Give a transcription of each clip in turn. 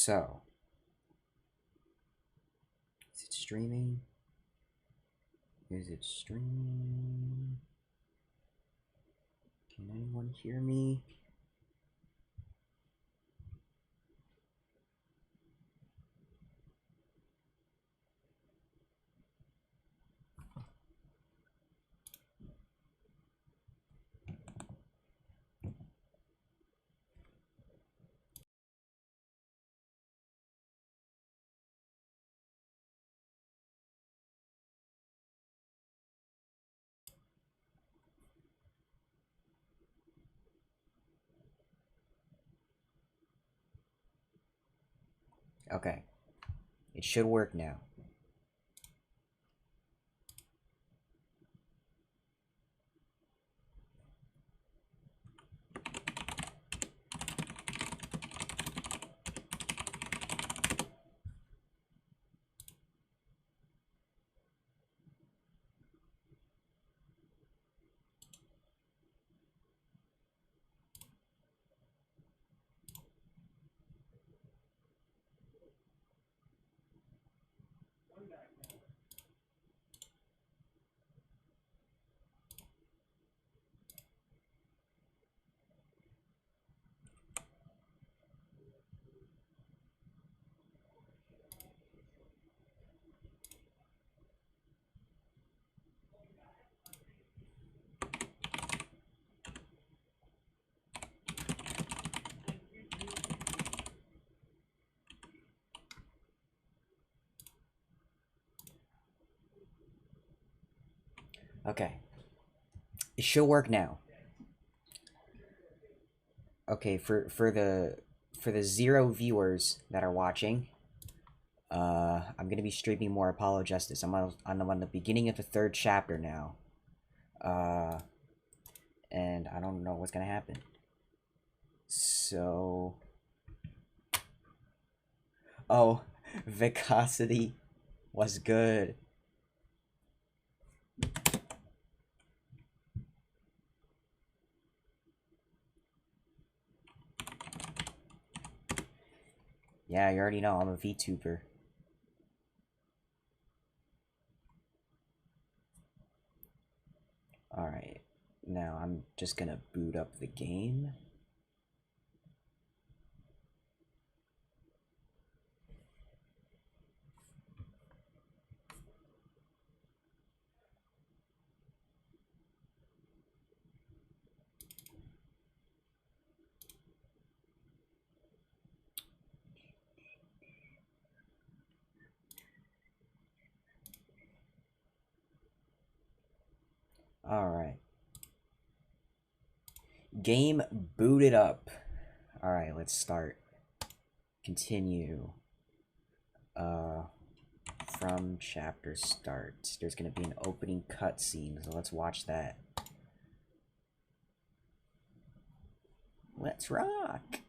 So, is it streaming? Is it streaming? Can anyone hear me? Okay. It should work now. Okay. It should work now. Okay, for the 0 viewers that are watching, I'm gonna be streaming more Apollo Justice. I'm on the beginning of the 3rd chapter now. And I don't know what's gonna happen. So, oh, Vicosity was good. Yeah, you already know I'm a VTuber. Alright, now I'm just gonna boot up the game. Alright. Game booted up. Alright, let's start. Continue. From chapter start. There's gonna be an opening cutscene, so let's watch that. Let's rock!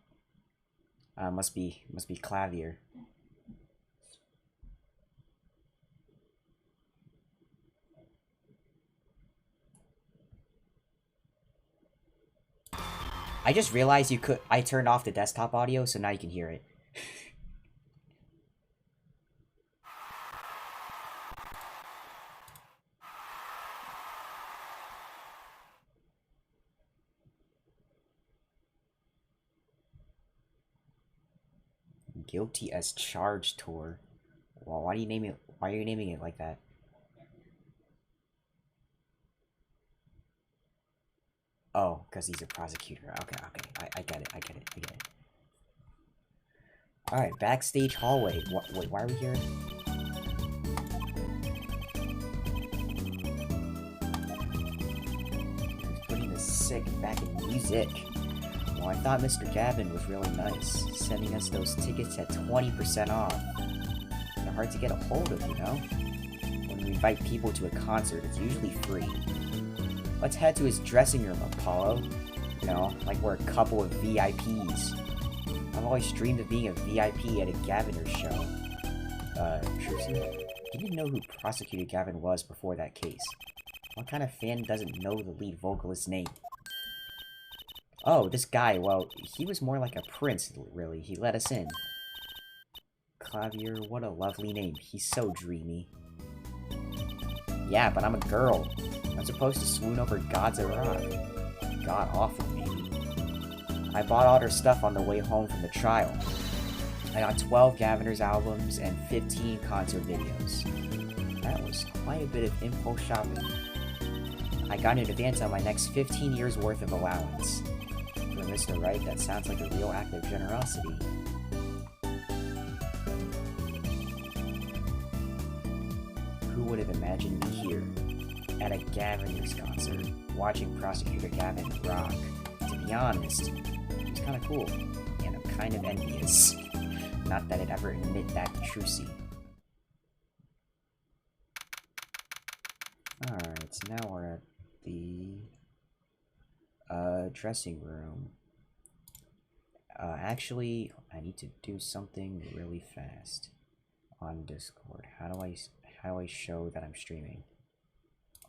Must be Clavier. I just realized I turned off the desktop audio, so now you can hear it. Guilty as charged tour. Well, why are you naming it like that? Oh, because he's a prosecutor. Okay. I get it. Alright, backstage hallway. Wait, why are we here? He's putting the sick back in music. Well, I thought Mr. Gavin was really nice, sending us those tickets at 20% off. They're hard to get a hold of, you know? When we invite people to a concert, it's usually free. Let's head to his dressing room, Apollo. You know, like we're a couple of VIPs. I've always dreamed of being a VIP at a Gaviner show. Trucy? You didn't know who prosecuted Gavin was before that case. What kind of fan doesn't know the lead vocalist's name? Oh, this guy, well, he was more like a prince, really. He let us in. Clavier, what a lovely name. He's so dreamy. Yeah, but I'm a girl. I'm supposed to swoon over gods of rock. God awful, maybe. I bought all their stuff on the way home from the trial. I got 12 Gaviner's albums and 15 concert videos. That was quite a bit of impulse shopping. I got in advance on my next 15 years worth of allowance. For Mr. Wright, that sounds like a real act of generosity. Who would have imagined me here, at a Gaviner's concert, watching Prosecutor Gavin rock? To be honest, it was kind of cool, and I'm kind of envious. Not that I'd ever admit that to Trucy. Alright, so now we're at the dressing room. Actually, I need to do something really fast on Discord. How do I show that I'm streaming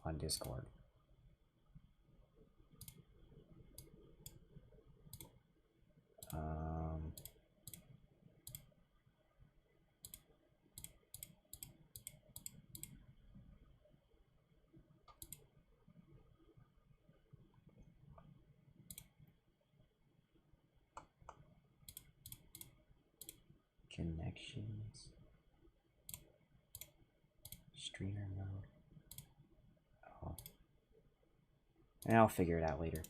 on Discord? Connections, streamer mode. Oh, and I'll figure it out later.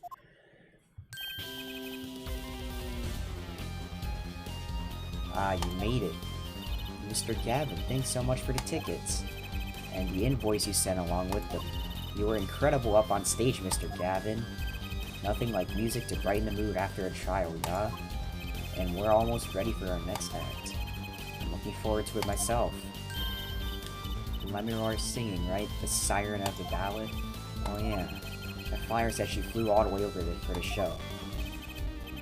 Ah, you made it, Mr. Gavin. Thanks so much for the tickets and the invoice you sent along with them. You were incredible up on stage, Mr. Gavin. Nothing like music to brighten the mood after a trial, yeah? And we're almost ready for our next act. I'm looking forward to it myself. Lemonor singing, right? The siren of the ballad? Oh yeah. The flyer said she flew all the way over for the show.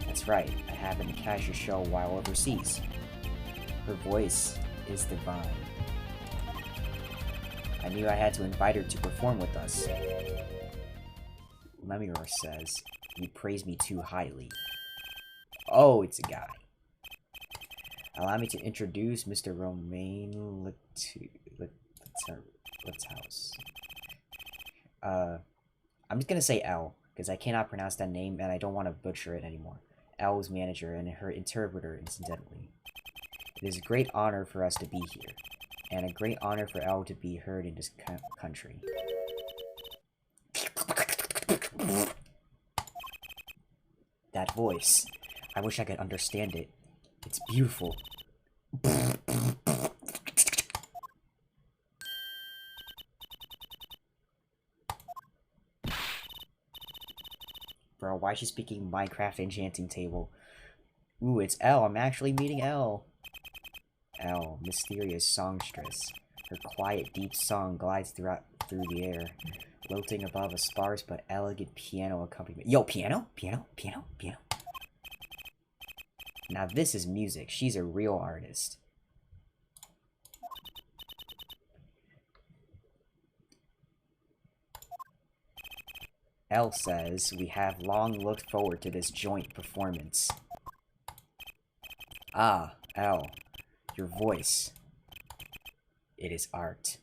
That's right, I happened to catch your show while overseas. Her voice is divine. I knew I had to invite her to perform with us. Lemonor says, you praise me too highly. Oh, it's a guy. Allow me to introduce Mr. Romain Lithouse. I'm just gonna say L, because I cannot pronounce that name and I don't want to butcher it anymore. L's manager and her interpreter, incidentally. It is a great honor for us to be here, and a great honor for L to be heard in this country. That voice. I wish I could understand it. It's beautiful. Bro, why is she speaking Minecraft Enchanting Table? Ooh, it's L. I'm actually meeting L. L, mysterious songstress. Her quiet, deep song glides through the air, floating above a sparse but elegant piano accompaniment. Yo, piano? Piano? Piano? Piano? Now this is music. She's a real artist. L says, we have long looked forward to this joint performance. Ah, L, your voice. It is art.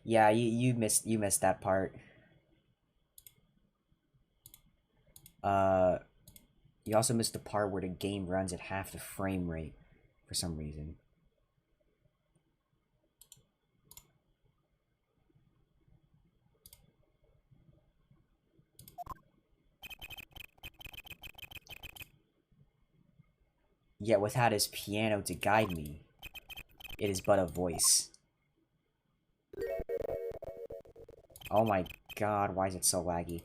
Yeah, you missed that part. You also missed the part where the game runs at half the frame rate for some reason. Yet without his piano to guide me, it is but a voice. Oh my god, why is it so laggy?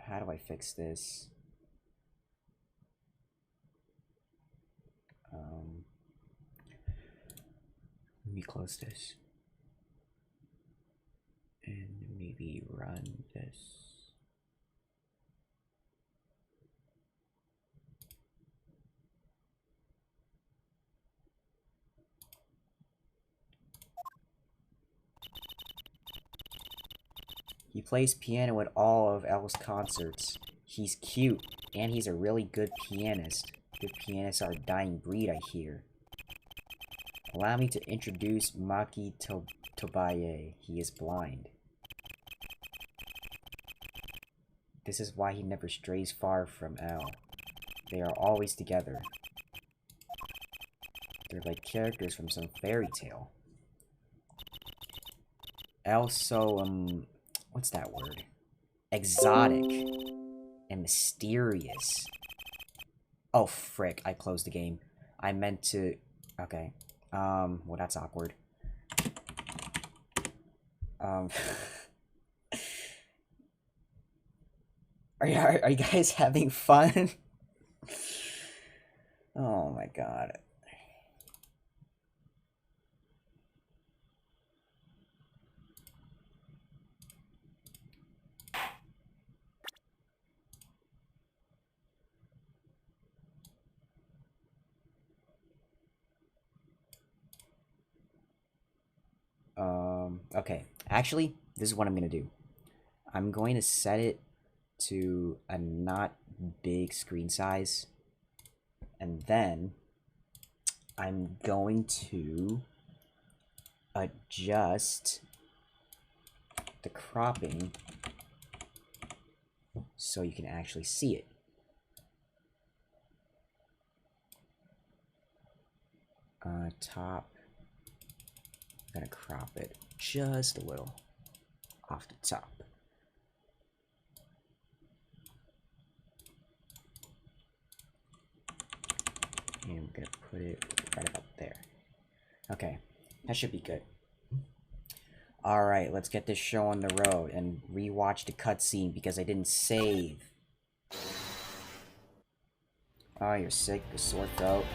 How do I fix this? Let me close this. And maybe run this. He plays piano at all of L's concerts. He's cute, and he's a really good pianist. Good pianists are a dying breed, I hear. Allow me to introduce Maki Tobaye. He is blind. This is why he never strays far from L. They are always together. They're like characters from some fairy tale. L so, what's that word? Exotic. And mysterious. Oh, frick. I closed the game. I meant to... Okay. Well, that's awkward. Are you guys having fun? Oh my god. Okay. Actually, this is what I'm gonna do. I'm going to set it to a not big screen size. And then I'm going to adjust the cropping so you can actually see it. Top. I'm gonna crop it just a little off the top. And I'm gonna put it right about there. Okay, that should be good. Alright, let's get this show on the road and rewatch the cutscene because I didn't save. Oh, you're sick, a sore throat.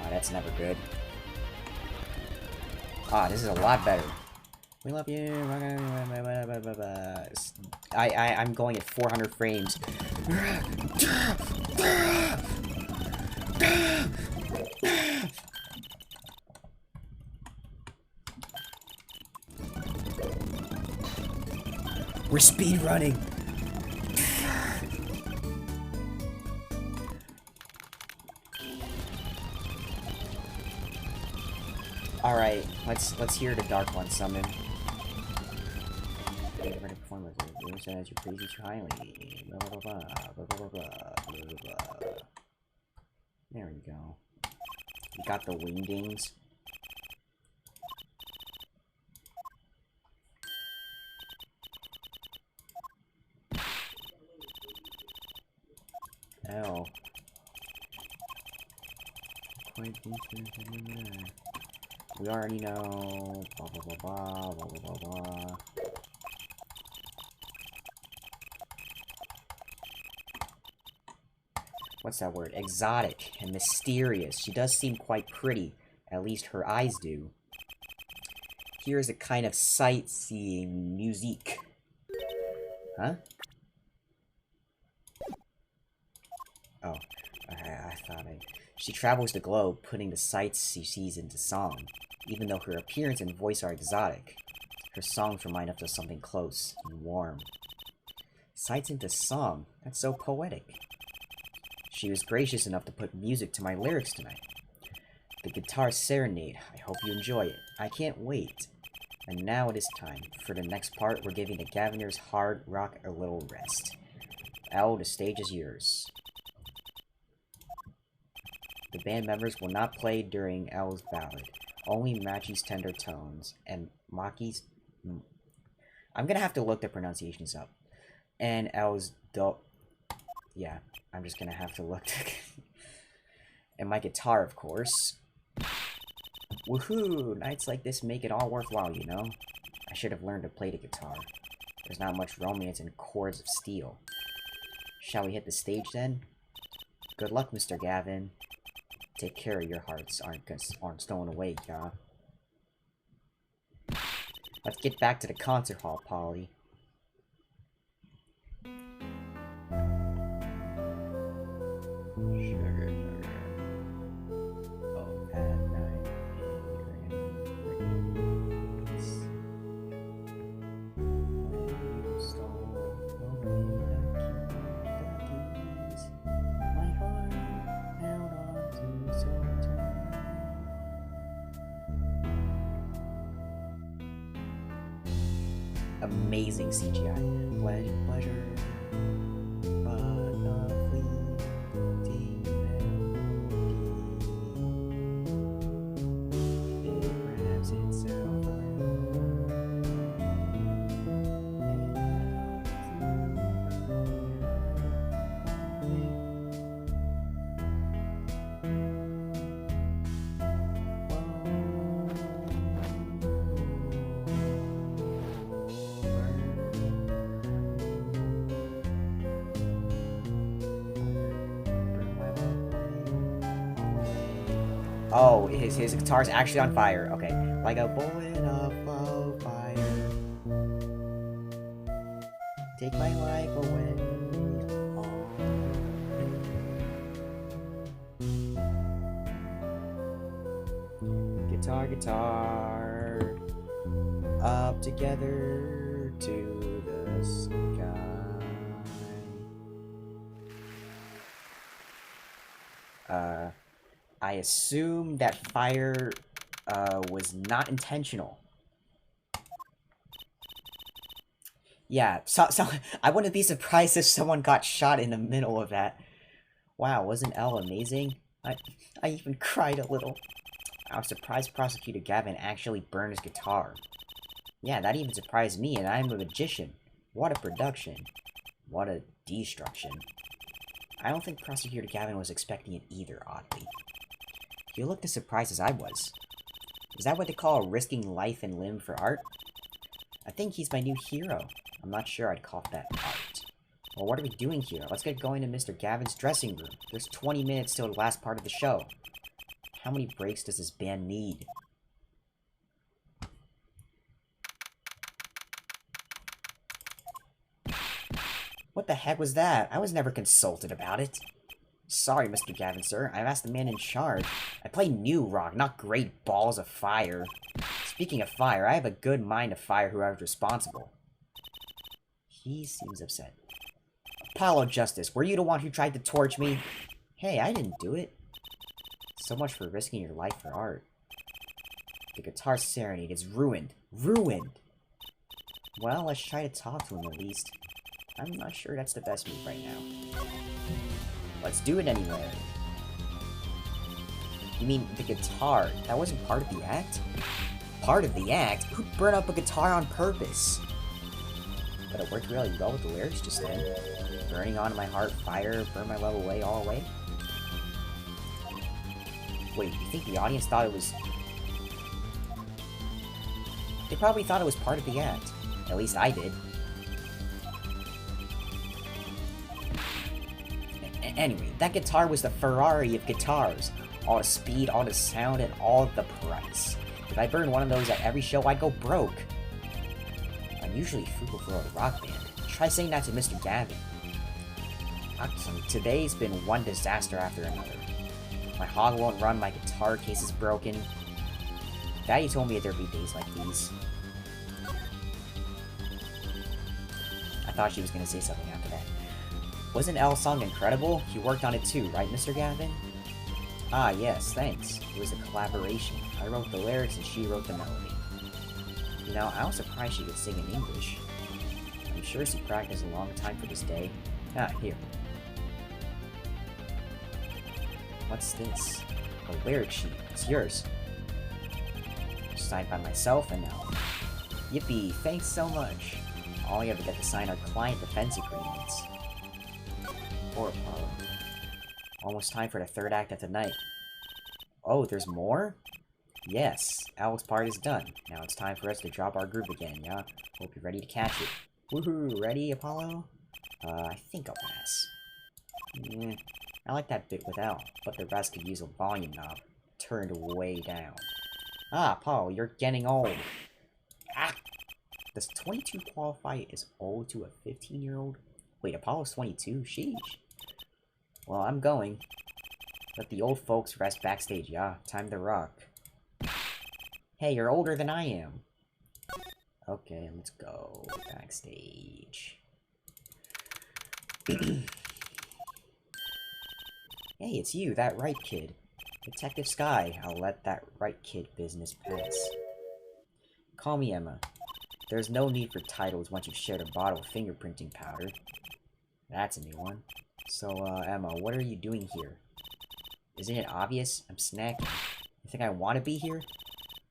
Oh, that's never good. Ah, this is a lot better. We love you. I'm going at 400 frames. We're speed running. All right, let's hear the Dark One summon. As you praise you too highly. Blah, blah, blah, blah, blah, blah, blah, blah. There we go. We got the wingdings. L. We already know. Blah blah blah blah blah blah blah. What's that word? Exotic and mysterious. She does seem quite pretty. At least her eyes do. Here is a kind of sightseeing musique. Huh? Oh, I thought She travels the globe, putting the sights she sees into song. Even though her appearance and voice are exotic, her songs remind us of something close and warm. Sights into song? That's so poetic. She was gracious enough to put music to my lyrics tonight. The guitar serenade. I hope you enjoy it. I can't wait. And now it is time. For the next part, we're giving the Gaviners hard rock a little rest. L, the stage is yours. The band members will not play during L's ballad. Only Machi's tender tones and Maki's... I'm gonna have to look the pronunciations up. And L's yeah, I'm just gonna have to look. And my guitar, of course. Woohoo! Nights like this make it all worthwhile, you know? I should have learned to play the guitar. There's not much romance in chords of steel. Shall we hit the stage then? Good luck, Mr. Gavin. Take care of your hearts aren't stolen away, yeah? Let's get back to the concert hall, Polly. Sugar, sugar. Oh, that night. When you amazing CGI. Pleasure, but not fleeting melody. It wraps itself Oh, his guitar's actually on fire. Okay. Like a bullet of low fire. Take my life away. Guitar, guitar. Up together to the sky. I assume that fire was not intentional. Yeah, so I wouldn't be surprised if someone got shot in the middle of that. Wow, wasn't Elle amazing? I even cried a little. I was surprised Prosecutor Gavin actually burned his guitar. Yeah, that even surprised me, and I'm a magician. What a production. What a destruction. I don't think Prosecutor Gavin was expecting it either, oddly. You looked as surprised as I was. Is that what they call risking life and limb for art? I think he's my new hero. I'm not sure I'd call that art. Well, what are we doing here? Let's get going to Mr. Gavin's dressing room. There's 20 minutes till the last part of the show. How many breaks does this band need? What the heck was that? I was never consulted about it. Sorry, Mr. Gavin, sir. I've asked the man in charge. I play new rock, not great balls of fire. Speaking of fire, I have a good mind to fire whoever's responsible. He seems upset. Apollo Justice, were you the one who tried to torch me? Hey, I didn't do it. So much for risking your life for art. The guitar serenade is ruined. Ruined! Well, let's try to talk to him at least. I'm not sure that's the best move right now. Let's do it anyway. You mean the guitar? That wasn't part of the act? Part of the act? Who'd burn up a guitar on purpose? But it worked really well with the lyrics just then. Burning onto my heart, fire, burn my love away, all away. Wait, you think the audience thought it was... They probably thought it was part of the act. At least I did. Anyway, that guitar was the Ferrari of guitars. All the speed, all the sound, and all the price. If I burned one of those at every show, I'd go broke. I'm usually frugal for a rock band. Try saying that to Mr. Gavin. Today's been one disaster after another. My hog won't run, my guitar case is broken. Daddy told me there'd be days like these. I thought she was gonna say something after that. Wasn't Elle's song incredible? You worked on it too, right, Mr. Gavin? Ah, yes, thanks. It was a collaboration. I wrote the lyrics and she wrote the melody. You know, I was surprised she could sing in English. I'm sure she practiced a long time for this day. Ah, here. What's this? A lyric sheet. It's yours. Signed by myself and Elle. Yippee, thanks so much. All you ever get to sign are client defense agreements. Poor Apollo. Almost time for the third act of the night. Oh, there's more? Yes, Elle's part is done. Now it's time for us to drop our group again, yeah? Hope you're ready to catch it. Woohoo, ready, Apollo? I think I'll pass. I like that bit with Elle, but the rest could use a volume knob turned way down. Ah, Apollo, you're getting old. Ah! Does 22 qualify as old to a 15-year-old? Wait, Apollo's 22? Sheesh. Well, I'm going. Let the old folks rest backstage, yeah? Time to rock. Hey, you're older than I am. Okay, let's go backstage. Hey, it's you, that right kid. Detective Sky. I'll let that right kid business pass. Call me Emma. There's no need for titles once you've shared a bottle of fingerprinting powder. That's a new one. So, Emma, what are you doing here? Isn't it obvious? I'm snacking. You think I want to be here?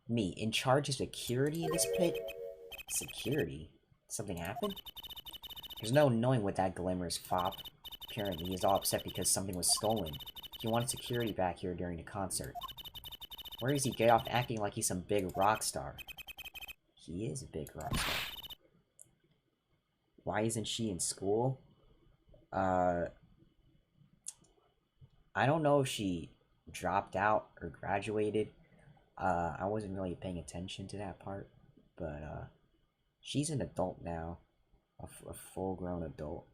Me, in charge of security in this pit? Security? Something happened? There's no knowing what that glimmer's fop. Apparently, he's all upset because something was stolen. He wanted security back here during the concert. Where does he get off acting like he's some big rock star? He is a big rock star. Why isn't she in school? I don't know if she dropped out or graduated. I wasn't really paying attention to that part. But, she's an adult now. A full-grown adult.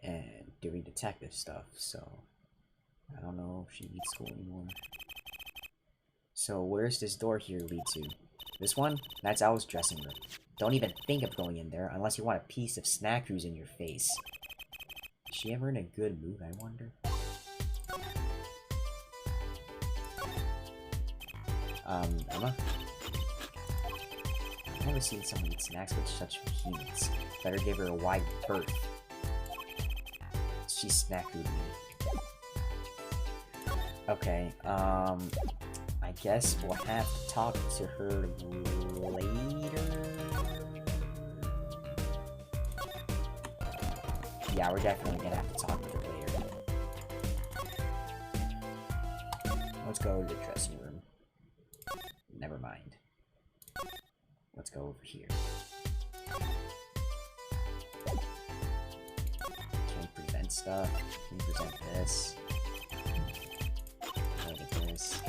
And doing detective stuff, so... I don't know if she needs school anymore. So, where's this door here lead to? This one? That's Al's dressing room. Don't even think of going in there unless you want a piece of snack who's in your face. Is she ever in a good mood, I wonder? Emma? I've never seen someone eat snacks with such behemoths. Better give her a wide berth. She snack-hooed me. Okay, I guess we'll have to talk to her later? Yeah, we're definitely gonna have to talk with her later. Let's go to the dressing room. Never mind. Let's go over here. Can we present stuff? Can we present this? Look at this.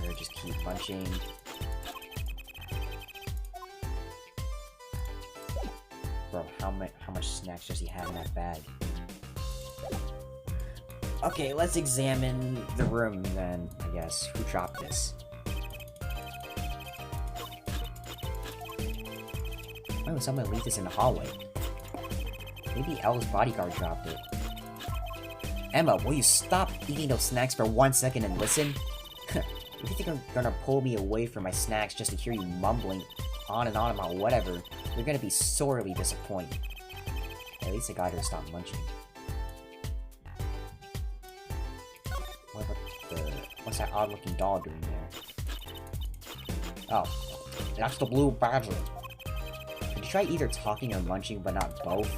Or just keep punching. Bro, how much snacks does he have in that bag? Okay, let's examine the room then, I guess. Who dropped this? Why would someone leave this in the hallway? Maybe Elle's bodyguard dropped it. Emma, will you stop eating those snacks for 1 second and listen? If you think you're gonna pull me away from my snacks just to hear you mumbling on and on about whatever, you're gonna be sorely disappointed. At least I got her to stop munching. What about what's that odd-looking doll doing there? Oh, that's the blue badger. Could you try either talking or munching, but not both?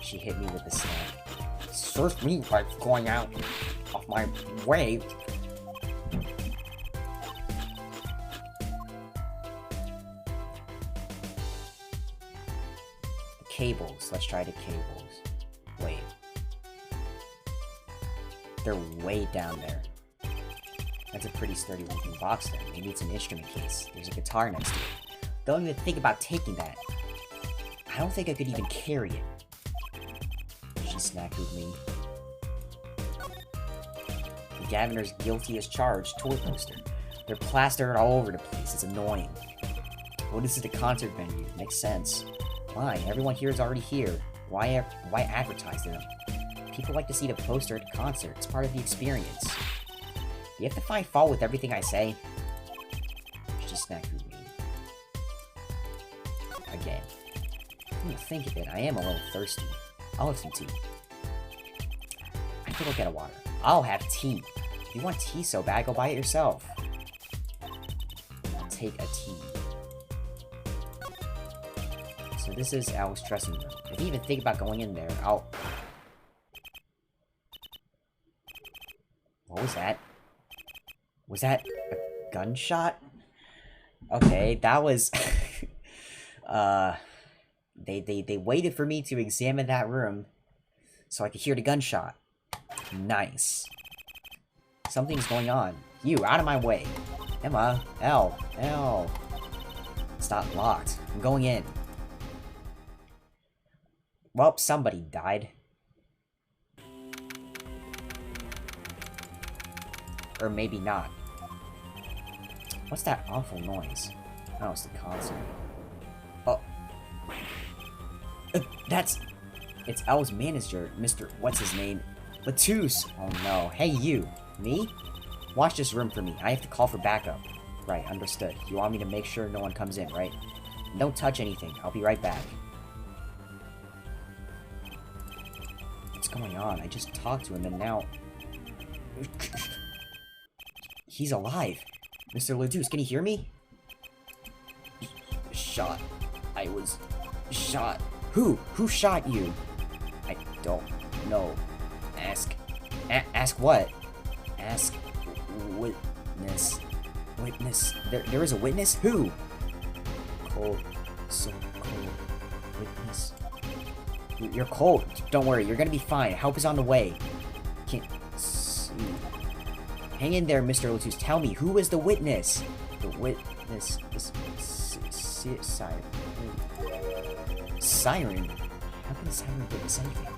She hit me with the snack. Serve me by going out of my way. The cables. Let's try the cables. Wait. They're way down there. That's a pretty sturdy looking box there. Maybe it's an instrument case. There's a guitar next to it. Don't even think about taking that. I don't think I could even carry it. She snacked with me. The Gaviner's guilty as charged toy poster. They're plastered all over the place. It's annoying. Well, this is the concert venue. Makes sense. Fine, everyone here is already here. Why advertise them? People like to see the poster at the concert. It's part of the experience. You have to find fault with everything I say. She snacked with me. Again. Come to think of it, I am a little thirsty. I'll have some tea. I think I'll get a water. I'll have tea. If you want tea so bad, go buy it yourself. I'll take a tea. So this is Al's dressing room. If you even think about going in there, I'll... What was that? Was that a gunshot? Okay, that was... They waited for me to examine that room so I could hear the gunshot. Nice. Something's going on. You, out of my way. Emma, L. It's not locked. I'm going in. Well, somebody died. Or maybe not. What's that awful noise? Oh, it's the concert. Oh. It's Elle's manager, Mr. What's-his-name? Latouche! Oh no. Hey, you. Me? Watch this room for me. I have to call for backup. Right, understood. You want me to make sure no one comes in, right? Don't touch anything. I'll be right back. What's going on? I just talked to him and now... He's alive. Mr. Ledoux, can you hear me? Shot. I was... shot. Who? Who shot you? I don't know. Ask... ask what? Ask... witness... Witness... There is a witness? Who? Cold. So cold. Witness... You're cold. Don't worry, you're gonna be fine. Help is on the way. Can't see. Hang in there, Mr. Ledoux. Tell me, who is the witness? The witness is... Siren. Siren? How can a siren witness anything?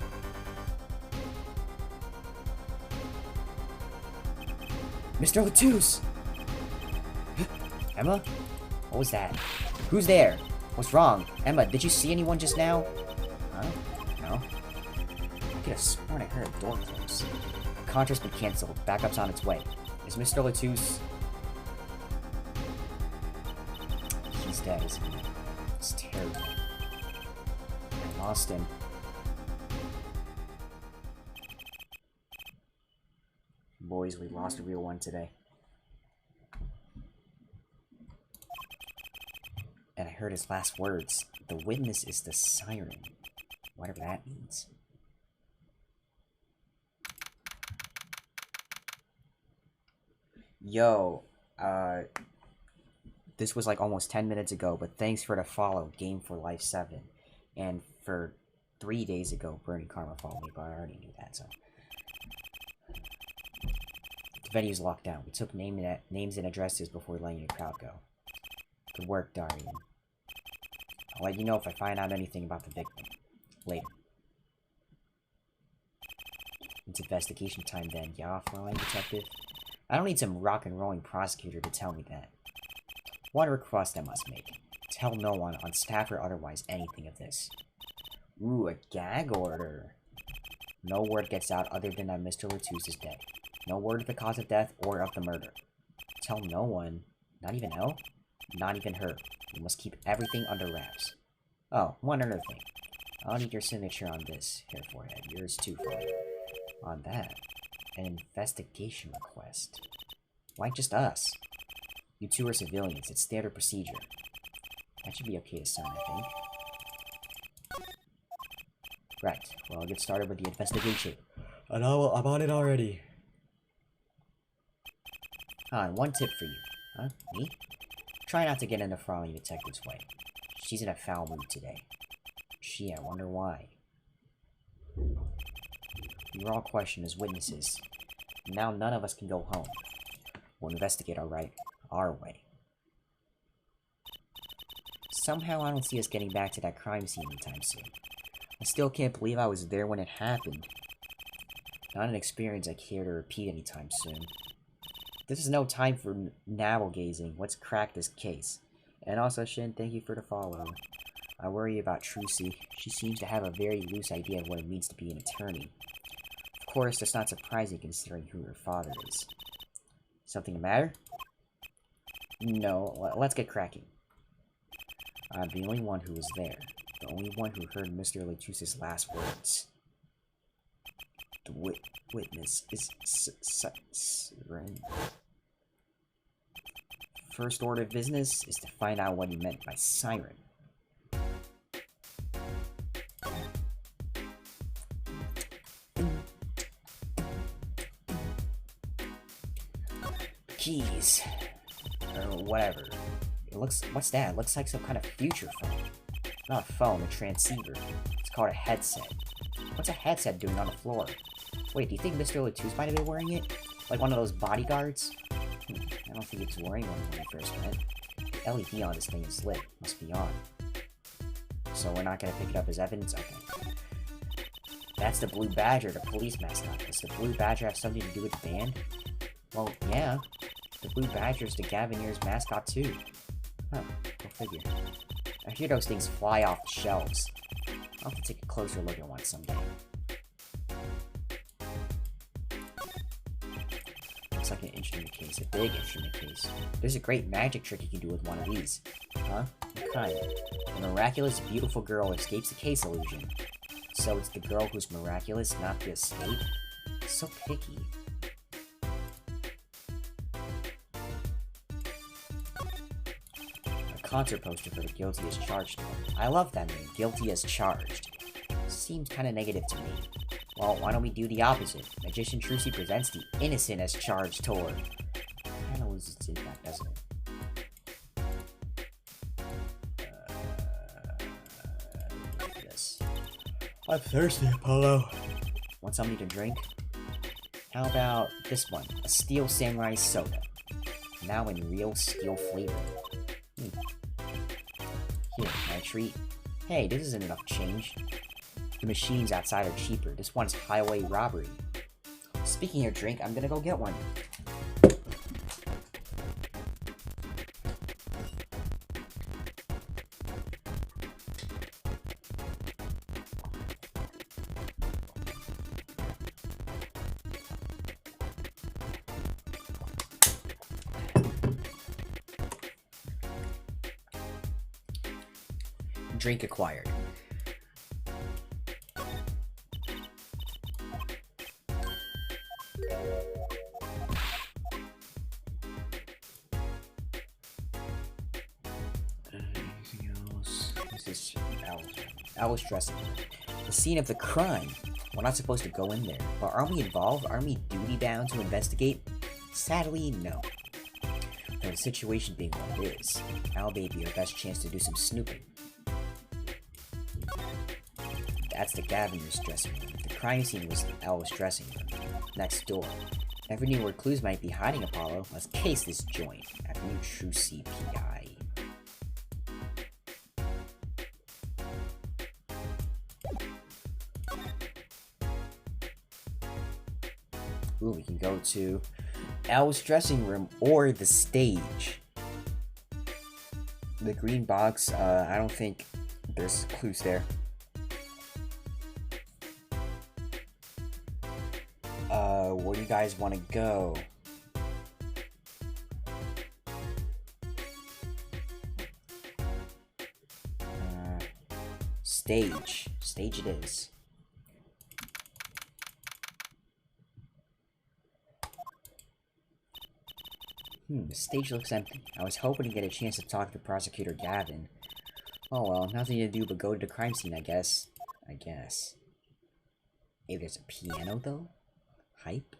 Mr. Ledoux! Emma? What was that? Who's there? What's wrong? Emma, did you see anyone just now? Huh? No. I could have sworn I heard a door close. The contract's been cancelled. Backup's on its way. Is Mr. Ledoux... He's dead, isn't he? It's terrible. I lost him. Boys, we lost a real one today. And I heard his last words. The witness is the siren. Whatever that means. Yo, this was like almost 10 minutes ago, but thanks for the follow, Game for Life 7. And for 3 days ago, Burning Karma followed me, but I already knew that, so. The venue's locked down. We took names and addresses before letting the crowd go. Good work, Darian. I'll let you know if I find out anything about the victim. Later. It's investigation time then, yeah, flying detective? I don't need some rock and rolling prosecutor to tell me that. One request I must make. Tell no one, on staff or otherwise, anything of this. Ooh, a gag order. No word gets out other than that Mr. Ledoux is dead. No word of the cause of death or of the murder. Tell no one. Not even Elle? Not even her. You must keep everything under wraps. Oh, one other thing. I'll need your signature on this, here forehead. Yours too, forehead. On that, an investigation request. Why just us? You two are civilians. It's standard procedure. That should be okay to sign, I think. Right. Well, I'll get started with the investigation. And I'm on it already. And one tip for you. Huh? Me? Try not to get in the following detective's way. She's in a foul mood today. Gee, I wonder why. We were all questioned as witnesses. Now none of us can go home. We'll investigate our way. Somehow I don't see us getting back to that crime scene anytime soon. I still can't believe I was there when it happened. Not an experience I care to repeat anytime soon. This is no time for navel-gazing. Let's crack this case. And also, Shin, thank you for the follow. I worry about Trucy. She seems to have a very loose idea of what it means to be an attorney. Of course, that's not surprising considering who her father is. Something the matter? No, let's get cracking. I'm the only one who was there. The only one who heard Mr. Ledoux' last words. The witness is Siren. First order of business is to find out what he meant by siren. Keys. Or whatever. It looks... What's that? It looks like some kind of future phone. Not a phone, a transceiver. It's called a headset. What's a headset doing on the floor? Wait, do you think Mr. Ledoux might have been wearing it? Like one of those bodyguards? I don't think he was wearing one when we first met. The LED on this thing is lit. Must be on. So we're not gonna pick it up as evidence? Okay. That's the Blue Badger, the police mascot. Does the Blue Badger have something to do with the band? Well, yeah. The Blue Badger's the Gavineer's mascot too. Huh, go figure. I hear those things fly off the shelves. I'll have to take a closer look at one someday. looks like an instrument case, a big instrument case. There's a great magic trick you can do with one of these. Huh? What kind? A miraculous, beautiful girl escapes the case illusion. So it's the girl who's miraculous, not the escape? So picky. A concert poster for the Guilty as Charged one. I love that name, Guilty as Charged. Seems kinda negative to me. Well, why don't we do the opposite? Magician Trucy presents the Innocent as Charged tour. Kinda loses its impact, doesn't it? Yes. I'm thirsty, Apollo. Want something to drink? How about this one? A Steel Samurai Soda. Now in real steel flavor. Here, my treat. Hey, this isn't enough change. The machines outside are cheaper. This one's highway robbery. Speaking of drink, I'm gonna go get one. Drink acquired. Anything else? This is Alice dressing. The scene of the crime. We're not supposed to go in there, but aren't we involved? Aren't we duty bound to investigate? Sadly, no. Though the situation being what it is, Al may be our best chance to do some snooping. That's the Gaviner's dressing room. The crime scene was Al's dressing room. Next door. Never knew where clues might be hiding, Apollo. Let's case this joint. Avenue True CPI. Ooh, we can go to Al's dressing room or the stage. The green box, I don't think there's clues there. Where do you guys want to go? Stage. Stage it is. The stage looks empty. I was hoping to get a chance to talk to Prosecutor Gavin. Oh well, nothing to do but go to the crime scene, I guess. Hey, there's a piano, though? Hype?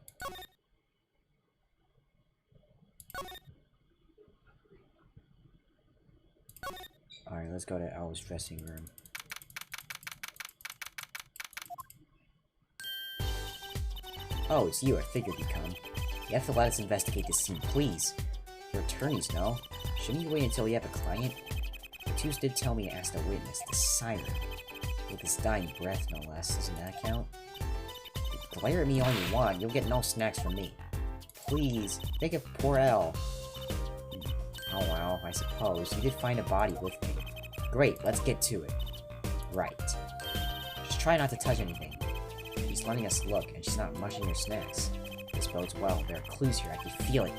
Alright, let's go to Al's dressing room. Oh, it's you. I figured you'd come. You have to let us investigate this scene, please. Your attorneys know. Shouldn't you wait until we have a client? The Twos did tell me to ask the witness, the siren. With his dying breath, no less. Doesn't that count? Glare at me all you want. You'll get no snacks from me. Please, think of poor Al. Oh well, I suppose. You did find a body with me. Great, let's get to it. Right. Just try not to touch anything. She's letting us look, and she's not mushing her snacks. This bodes well. There are clues here. I can feel it.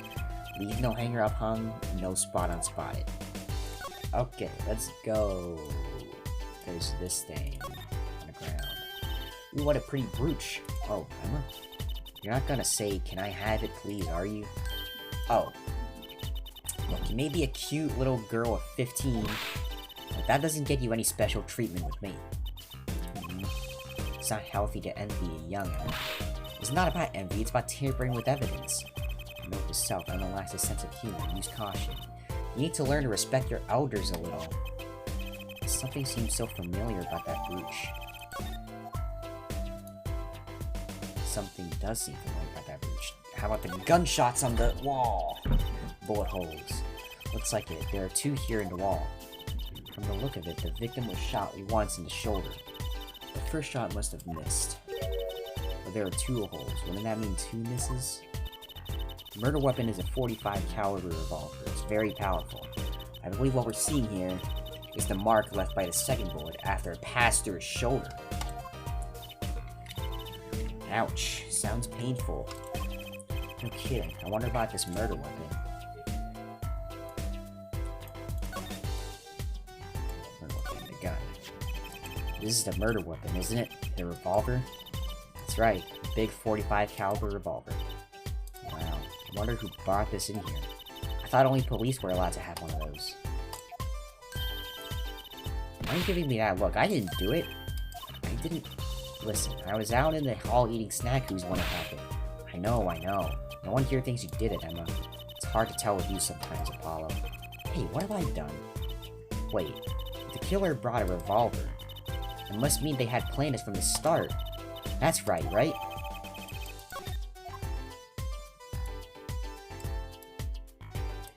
Leave no hanger up hung, no spot unspotted. Okay, let's go. There's this thing on the ground. Ooh, what a pretty brooch. Oh, Emma? You're not gonna say, can I have it please, are you? Oh. Look, you may be a cute little girl of 15, but that doesn't get you any special treatment with me. It's not healthy to envy a young Emma. It's not about envy, it's about tampering with evidence. Note to self, Emma lacks a sense of humor. Use caution. You need to learn to respect your elders a little. Something seems so familiar about that brooch. Something does seem familiar about that brooch. How about the gunshots on the wall? Bullet holes. Looks like it. There are two here in the wall. From the look of it, the victim was shot once in the shoulder. The first shot must have missed. But there are two holes. Wouldn't that mean two misses? The murder weapon is a .45 caliber revolver. It's very powerful. I believe what we're seeing here is the mark left by the second bullet after it passed through his shoulder. Ouch. Sounds painful. No kidding. I wonder about this murder weapon. Murder weapon, the gun. This is the murder weapon, isn't it? The revolver? That's right. Big 45 caliber revolver. Wow. I wonder who brought this in here. I thought only police were allowed to have one of those. Why are you giving me that look? I didn't do it. I didn't... Listen, I was out in the hall eating snackoos when it happened. I know, I know. No one here thinks you did it, Emma. It's hard to tell with you sometimes, Apollo. Hey, what have I done? Wait, if the killer brought a revolver, it must mean they had planned it from the start. That's right?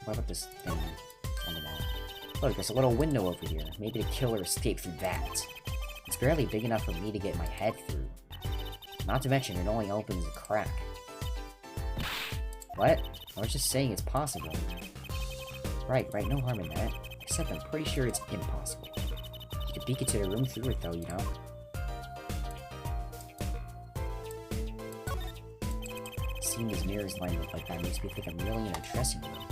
What about this thing on the wall? Look, there's a little window over here. Maybe the killer escaped through that. It's barely big enough for me to get my head through. Not to mention, it only opens a crack. What? I was just saying it's possible. Right, no harm in that. Except I'm pretty sure it's impossible. You could peek into the room through it though, you know? Seeing these mirrors lined up like that makes me think I'm really in a dressing room.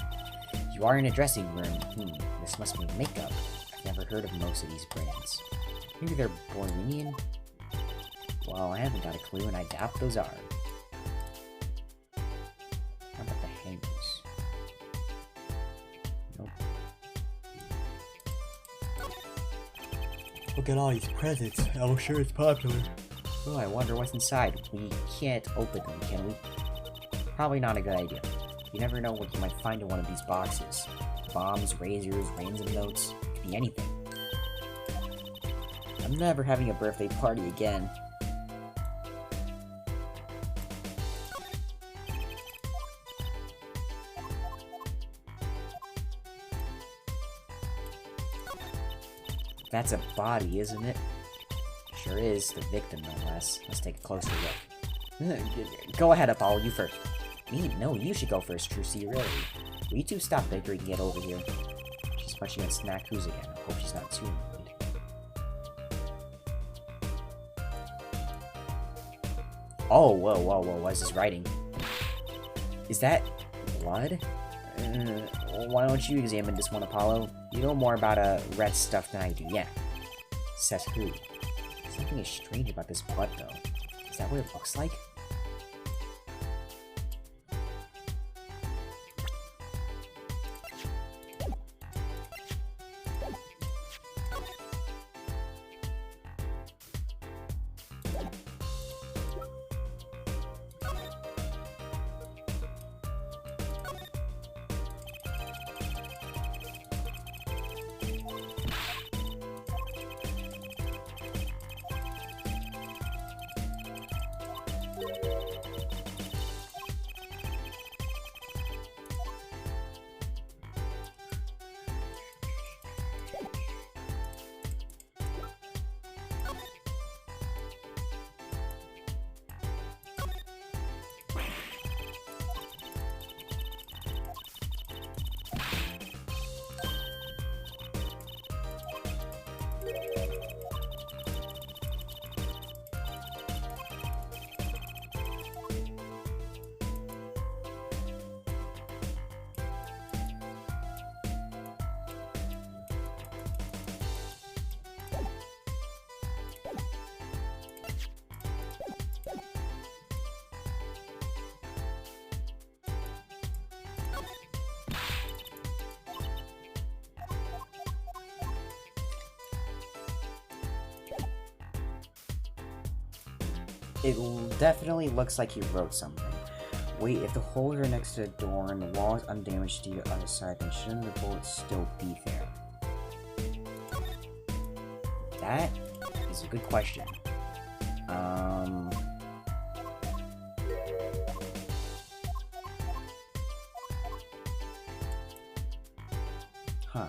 You are in a dressing room. This must be makeup. I've never heard of most of these brands. Maybe they're Bohemian? Well, I haven't got a clue, and I doubt those are. How about the hangers? Nope. Look at all these presents. I'm sure it's popular. Oh, I wonder what's inside. We can't open them, can we? Probably not a good idea. You never know what you might find in one of these boxes. Bombs, razors, ransom notes. It could be anything. I'm never having a birthday party again. That's a body, isn't it? Sure is. The victim, no less. Let's take a closer look. Go ahead, Apollo. You first. Me? No, you should go first, Trucy. Really. Will you two stop bickering and get over here? She's punching on snackoos again. I hope she's not too annoyed. Oh, whoa, what is this writing? Is that blood? Why don't you examine this one, Apollo? You know more about red stuff than I do, yeah. Says who? Something is strange about this blood, though. Is that what it looks like? It definitely looks like he wrote something. Wait, if the holes are next to the door and the wall is undamaged to the other side, then shouldn't the bullets still be there? That is a good question. Huh.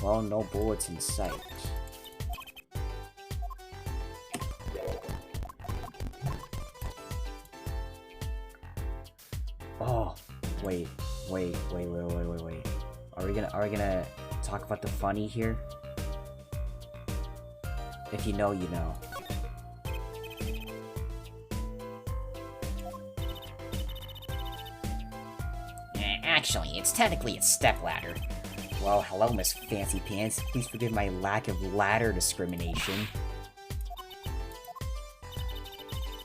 Well, no bullets in sight. Oh, wait. Are we gonna talk about the funny here? If you know, you know. Actually, it's technically a stepladder. Well, hello, Miss Fancy Pants. Please forgive my lack of ladder discrimination.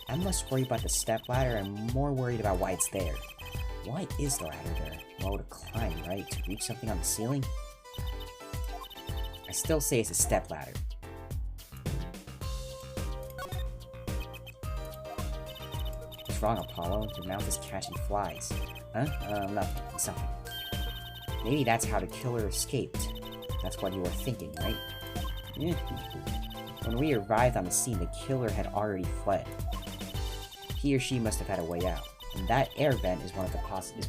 I'm less worried about the stepladder and more worried about why it's there. Why is the ladder there? Well, to climb, right? To reach something on the ceiling? I still say it's a stepladder. What's wrong, Apollo? Your mouth is catching flies. Huh? Nothing. It's nothing. Maybe that's how the killer escaped. That's what you were thinking, right? When we arrived on the scene, the killer had already fled. He or she must have had a way out, and that air vent is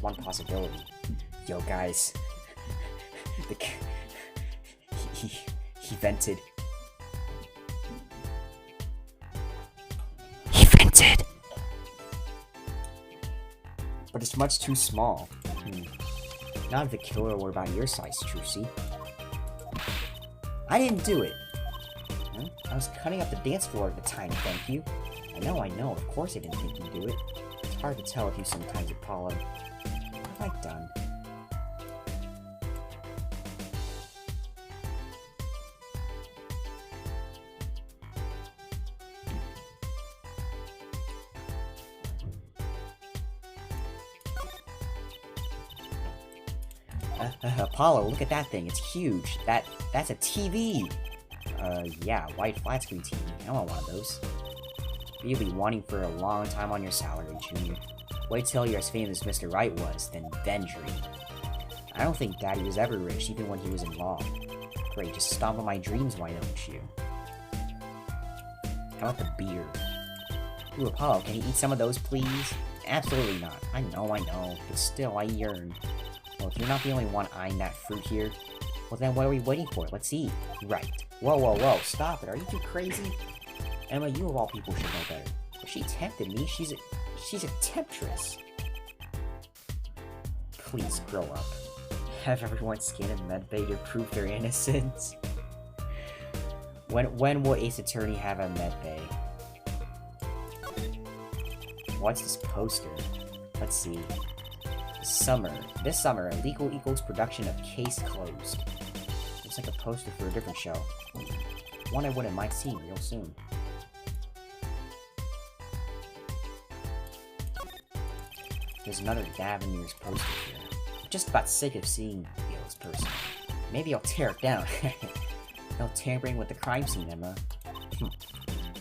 one possibility. Yo, guys, he vented. He vented! But it's much too small. Not if the killer were about your size, Trucy. I didn't do it. Huh? I was cutting up the dance floor at the time, thank you. I know, of course I didn't think you'd do it. It's hard to tell with you sometimes, Apollo. What have I done? Apollo, look at that thing, it's huge. That's a TV! Yeah, white flat screen TV. I want one of those. You'll be wanting for a long time on your salary, Junior. Wait till you're as famous as Mr. Wright was, then dream. I don't think Daddy was ever rich, even when he was involved. Great, just stomp on my dreams, why don't you? How about the beer? Ooh, Apollo, can you eat some of those, please? Absolutely not. I know, but still, I yearn. Well, if you're not the only one eyeing that fruit here, well then what are we waiting for? Let's eat. Right. Whoa, stop it. Are you too crazy? Emma, you of all people should know better. If she tempted me, she's a temptress. Please grow up. Have everyone scan a medbay to prove their innocence. When will Ace Attorney have a medbay? What's this poster? Let's see. This summer, illegal equals production of Case Closed. Looks like a poster for a different show. One I wouldn't mind seeing real soon. There's another Gavin Mears poster here. I'm just about sick of seeing this person. Maybe I'll tear it down. No tampering with the crime scene, Emma.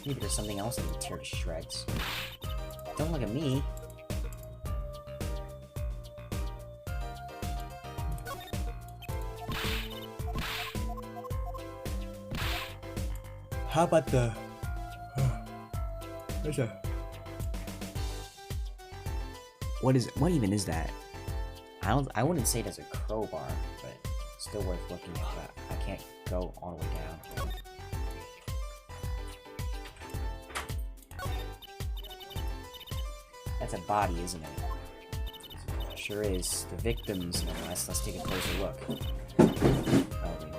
Maybe there's something else that would tear to shreds. Don't look at me. How about the... There's a... What even is that? I wouldn't say it as a crowbar, but still worth looking at. But I can't go all the way down. That's a body, isn't it? Sure is. The victims, no less. Let's take a closer look. Oh, wait.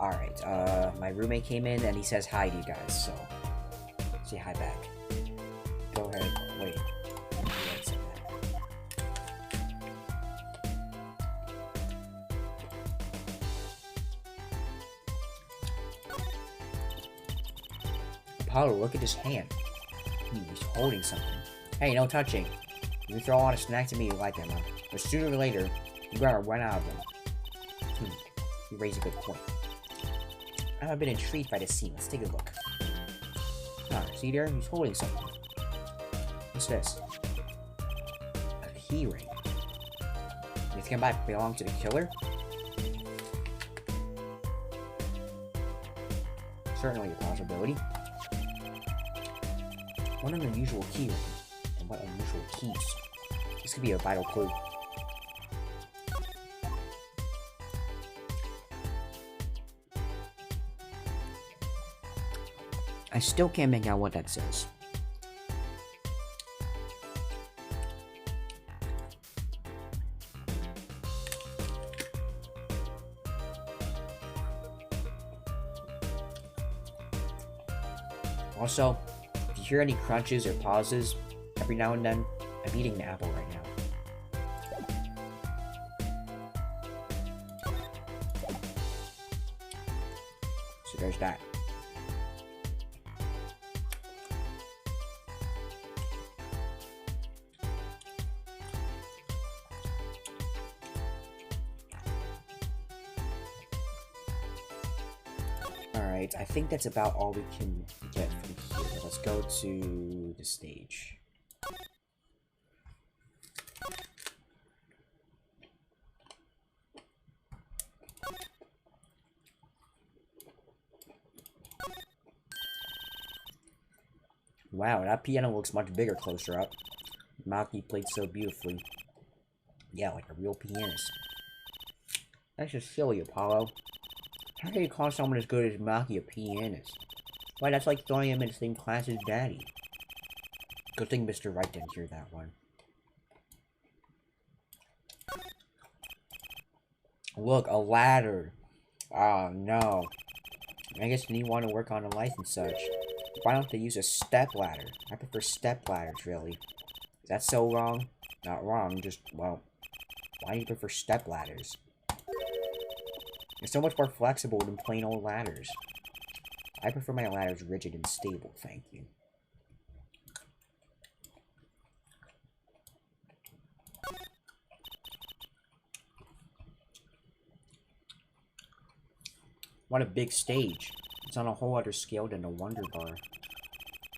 Alright, my roommate came in and he says hi to you guys, so say hi back. Go ahead, wait. Apollo, look at his hand. He's holding something. Hey, no touching. You can throw a lot of snacks at me you like them, huh? But sooner or later, you're gonna run out of them. You raise a good point. I've been intrigued by this scene. Let's take a look. Ah, see there? He's holding something. What's this? A key ring. You think it might belong to the killer? Certainly a possibility. What an unusual key ring. And what unusual keys. This could be a vital clue. I still can't make out what that says. Also, if you hear any crunches or pauses, every now and then, I'm eating an apple right now. So there's that. Alright, I think that's about all we can get from here. Let's go to the stage. Wow, that piano looks much bigger closer up. Maki played so beautifully. Yeah, like a real pianist. That's just silly, Apollo. How can you call someone as good as Maki a pianist? Why, that's like throwing him in the same class as Daddy. Good thing Mr. Wright didn't hear that one. Look, a ladder. Oh, no. I guess you want to work on a life and such. Why don't they use a step ladder? I prefer step ladders, really. Is that so wrong? Not wrong, just, well, why do you prefer step ladders? They're so much more flexible than plain old ladders. I prefer my ladders rigid and stable, thank you. What a big stage. It's on a whole other scale than the Wonder Bar.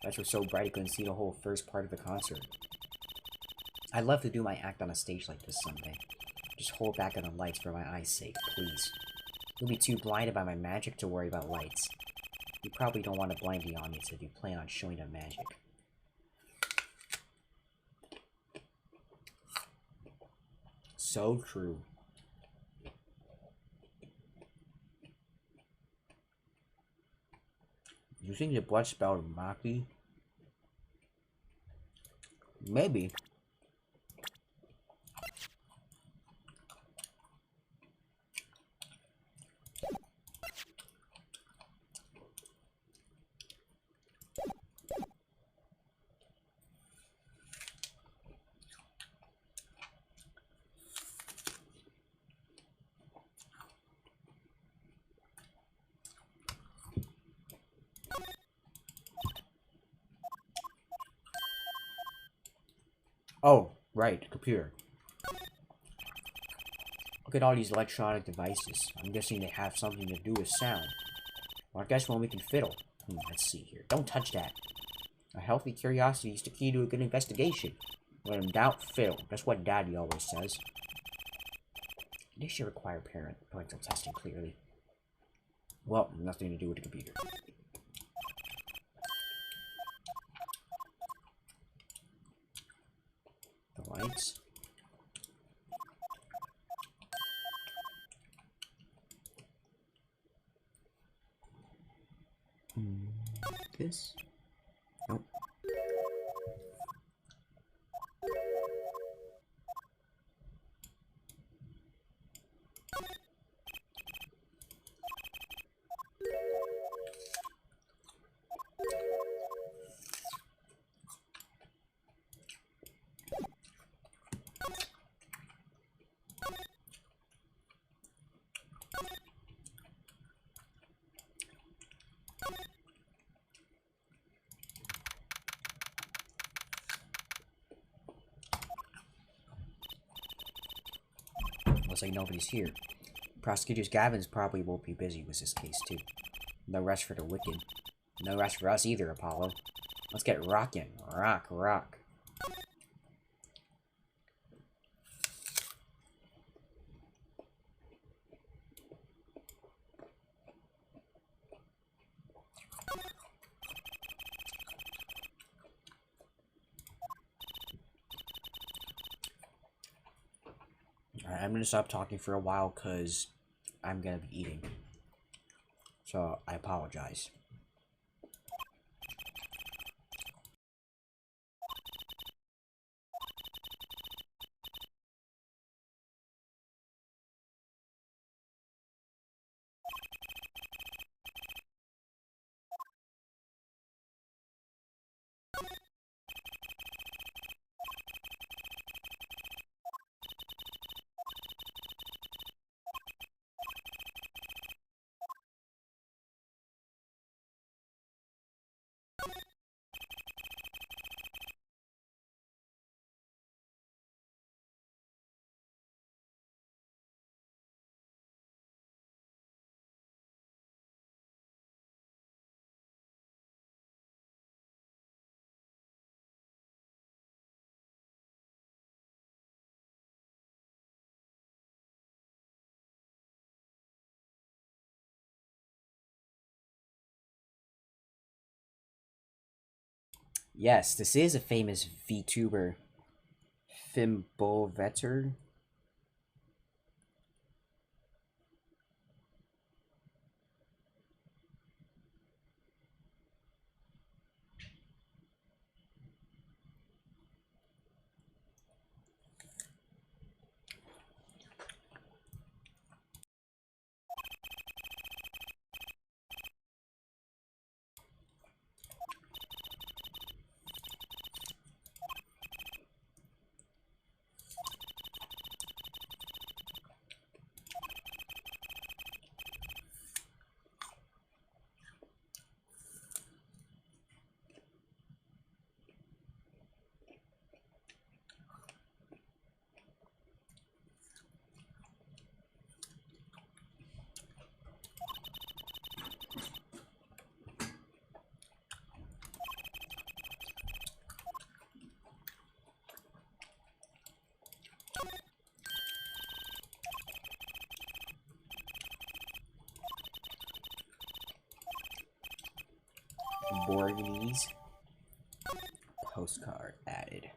Lights were so bright I couldn't see the whole first part of the concert. I'd love to do my act on a stage like this someday. Just hold back on the lights for my eyes' sake, please. You'll be too blinded by my magic to worry about lights. You probably don't want to blind the audience if you plan on showing them magic. So true. Using the blood spell Maki? Maybe. Oh, right, computer. Look at all these electronic devices. I'm guessing they have something to do with sound. Well, I guess when we can fiddle. Let's see here. Don't touch that. A healthy curiosity is the key to a good investigation. When in doubt, fiddle. That's what Daddy always says. This should require parental testing, clearly. Well, nothing to do with the computer. The lights. This? Nope. Looks like nobody's here. Prosecutors Gavin's probably won't be busy with this case, too. No rest for the wicked. No rest for us either, Apollo. Let's get rockin'. Rock, rock. Alright, I'm gonna stop talking for a while because I'm gonna be eating. So, I apologize. Yes, this is a famous VTuber. Fimbovetter. Borganese. Postcard added.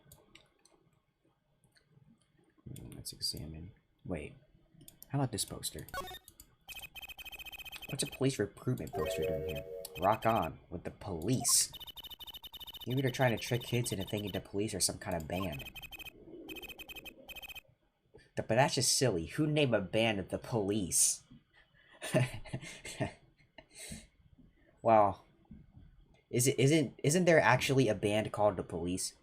Let's examine. Wait. How about this poster? What's a police recruitment poster doing here? Rock on with the police. Maybe they're trying to trick kids into thinking the police are some kind of band. But that's just silly. Who named a band of the police? Well, isn't there actually a band called the Police?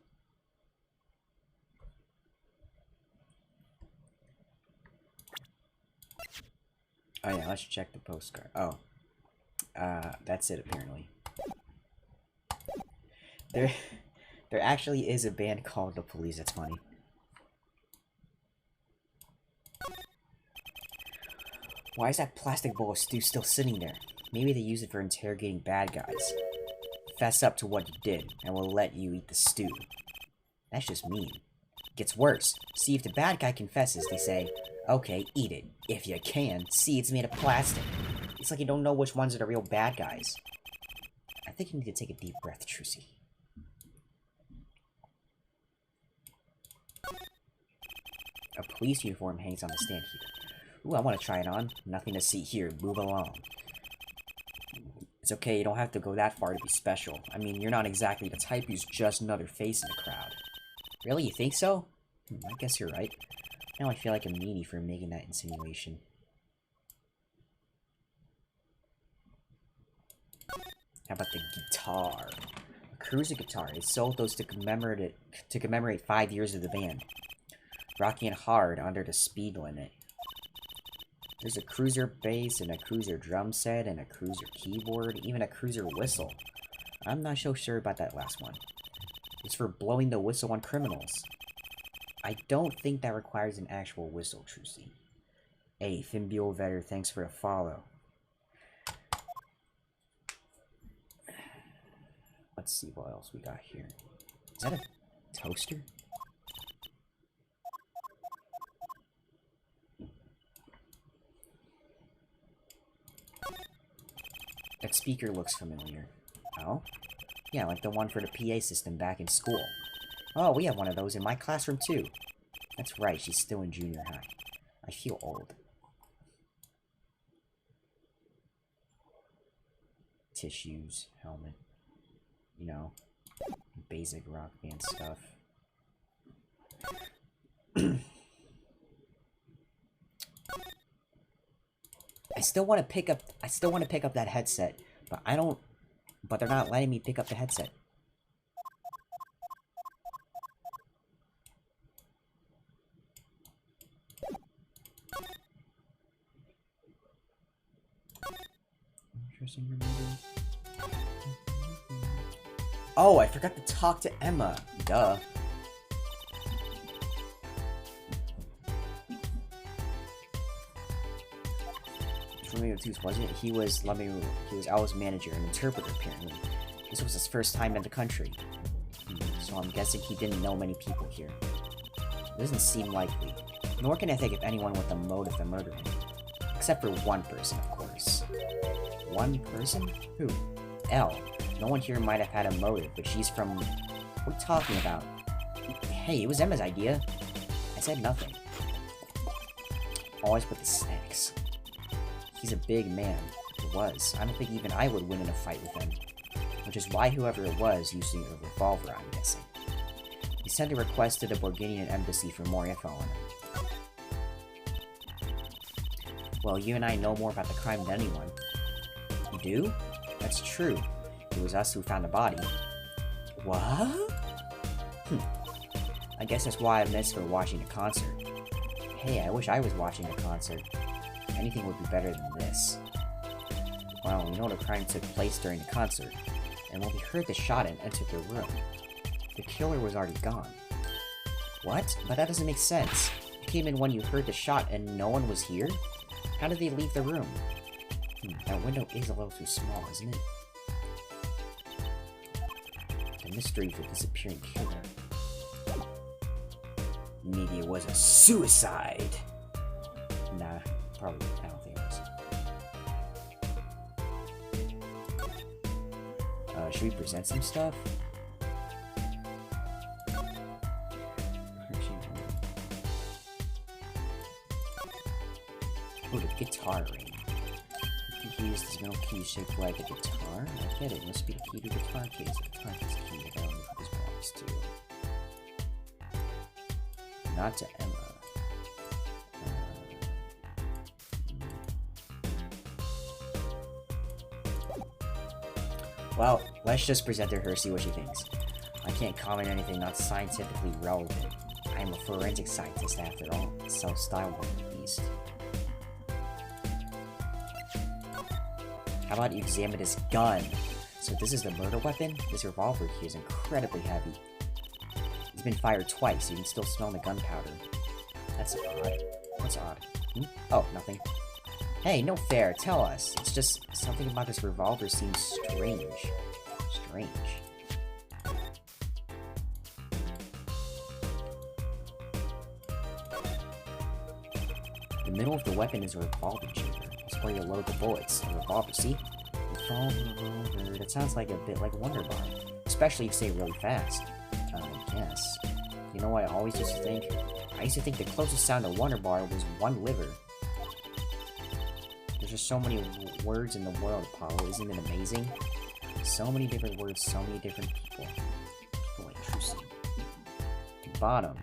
Oh yeah, let's check the postcard. Oh. That's it apparently. There actually is a band called the Police, that's funny. Why is that plastic bowl of stew still sitting there? Maybe they use it for interrogating bad guys. Fess up to what you did, and we'll let you eat the stew. That's just mean. Gets worse. See, if the bad guy confesses, they say, okay, eat it. If you can, see, it's made of plastic. It's like you don't know which ones are the real bad guys. I think you need to take a deep breath, Trucy. A police uniform hangs on the stand here. Ooh, I want to try it on. Nothing to see here. Move along. It's okay, you don't have to go that far to be special. I mean, you're not exactly the type who's just another face in the crowd. Really? You think so? I guess you're right. Now I feel like a meanie for making that insinuation. How about the guitar? A cruiser guitar. They sold those to commemorate 5 years of the band. Rocking it hard under the speed limit. There's a cruiser bass and a cruiser drum set and a cruiser keyboard, even a cruiser whistle. I'm not so sure about that last one. It's for blowing the whistle on criminals. I don't think that requires an actual whistle, Trucy. Hey, Fimbule Vetter, thanks for a follow. Let's see what else we got here. Is that a toaster? That speaker looks familiar. Oh? Yeah, like the one for the PA system back in school. Oh, we have one of those in my classroom too. That's right, she's still in junior high. I feel old. Tissues, helmet. You know, basic rock band stuff. I still want to pick up that headset, but they're not letting me pick up the headset. Interesting reminder. Oh, I forgot to talk to Emma. Duh. Wasn't it? He was Al's manager and interpreter, apparently. This was his first time in the country. So I'm guessing he didn't know many people here. It doesn't seem likely. Nor can I think of anyone with a motive to murder him. Except for one person, of course. One person? Who? Elle. No one here might have had a motive, but she's from... What are you talking about? Hey, it was Emma's idea. I said nothing. Always with the snacks. He's a big man. It was. I don't think even I would win in a fight with him. Which is why whoever it was used a revolver, I'm guessing. He sent a request to the Borginian embassy for more info on him. Well, you and I know more about the crime than anyone. You do? That's true. It was us who found the body. What? I guess that's why I missed for watching a concert. Hey, I wish I was watching a concert. Anything would be better than this. Well, we know the crime took place during the concert, and when we heard the shot and entered the room, the killer was already gone. What? But that doesn't make sense. You came in when you heard the shot and no one was here? How did they leave the room? That window is a little too small, isn't it? The mystery of the disappearing killer. Maybe it was a suicide. Nah, probably. I don't think it was. Should we present some stuff? Oh, the guitar ring. I think he used his middle key shaped like a guitar. I get it. It must be the key to the guitar case. The guitar case key that I don't know who this belongs to. Not to Emma. Well, let's just present her, see what she thinks. I can't comment anything not scientifically relevant. I am a forensic scientist after all, self-styled one at least. How about you examine this gun? So this is the murder weapon? This revolver here is incredibly heavy. It's been fired twice, you can still smell the gunpowder. That's odd. What's odd? Oh, nothing. Hey, no fair, tell us. It's just something about this revolver seems strange. Strange. The middle of the weapon is a revolver chamber. That's where you load the bullets. A revolver, see? Revolver. That sounds like a bit like Wonder Bar. Especially if you say it really fast. I guess. You know what I always used to think? I used to think the closest sound to Wonder Bar was one liver. There's just so many words in the world, Apollo. Isn't it amazing? So many different words, so many different people. People interesting. Bottom.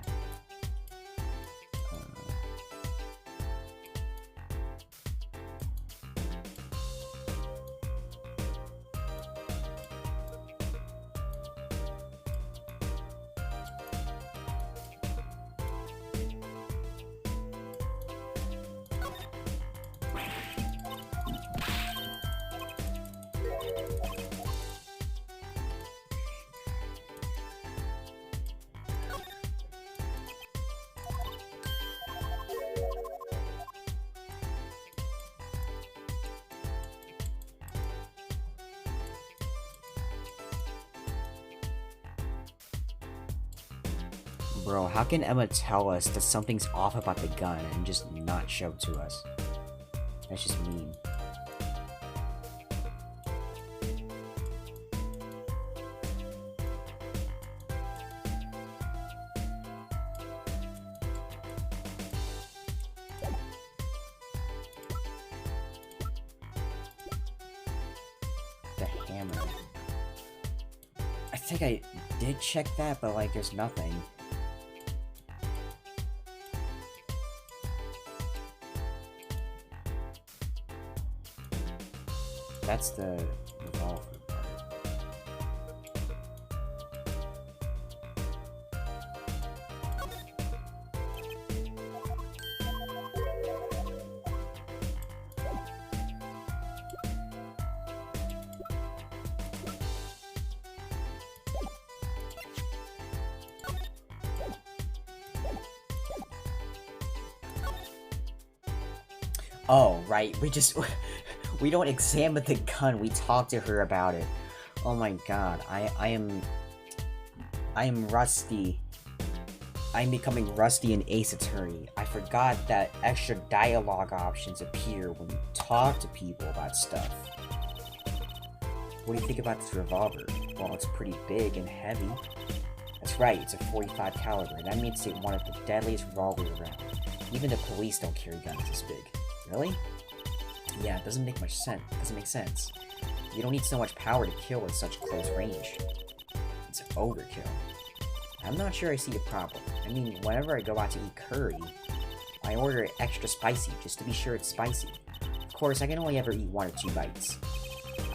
Bro, how can Emma tell us that something's off about the gun and just not show it to us? That's just mean. The hammer. I think I did check that, but like there's nothing. That's the revolver part. Oh, right, we don't examine the gun, we talk to her about it. Oh my god, I am rusty. I'm becoming rusty in Ace Attorney. I forgot that extra dialogue options appear when you talk to people about stuff. What do you think about this revolver? Well, it's pretty big and heavy. That's right, it's a .45 caliber. That means it's one of the deadliest revolvers around. Even the police don't carry guns this big. Really? Yeah, it doesn't make much sense. Doesn't make sense. You don't need so much power to kill at such close range. It's overkill. I'm not sure I see a problem. I mean, whenever I go out to eat curry, I order it extra spicy just to be sure it's spicy. Of course, I can only ever eat 1 or 2 bites.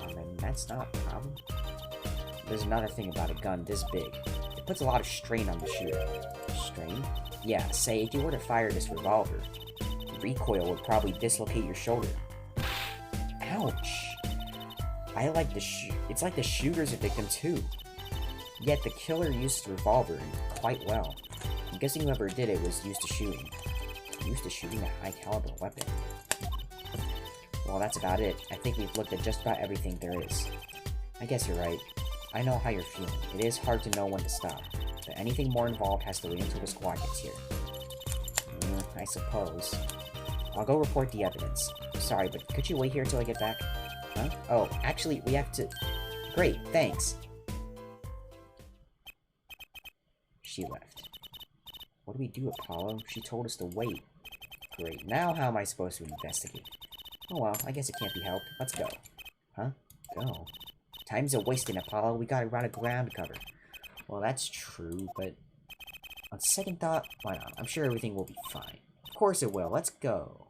And that's not a problem. There's another thing about a gun this big. It puts a lot of strain on the shooter. Strain? Yeah, say if you were to fire this revolver, the recoil would probably dislocate your shoulder. Ouch! It's like the shooter's a victim too. Yet the killer used the revolver quite well. I'm guessing whoever did it was used to shooting. Used to shooting a high caliber weapon. Well, that's about it. I think we've looked at just about everything there is. I guess you're right. I know how you're feeling. It is hard to know when to stop. But anything more involved has to wait until the squad gets here. I suppose. I'll go report the evidence. Sorry, but could you wait here till I get back? Huh? Oh, actually, we have to... Great, thanks. She left. What do we do, Apollo? She told us to wait. Great, now how am I supposed to investigate? Oh well, I guess it can't be helped. Let's go. Huh? Go? Time's a wasting, Apollo. We gotta run a ground cover. Well, that's true, but... On second thought, why not? I'm sure everything will be fine. Of course it will. Let's go.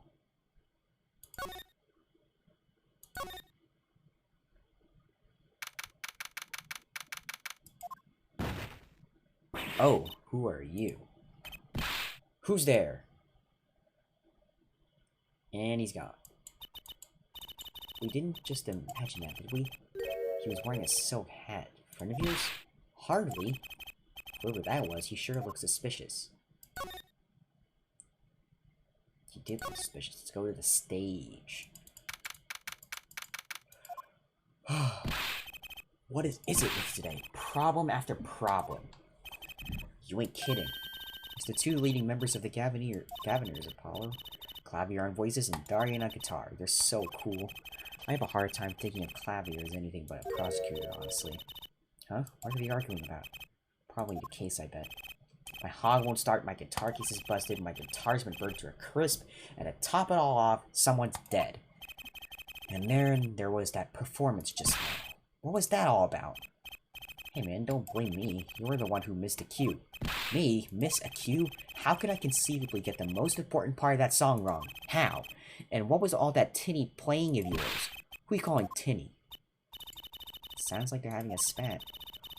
Oh, who are you? Who's there? And he's gone. We didn't just imagine that, did we? He was wearing a silk hat. Friend of yours? Hardly. Whoever that was, he sure looked suspicious. He did look suspicious. Let's go to the stage. What is it with today? Problem after problem. You ain't kidding. It's the 2 leading members of the Gaviniers, Apollo. Clavier on voices and Darian on guitar. They're so cool. I have a hard time thinking of Clavier as anything but a prosecutor, honestly. Huh? What are they arguing about? Probably the case, I bet. My hog won't start, my guitar case is busted, my guitar's been burned to a crisp, and to top it all off, someone's dead. And then there was that performance just now. What was that all about? Hey man, don't blame me. You were the one who missed a cue. Me? Miss a cue? How could I conceivably get the most important part of that song wrong? How? And what was all that tinny playing of yours? Who are you calling tinny? Sounds like they're having a spat.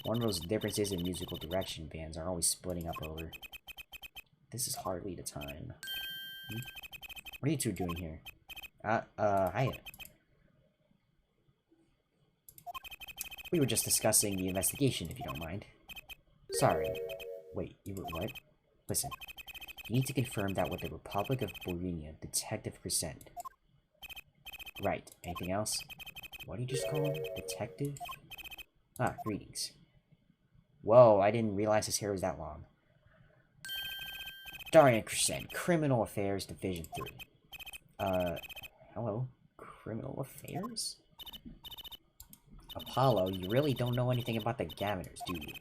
One of those differences in musical direction bands are always splitting up over. This is hardly the time. What are you two doing here? Hiya. We were just discussing the investigation, if you don't mind. Sorry. Wait, you were what? Listen, you need to confirm that with the Republic of Bohemia, Detective Crescent. Right. Anything else? What do you just call him? Detective? Ah, greetings. Whoa, I didn't realize his hair was that long. Darn it, Crescent. Criminal Affairs Division 3. Hello? Criminal Affairs? Apollo, you really don't know anything about the Gaviners, do you?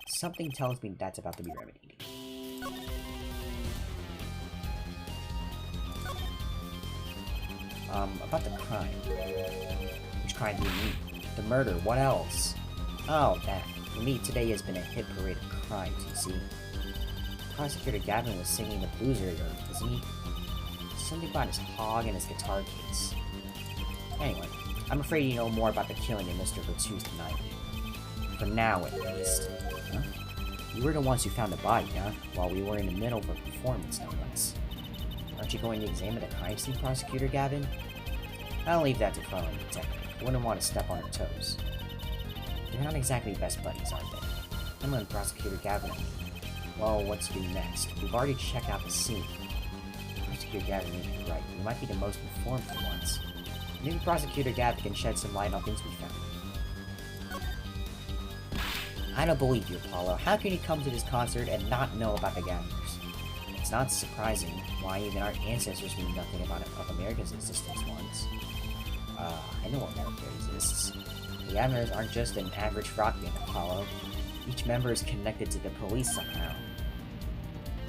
Something tells me that's about to be remedied. About the crime. Which crime do you mean? The murder, what else? Oh, that. For me, today has been a hit parade of crimes, you see. Prosecutor Gavin was singing the blues earlier, wasn't he? Something about his hog and his guitar case. Anyway, I'm afraid you know more about the killing of Mr. Virtus than I do. For now, at least. Huh? You were the ones who found the body, huh? While we were in the middle of a performance, no less. Aren't you going to examine the crime scene, Prosecutor Gavin? I'll leave that to fellow detective. I wouldn't want to step on her toes. They're not exactly best buddies, are they? I'm on Prosecutor Gavin. Well, what to do next? We've already checked out the scene. Prosecutor Gavin may be right. You might be the most informed for once. Maybe Prosecutor Gavin can shed some light on things we found. I don't believe you, Apollo. How can you come to this concert and not know about the Gaviners? It's not surprising why even our ancestors knew nothing of America's existence once. I know America exists. The Gaviners aren't just an average rock band, Apollo. Each member is connected to the police somehow.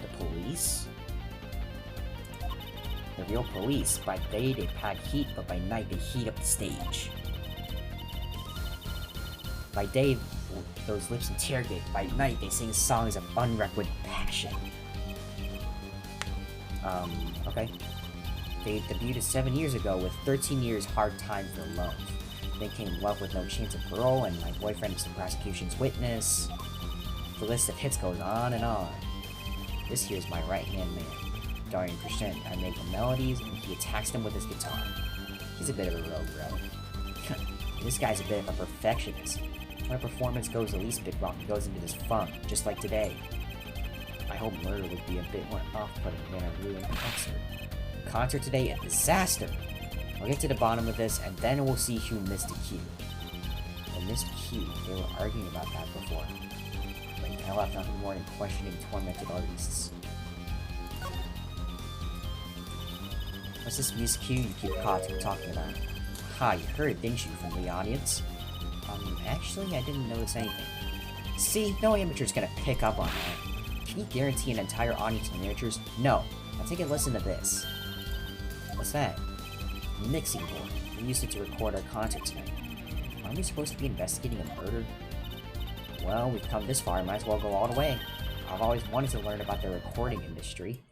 The police? The real police. By day they pack heat, but by night they heat up the stage. By day, those lips interrogate. By night they sing songs of unrequited passion. Okay. They debuted 7 years ago with 13 years hard time for love. Then came Love with No Chance of Parole and My Boyfriend is the Prosecution's Witness. The list of hits goes on and on. This here's my right-hand man, Darian Crescent. I make the melodies and he attacks them with his guitar. He's a bit of a rogue, bro. This guy's a bit of a perfectionist. When a performance goes the least bit wrong, he goes into this funk, just like today. I hope murder would be a bit more off-putting than a ruined concert. Concert today, a disaster! I'll get to the bottom of this, and then we'll see who missed a cue. And missed cue, they were arguing about that before. But I left nothing more than questioning tormented artists. What's this missed cue you keep talking about? Ha, you heard it, didn't you, from the audience? Actually, I didn't notice anything. See, no amateur's gonna pick up on that. Can you guarantee an entire audience of amateurs? No. Now take a listen to this. What's that? A mixing board. We used it to record our concert tonight. Aren't we supposed to be investigating a murder? Well, we've come this far, might as well go all the way. I've always wanted to learn about the recording industry.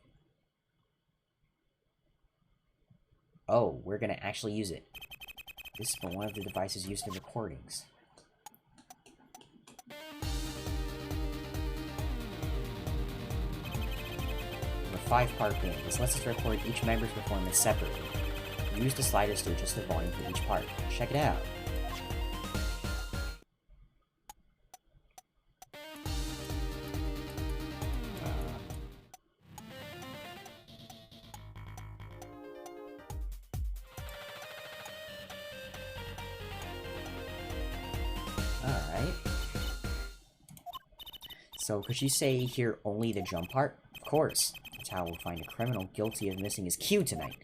Oh, we're gonna actually use it. This is one of the devices used in recordings. We're 5-part band. This lets us record each member's performance separately. Use the sliders to adjust the volume for each part. Check it out. Alright. So, could you say here only the drum part? Of course. That's how we'll find a criminal guilty of missing his cue tonight.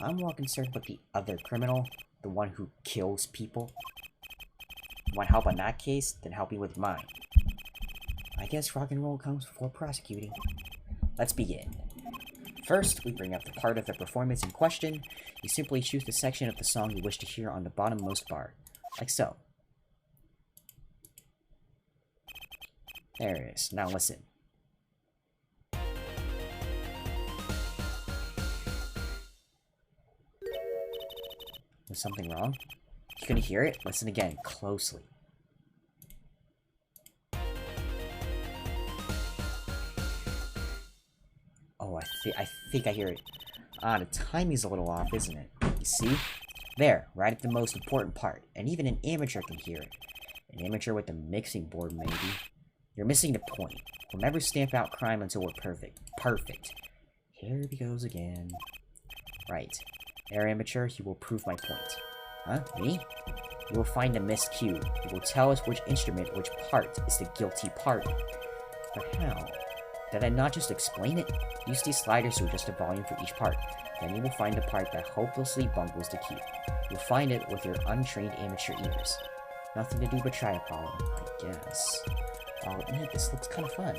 I'm more concerned about the other criminal, the one who kills people. Want help on that case? Then help me with mine. I guess rock and roll comes before prosecuting. Let's begin. First, we bring up the part of the performance in question. You simply choose the section of the song you wish to hear on the bottommost bar, like so. There it is. Now listen. Was something wrong? You couldn't hear it? Listen again, closely. Oh, I think I hear it. Ah, the timing's a little off, isn't it? You see? There, right at the most important part. And even an amateur can hear it. An amateur with a mixing board, maybe. You're missing the point. We'll never stamp out crime until we're perfect. Perfect. Here he goes again. Right. Air amateur, you will prove my point. Huh? Me? You will find a missed cue. You will tell us which instrument, which part, is the guilty part. But how? Did I not just explain it? Use these sliders to adjust the volume for each part. Then you will find the part that hopelessly bungles the key. You'll find it with your untrained amateur ears. Nothing to do but try, Apollo, I guess. I'll admit, this looks kind of fun.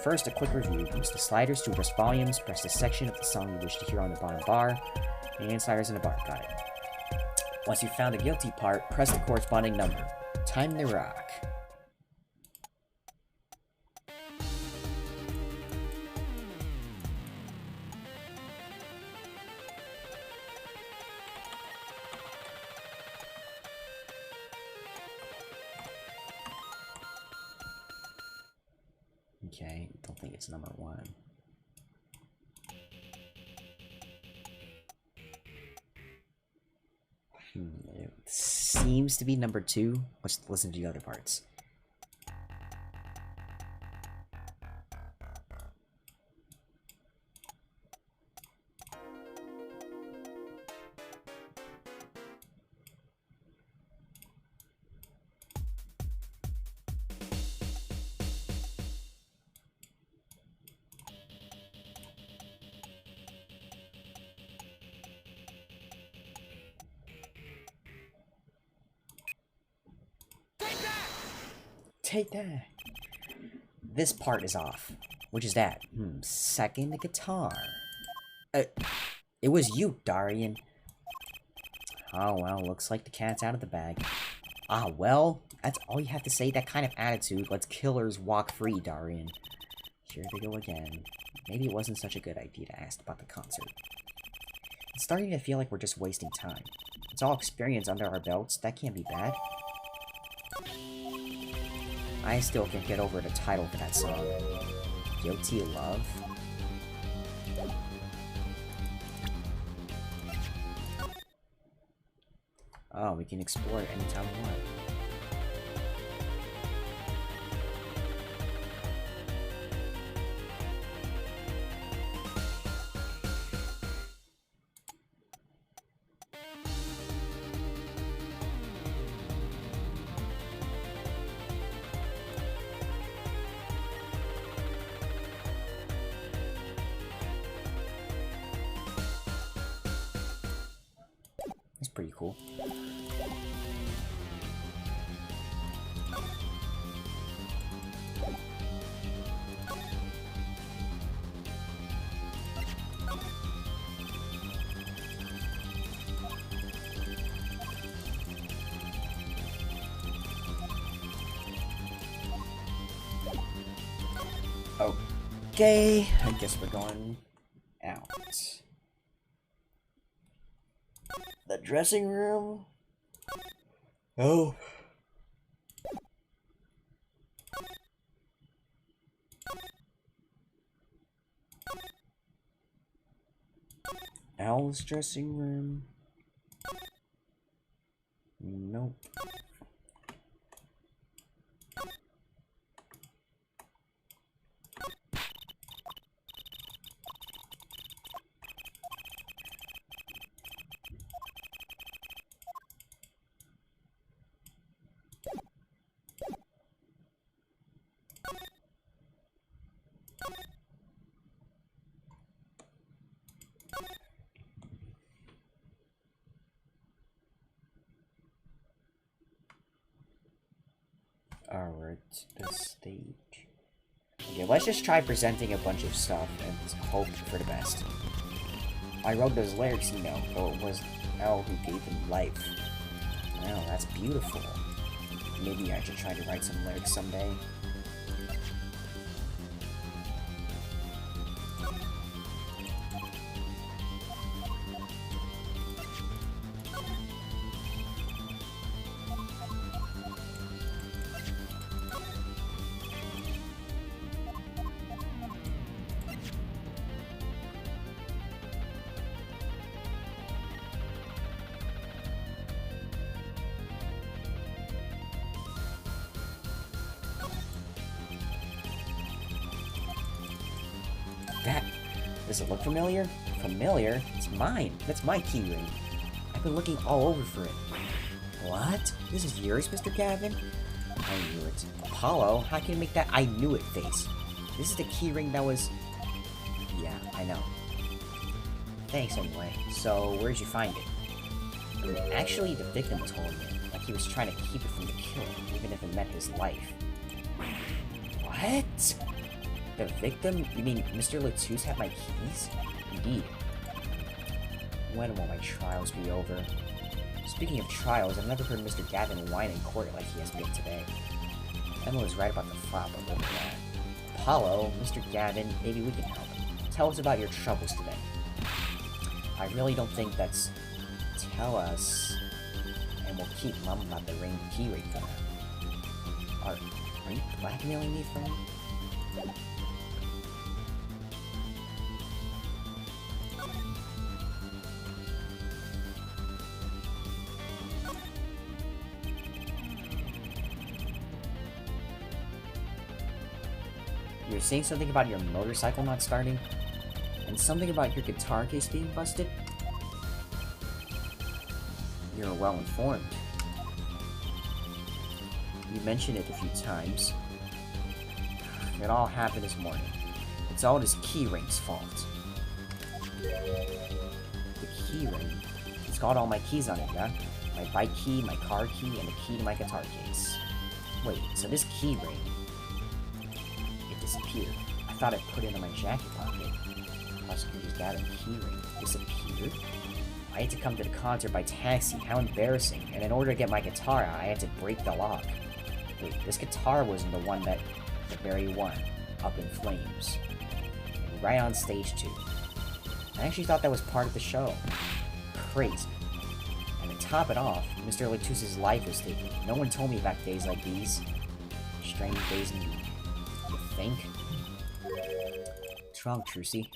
First, a quick review. Use the sliders to adjust volumes, press the section of the song you wish to hear on the bottom bar, and sliders in the bar. Got it. Once you've found the guilty part, press the corresponding number. Time to rock. Okay, don't think it's number 1. It seems to be number 2. Let's listen to the other parts. Take that! This part is off. Which is that? Second guitar. It was you, Darian. Oh, well, looks like the cat's out of the bag. Ah, well, that's all you have to say, that kind of attitude lets killers walk free, Darian. Here they go again. Maybe it wasn't such a good idea to ask about the concert. It's starting to feel like we're just wasting time. It's all experience under our belts, that can't be bad. I still can't get over the title for that song. Guilty Love? Oh, we can explore it anytime we want. That's pretty cool. Okay, I guess we're going out. The dressing room? Oh. Al's dressing room? Nope. Alright, the stage. Okay, let's just try presenting a bunch of stuff and hope for the best. I wrote those lyrics, you know, though it was L who gave them life. Wow, that's beautiful. Maybe I should try to write some lyrics someday. Does it look familiar? Familiar? It's mine. That's my key ring. I've been looking all over for it. What? This is yours, Mr. Gavin? I knew it. Apollo? How can you make that I knew it face? This is the keyring that was... Yeah, I know. Thanks anyway. So, where'd you find it? Actually, the victim told me. Like he was trying to keep it from the killer, even if it meant his life. What? The victim? You mean Mr. Latus had my keys? Indeed. When will my trials be over? Speaking of trials, I've never heard Mr. Gavin whine in court like he has been today. Emma was right about the flop of looking at. Apollo, Mr. Gavin, maybe we can help. Tell us about your troubles today. I really don't think that's... Tell us... And we'll keep mum about the ring keyring for now. Are you blackmailing me, friend? You're saying something about your motorcycle not starting? And something about your guitar case being busted? You're well informed. You mentioned it a few times. It all happened this morning. It's all this keyring's fault. The keyring? It's got all my keys on it, yeah? My bike key, my car key, and the key to my guitar case. Wait, so this keyring... It disappeared. I thought I put it in my jacket pocket. Prosecutor's gathered keyring. Disappeared? I had to come to the concert by taxi. How embarrassing. And in order to get my guitar out, I had to break the lock. Wait, this guitar wasn't the one that... The very one. Up in flames. And right on stage 2. I actually thought that was part of the show. Crazy. And to top it off, Mr. Latus's life was taken. No one told me about days like these. Strange days indeed. You think? What's wrong, Trucy?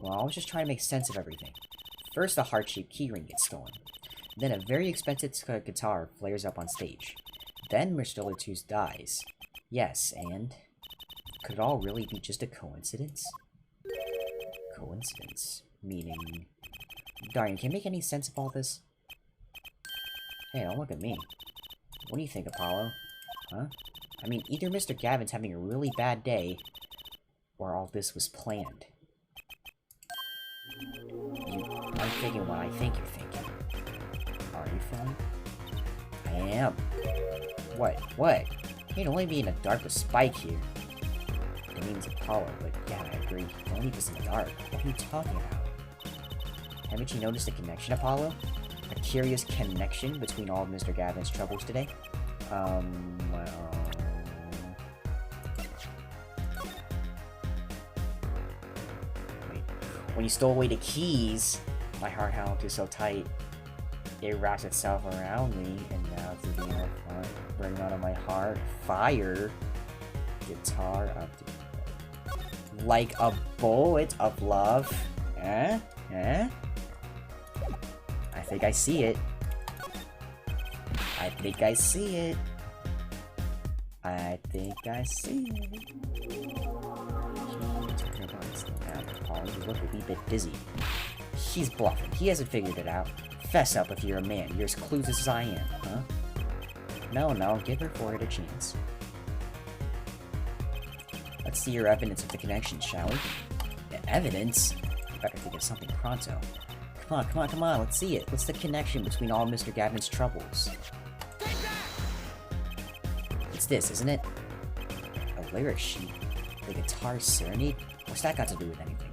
Well, I was just trying to make sense of everything. First, a heart-shaped keyring gets stolen. Then, a very expensive guitar flares up on stage. Then, Mr. Latus dies. Yes, and... Could it all really be just a coincidence? Coincidence? Meaning... Darn, can you make any sense of all this? Hey, don't look at me. What do you think, Apollo? Huh? I mean, either Mr. Gavin's having a really bad day, or all this was planned. You aren't thinking what I think you're thinking. Are you, Phil? I am. What? What? You can only be in the dark with Spike here. It means Apollo, but yeah, I agree. Don't leave us in the dark. What are you talking about? Haven't you noticed a connection, Apollo? A curious connection between all of Mr. Gavin's troubles today? Well... Wait. When you stole away the keys, my heart held so tight. It wraps itself around me, and now through the inner front, burning out of my heart, fire, guitar up to... Like a bullet of love. Eh? Eh? I think I see it. I think I see it. I think I see it. Paul, you look a wee bit dizzy. He's bluffing. He hasn't figured it out. Fess up if you're a man. You're as clueless as I am, huh? No, give her for it a chance. Let's see your evidence of the connection, shall we? Evidence? I better think of something pronto. Come on, let's see it. What's the connection between all Mr. Gavin's troubles? It's this, isn't it? A lyric sheet. The guitar serenade? What's that got to do with anything?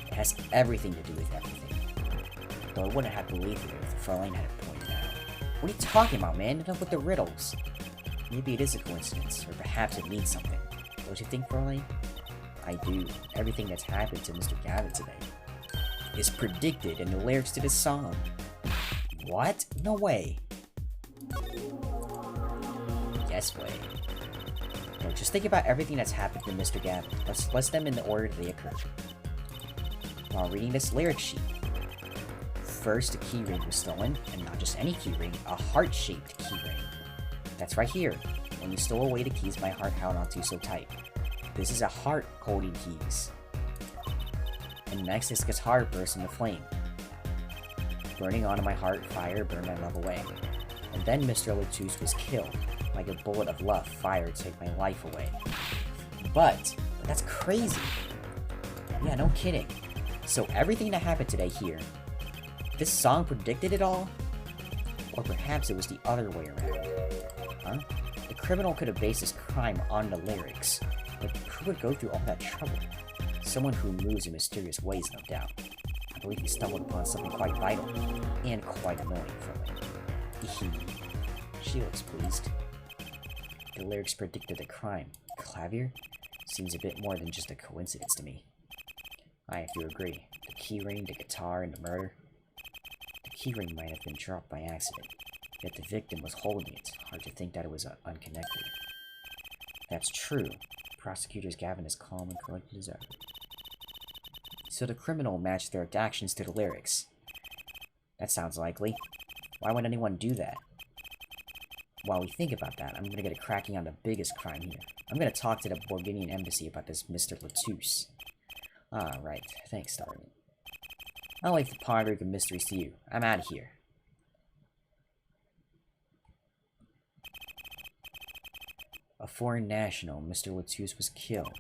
It has everything to do with everything. Though I wouldn't have believed it if the Fraulein had it pointed out. What are you talking about, man? Enough with the riddles. Maybe it is a coincidence, or perhaps it means something. Don't you think, Fraulein? I do. Everything that's happened to Mr. Gavin today is predicted in the lyrics to this song. What? No way. Yes way. No, just think about everything that's happened to Mr. Gavin. Let's list them in the order they occurred. While reading this lyric sheet, first, a keyring was stolen, and not just any keyring, a heart-shaped keyring. That's right here. When you stole away the keys, my heart held onto so tight. This is a heart holding keys. And next, this guitar burst into flame. Burning onto my heart, fire burned my love away. And then Mr. Latus was killed. Like a bullet of love, fire took my life away. But That's crazy. Yeah, no kidding. So everything that happened today here, this song predicted it all? Or perhaps it was the other way around. Huh? The criminal could have based his crime on the lyrics, but who would go through all that trouble? Someone who moves in mysterious ways, no doubt. I believe he stumbled upon something quite vital, and quite annoying for me. She looks pleased. The lyrics predicted the crime. Clavier? Seems a bit more than just a coincidence to me. I have to agree. The keyring, the guitar, and the murder. The keyring might have been dropped by accident, yet the victim was holding it. Hard to think that it was unconnected. That's true. Prosecutors Gavin is calm and collected his effort. So the criminal matched their actions to the lyrics. That sounds likely. Why would anyone do that? While we think about that, I'm gonna get a cracking on the biggest crime here. I'm gonna talk to the Borginian embassy about this Mr. Latouche. Ah, right. Thanks, Darwin. I'll leave the pondering of mysteries to you. I'm out of here. A foreign national, Mr. Latouche, was killed.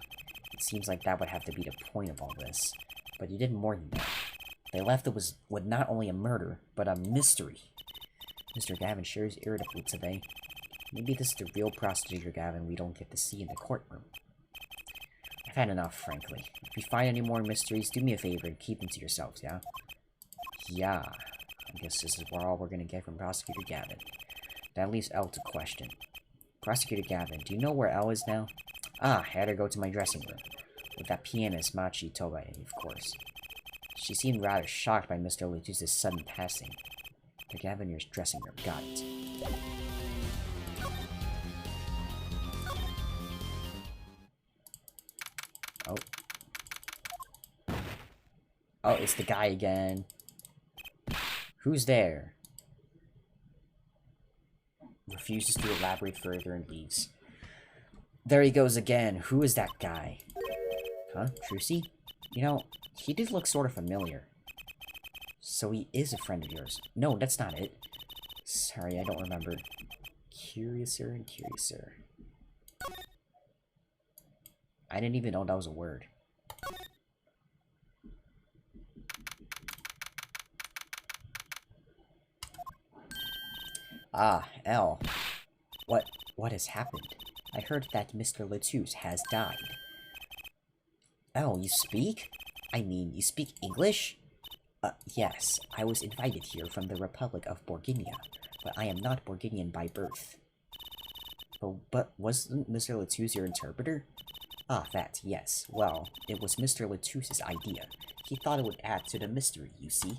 It seems like that would have to be the point of all this. But he did more than that. They left it with not only a murder, but a mystery. Mr. Gavin sure is irritable today. Maybe this is the real prosecutor Gavin we don't get to see in the courtroom. I've had enough, frankly. If you find any more mysteries, do me a favor and keep them to yourselves, yeah? Yeah. I guess this is all we're gonna get from Prosecutor Gavin. That leaves Elle to question. Prosecutor Gavin, do you know where Elle is now? Ah, I had her go to my dressing room. With that pianist, Machi Tobai, of course. She seemed rather shocked by Mr. Latouche's sudden passing. The Gaviner's dressing room. Got it. Oh. Oh, it's the guy again. Who's there? Refuses to elaborate further and leaves. There he goes again. Who is that guy? Huh? Trucy? You know, he did look sort of familiar. So he is a friend of yours. No, that's not it. Sorry, I don't remember. Curiouser and curiouser. I didn't even know that was a word. Ah, Elle. What has happened? I heard that Mr. Latouche has died. Elle, you speak? I mean, you speak English? Yes, I was invited here from the Republic of Borginia, but I am not Borginian by birth. Oh, but wasn't Mr. Latouche your interpreter? Ah, that, yes. Well, it was Mr. Latouche's idea. He thought it would add to the mystery, you see.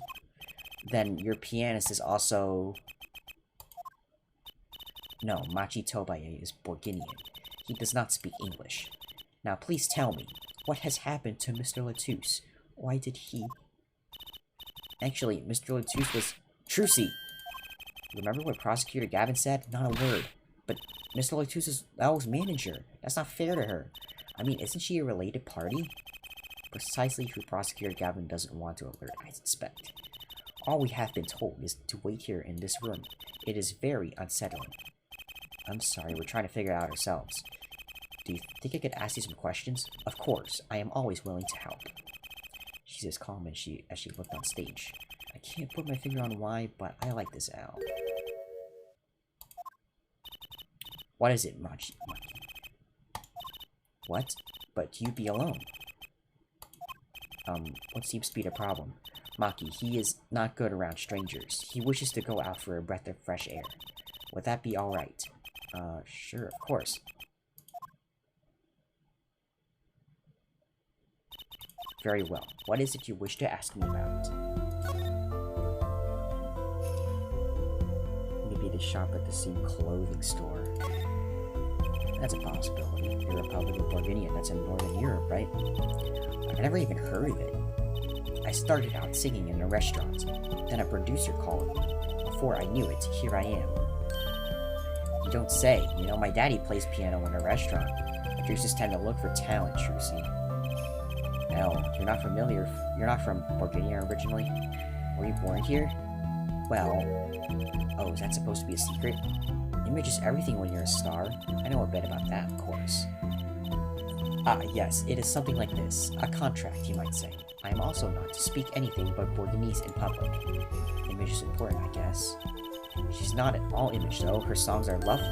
Then your pianist is also... No, Machi Tobaye is Borginian. He does not speak English. Now please tell me, what has happened to Mr. Latouche? Why did he... Actually, Mr. Latouche was... Trucy! Remember what Prosecutor Gavin said? Not a word. But Mr. Latouche is Elle's manager. That's not fair to her. I mean, isn't she a related party? Precisely who Prosecutor Gavin doesn't want to alert, I suspect. All we have been told is to wait here in this room. It is very unsettling. I'm sorry, we're trying to figure it out ourselves. Do you think I could ask you some questions? Of course, I am always willing to help. She's as calm as she looked on stage. I can't put my finger on why, but I like this owl. What is it, Machi? What? But you be alone. What seems to be the problem? Maki, he is not good around strangers. He wishes to go out for a breath of fresh air. Would that be alright? Sure, of course. Very well. What is it you wish to ask me about? Maybe they shop at the same clothing store. That's a possibility. The Republic of Borginia, that's in Northern Europe, right? I've never even heard of it. I started out singing in a restaurant. Then a producer called me. Before I knew it, here I am. You don't say. You know, my daddy plays piano in a restaurant. Producers tend to look for talent, Trucy. Hell, you're not from Borginia originally? Were you born here? Well... Oh, is that supposed to be a secret? Image is everything when you're a star. I know a bit about that, of course. Ah, yes, it is something like this. A contract, you might say. I am also not to speak anything but Borganese in public. Image is important, I guess. She's not at all image, though. Her songs are lovely.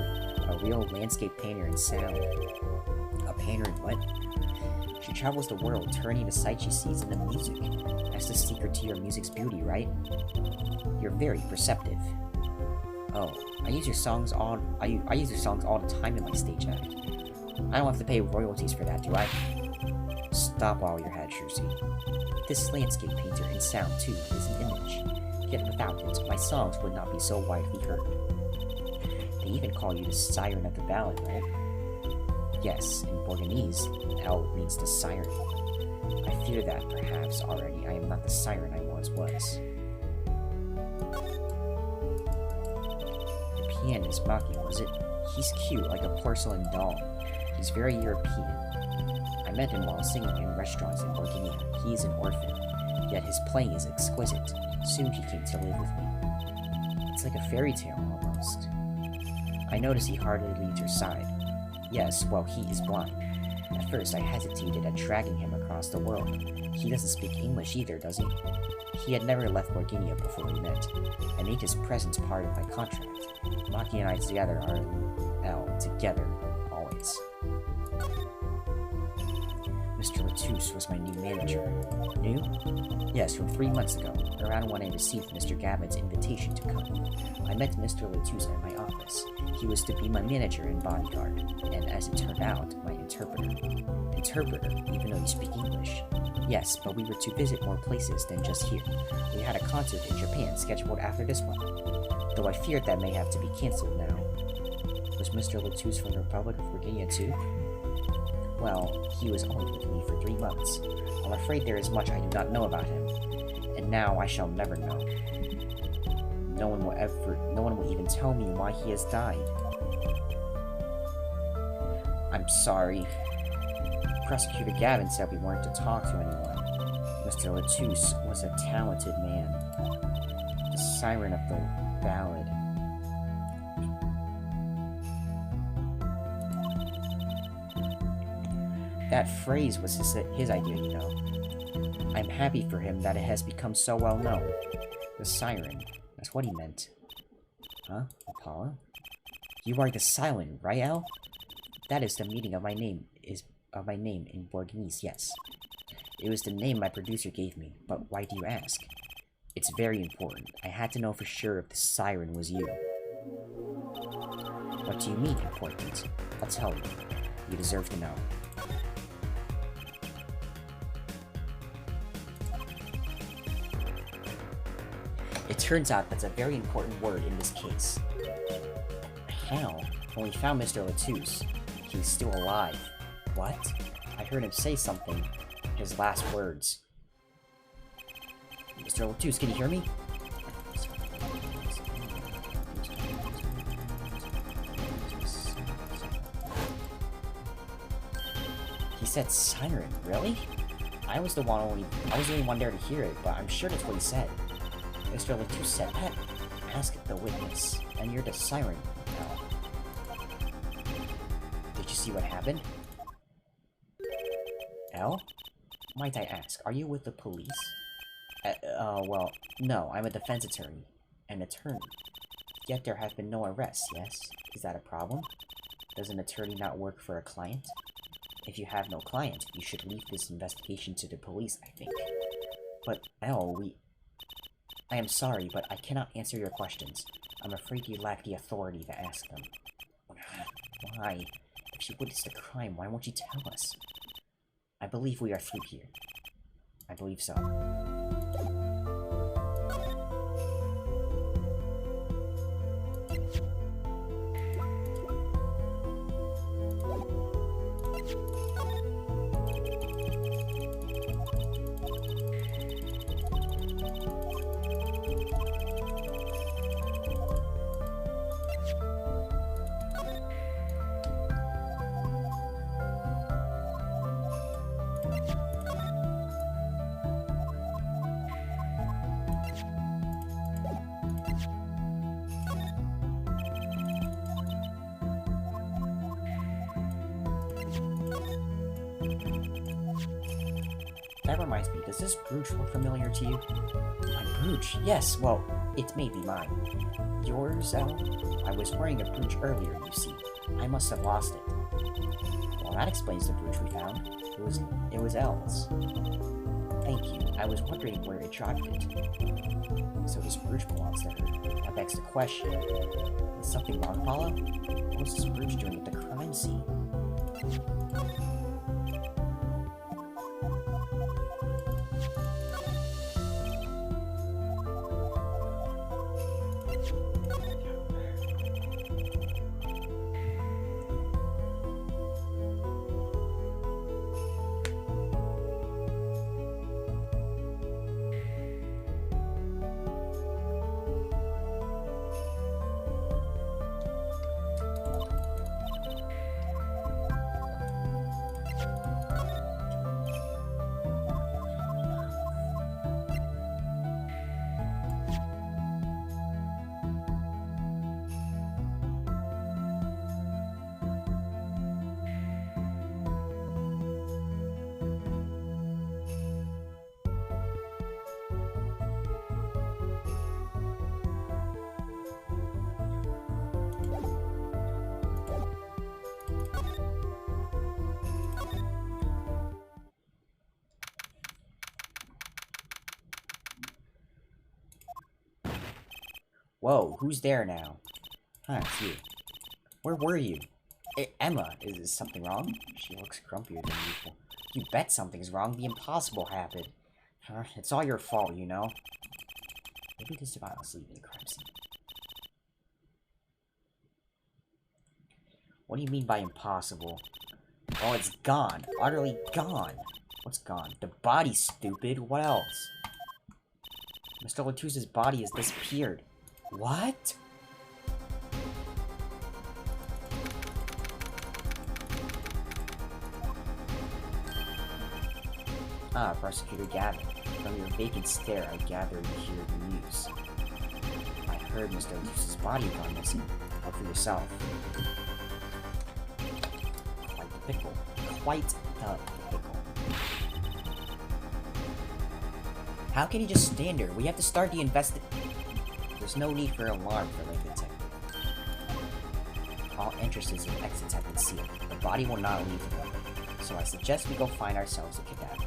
A real landscape painter in sound. A painter in what? She travels the world, turning the sight she sees into music. That's the secret to your music's beauty, right? You're very perceptive. Oh, I use your songs all the time in my stage act. I don't have to pay royalties for that, do I? Stop while you're head, Shusi. This landscape painter in sound, too, is an image. Yet without it, my songs would not be so widely heard. They even call you the siren of the ballad, right? Yes, in Borganese, L means the siren. I fear that, perhaps, already I am not the siren I once was. The pianist mocking, was it? He's cute, like a porcelain doll. He's very European. I met him while singing in restaurants in Borgania. He is an orphan, yet his playing is exquisite. Soon he came to live with me. It's like a fairy tale, almost. I notice he hardly leaves your side. Yes, well, he is blind. At first, I hesitated at dragging him across the world. He doesn't speak English either, does he? He had never left Borgania before we met. I made his presence part of my contract. Maki and I together are, together, always. Mr. Latouche was my new manager. New? Yes, from 3 months ago, around when I received Mr. Gavin's invitation to come. I met Mr. Latouche at my office. He was to be my manager and bodyguard, and as it turned out, my interpreter. Interpreter, even though you speak English. Yes, but we were to visit more places than just here. We had a concert in Japan scheduled after this one, though I feared that may have to be cancelled now. Was Mr. Latouche from the Republic of Virginia too? Well, he was only with me for 3 months. I'm afraid there is much I do not know about him, and now I shall never know. No one will even tell me why he has died. I'm sorry. Prosecutor Gavin said we weren't to talk to anyone. Mr. Latouche was a talented man. The siren of the ballad. That phrase was his idea, you know. I'm happy for him that it has become so well known. The siren. That's what he meant. Huh? Apollo? You are the siren, right, Al? That is the meaning of my name in Borganese, yes. It was the name my producer gave me, but why do you ask? It's very important. I had to know for sure if the siren was you. What do you mean, important? I'll tell you. You deserve to know. It turns out that's a very important word in this case. How? When we found Mr. Latouche, he was still alive. What? I heard him say something. His last words. Mr. Latouche, can you hear me? He said siren, really? I was the only one there to hear it, but I'm sure that's what he said. Mr. Latouche said that. Ask the witness. And you're the siren now. Did you see what happened? L? Might I ask, are you with the police? Well, no, I'm a defense attorney. An attorney. Yet there have been no arrests, yes? Is that a problem? Does an attorney not work for a client? If you have no client, you should leave this investigation to the police, I think. But, L, I am sorry, but I cannot answer your questions. I'm afraid you lack the authority to ask them. Why? If you witnessed a crime, why won't you tell us? I believe we are through here. I believe so. That reminds me, does this brooch look familiar to you? My brooch? Yes, well, it may be mine. Yours, Elle? I was wearing a brooch earlier, you see. I must have lost it. Well, that explains the brooch we found. It was Elle's. Thank you. I was wondering where it dropped it. So this brooch belongs to her. That begs the question. Is something wrong, Paula? What was this brooch doing at the crime scene? Whoa, who's there now? Huh, it's you. Where were you? Emma, is something wrong? She looks grumpier than usual. You bet something's wrong. The impossible happened. It's all your fault, you know? Maybe this violence leaving the crime scene. What do you mean by impossible? Oh, it's gone. Utterly gone. What's gone? The body, stupid. What else? Mr. Latouse's body has disappeared. What? Ah, Prosecutor Gavin. From your vacant stare, I gather you hear the news. I heard Mr. Latouse's body gone missing. Look for yourself. Quite the pickle. Quite the pickle. How can he just stand there? We have to start the investigation. There's no need for alarm for Lake Detective. All entrances and exits have been sealed. The body will not leave the building, so I suggest we go find ourselves a cadaver.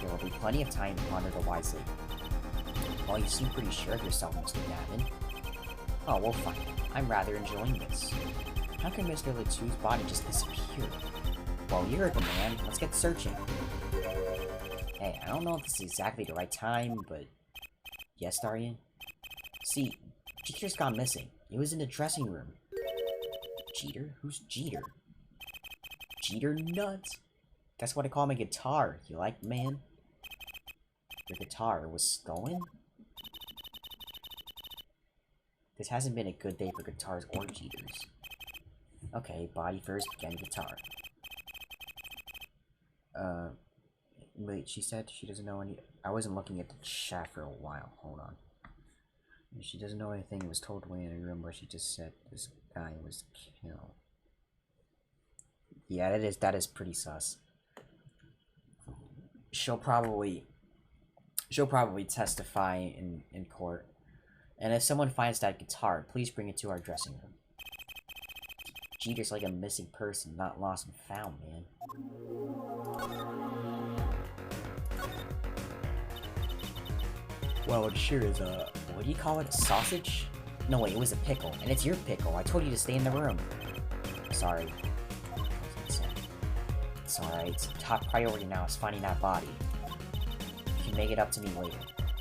There will be plenty of time to ponder the wisely. Well, you seem pretty sure of yourself, Mr. Gavin. Oh, we'll find it. I'm rather enjoying this. How can Mr. Latouse's body just disappear? Well, you're the man. Let's get searching. Hey, I don't know if this is exactly the right time, but... Yes, Darian? See, Jeter's gone missing. He was in the dressing room. Jeter? Who's Jeter? Jeter nuts? That's what I call my guitar. You like, man? Your guitar was stolen? This hasn't been a good day for guitars or Jeters. Okay, body first, then guitar. Wait, she said she doesn't know any... I wasn't looking at the chat for a while. Hold on. She doesn't know anything. It was told away in a room where she just said this guy was killed. Yeah, that is pretty sus. She'll probably testify in court. And if someone finds that guitar, please bring it to our dressing room. Jeter's like a missing person, not lost and found, man. Well, it sure is a... What do you call it? A sausage? No, wait, it was a pickle. And it's your pickle. I told you to stay in the room. Sorry. It's alright. Top priority now is finding that body. You can make it up to me later.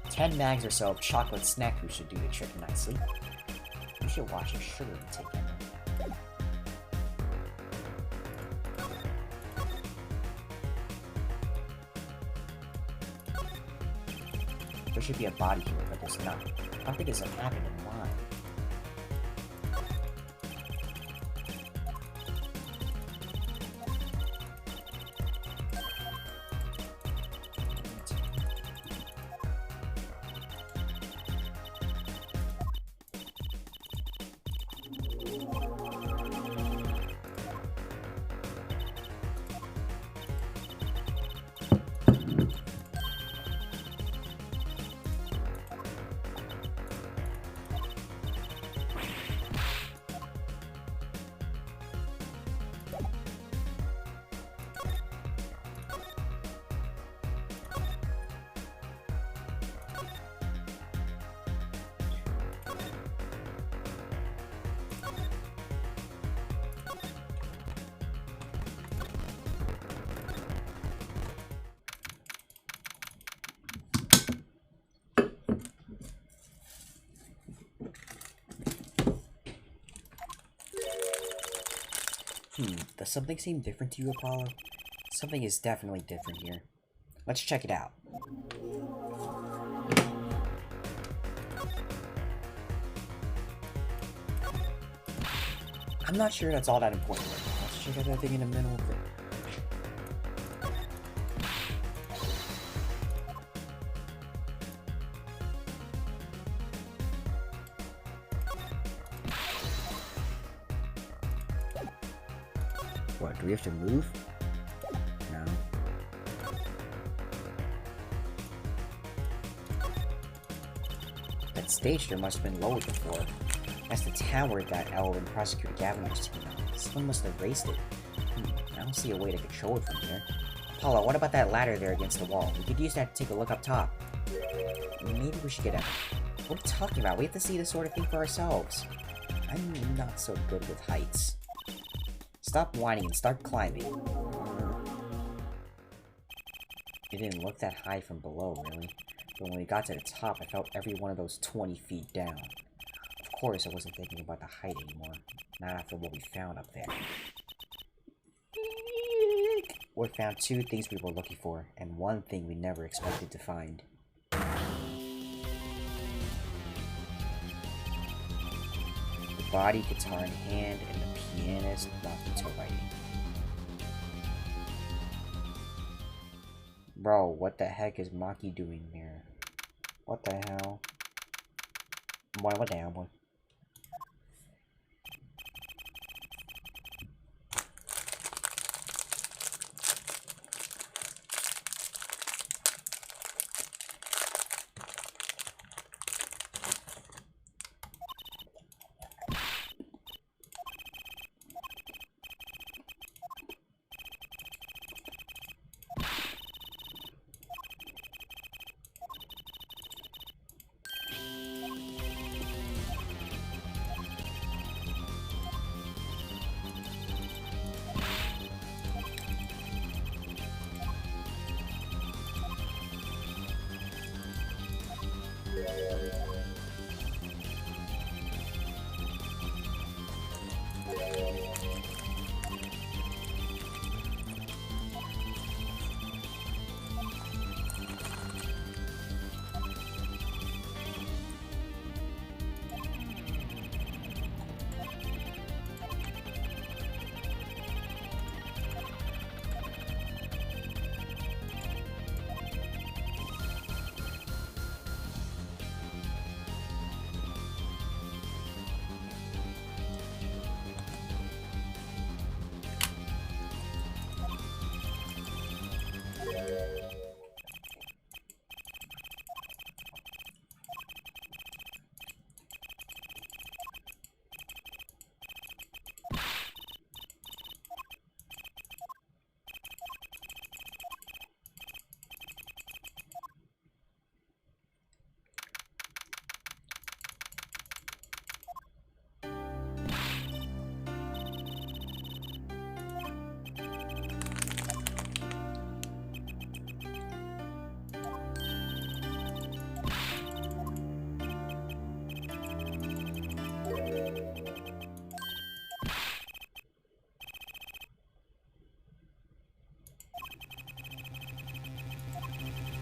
10 mags or so of chocolate snack food should do the trick nicely. You should watch your sugar intake. There should be a body here, but there's not. How could this have happened and why? Does something seem different to you, Apollo? Something is definitely different here. Let's check it out. I'm not sure that's all that important. Let's check out that thing in the middle of it. What, do we have to move? No. That stage there must have been lowered before. That's the tower that Elle and Prosecutor Gavin was taking on. Someone must have raised it. I don't see a way to control it from here. Paula, what about that ladder there against the wall? We could use that to take a look up top. Maybe we should get out. What are you talking about? We have to see this sort of thing for ourselves. I'm not so good with heights. Stop whining and start climbing. It didn't look that high from below, really. But when we got to the top, I felt every one of those 20 feet down. Of course, I wasn't thinking about the height anymore. Not after what we found up there. We found two things we were looking for, and one thing we never expected to find. The body, guitar in hand, and the pianist walking to writing. Bro, what the heck is Maki doing there? What the hell? Boy, what the hell, boy?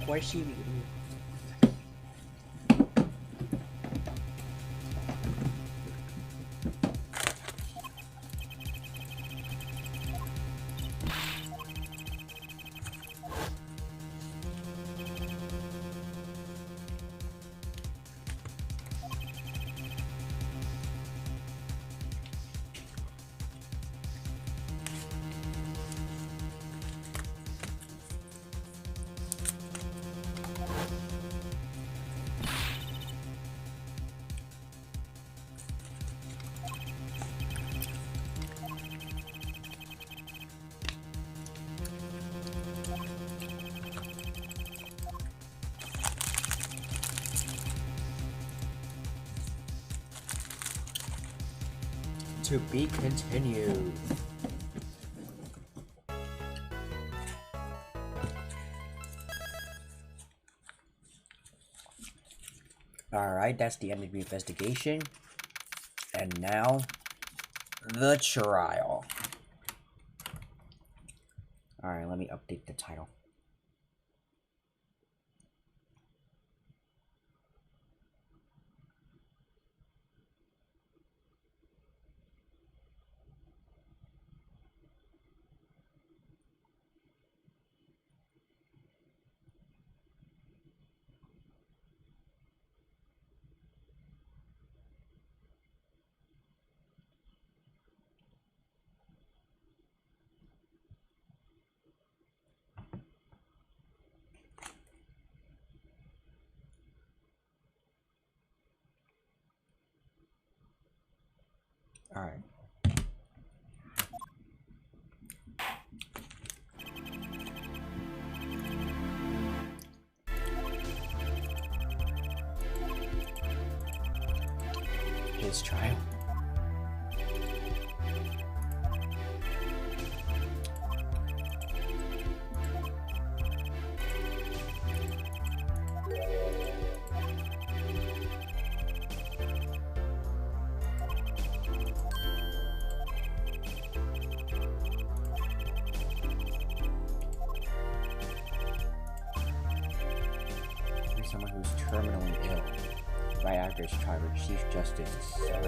Why is she? To be continued. Alright, that's the end of the investigation. And now, the trial. Alright, let me update the title. Alright. His trial. Someone who's terminally ill. Right after his trial, Chief Justice's son.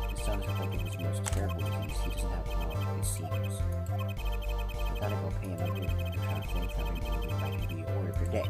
His son is afflicted with his most terrible disease. He doesn't have long, it seems. We gotta go pay him a visit. The kind of things that we might be ordered per day.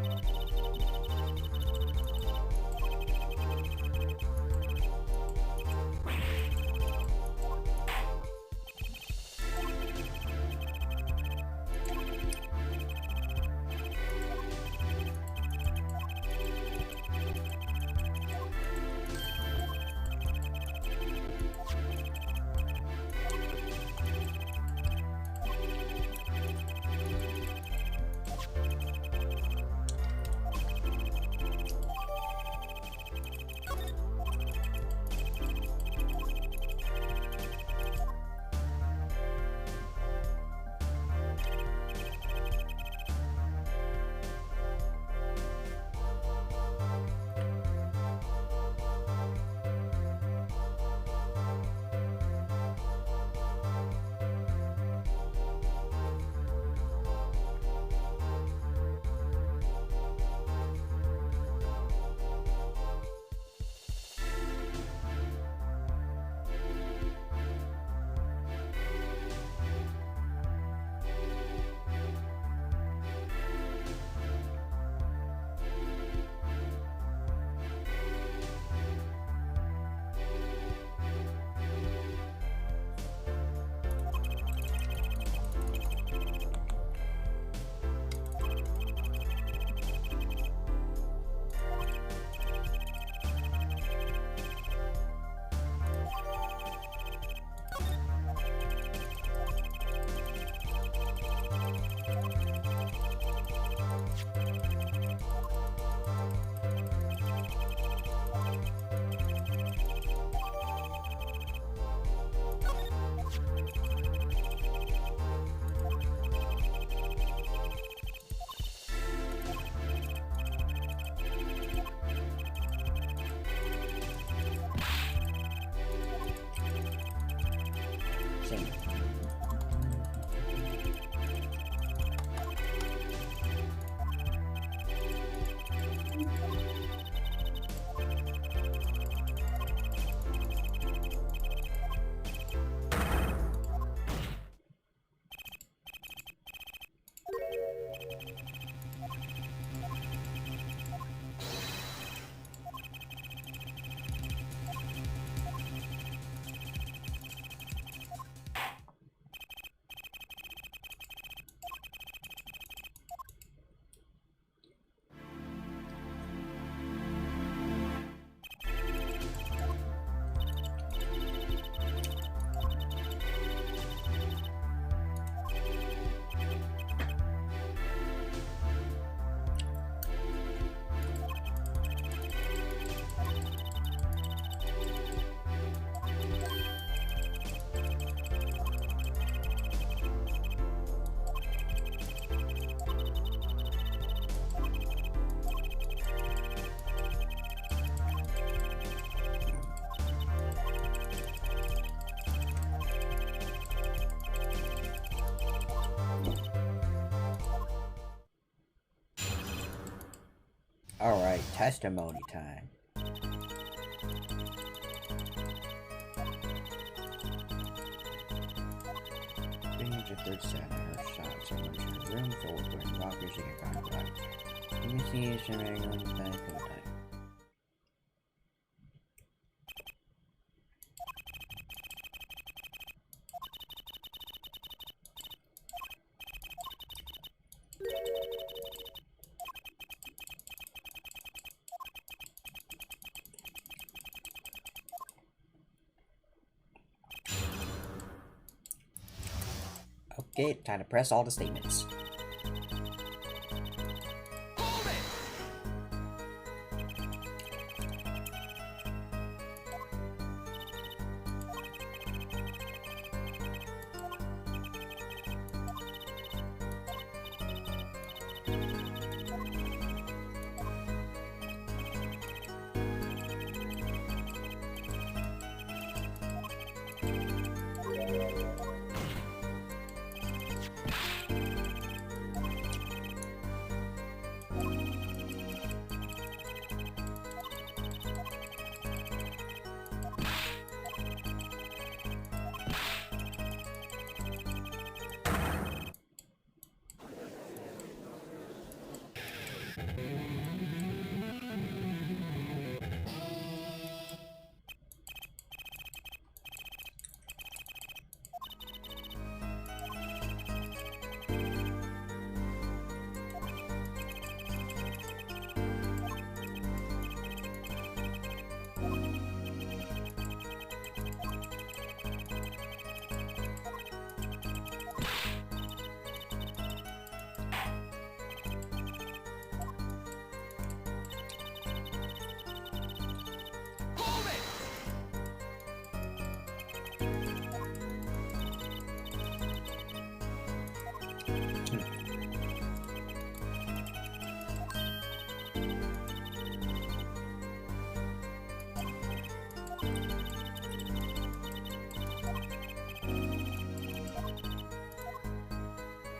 Same. Alright, testimony time. Being the third set, I heard shots. I went to the room filled with wearing rockers and got found blood. You can see it's a regular back of the time. Okay, time to press all the statements.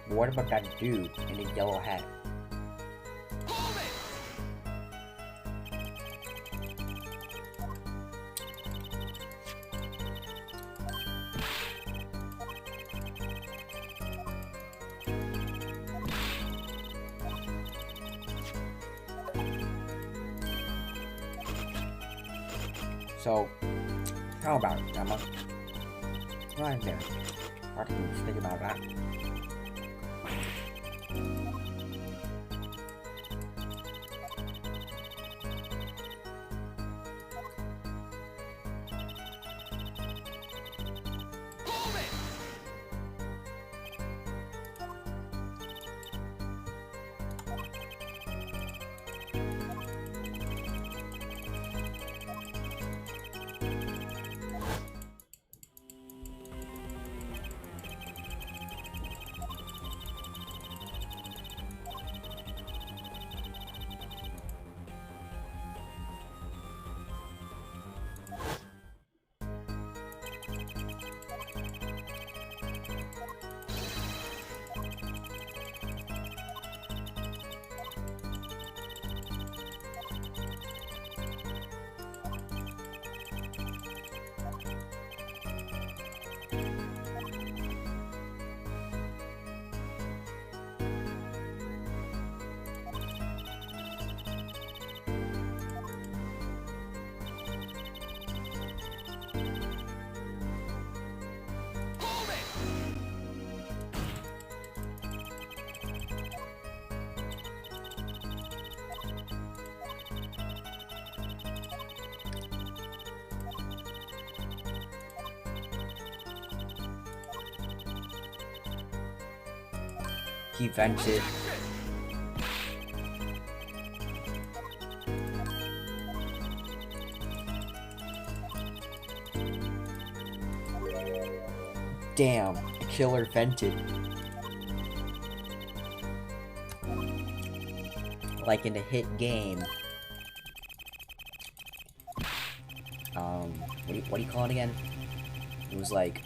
What about that dude in a yellow hat? So, how about it, Emma? Right there. What do you think about that? He vented. Damn, the killer vented. Like in a hit game. What do you call it again? It was like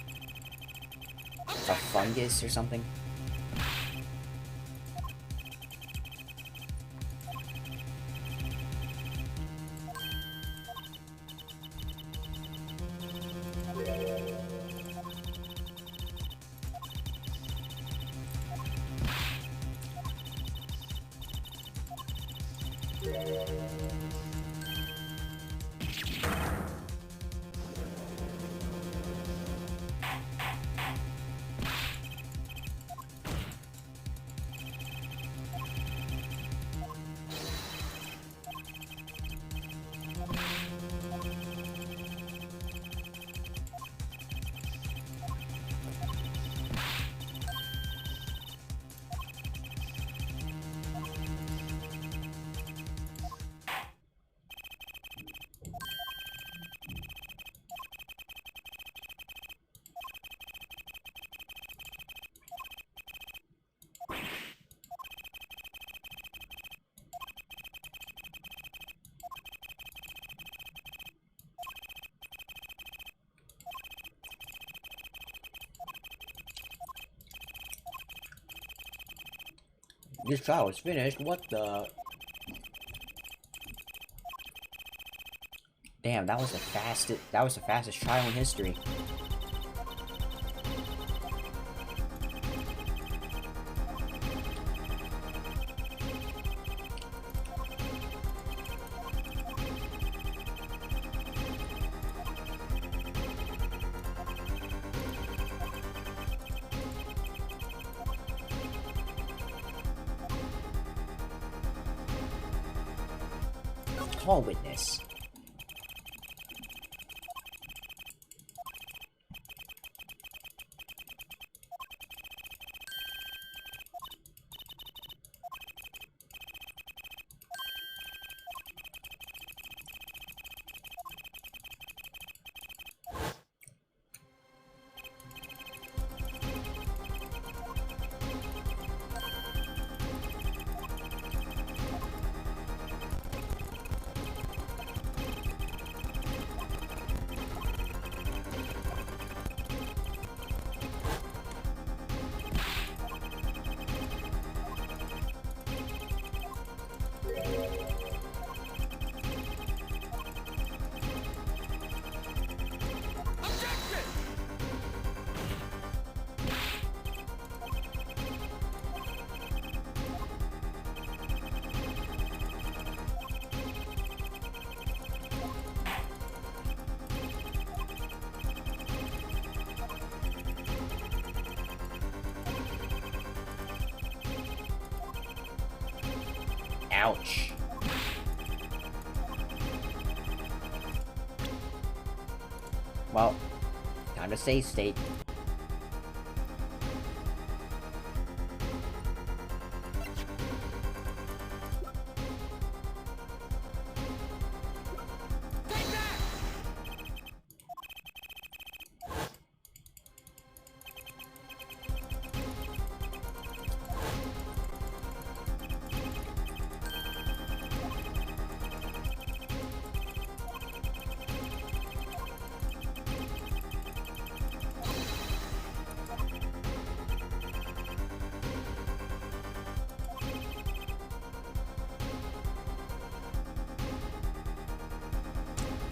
a fungus or something. This trial is finished. What the? Damn, that was the fastest trial in history. Call witness. Ouch. Well, time to save state.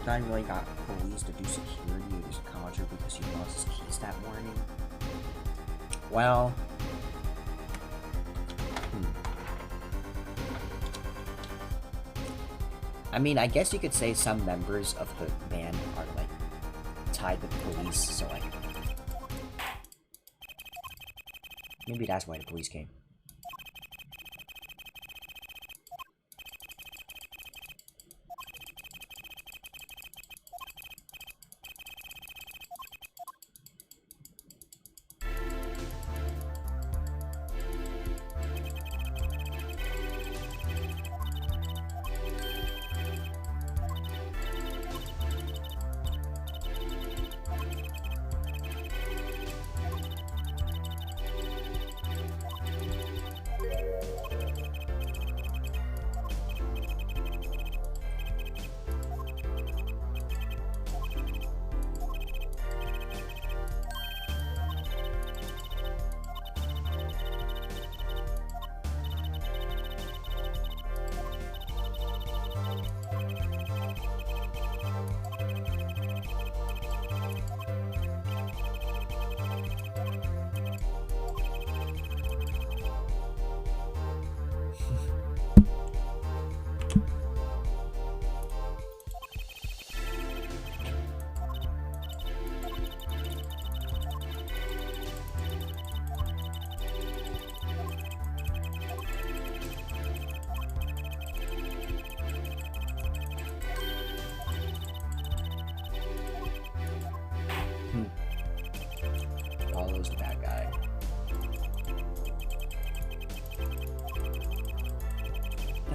Guy really got police to do security at his conjure because he lost his keys that morning. Well, I mean, I guess you could say some members of the band are like tied with the police, so like maybe that's why the police came.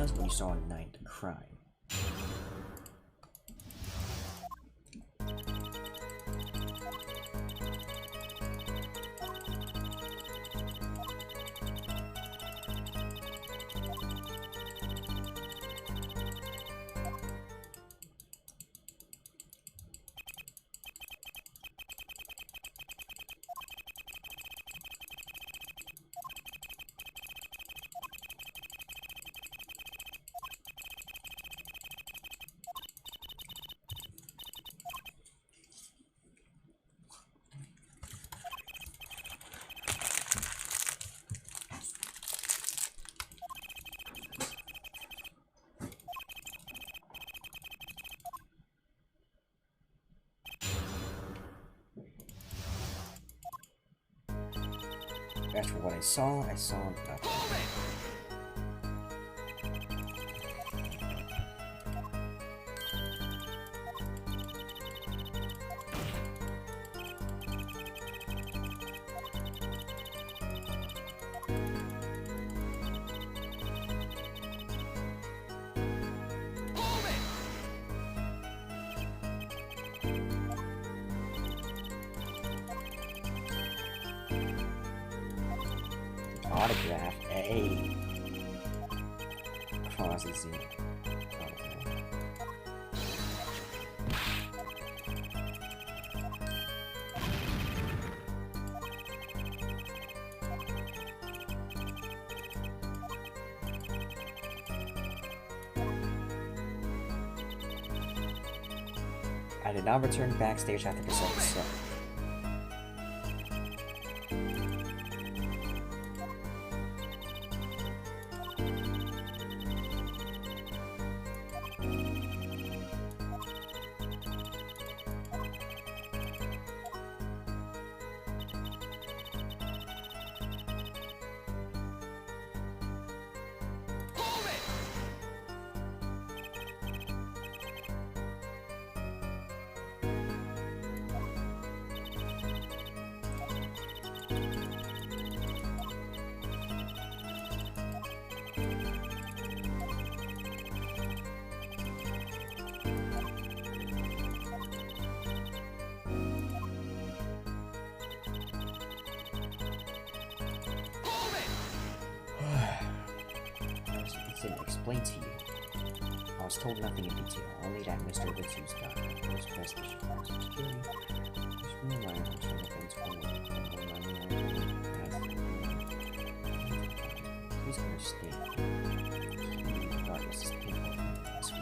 was when you saw a knight crying. As for what I saw nothing. Autograph, A. Crosses Z. I did not return backstage after this episode. Explain to you. I was told nothing in detail, only that Mr. Ritsu's got the most prestige of security. Just realize I'm trying to get please understand. Regardless, it's painful for me this week.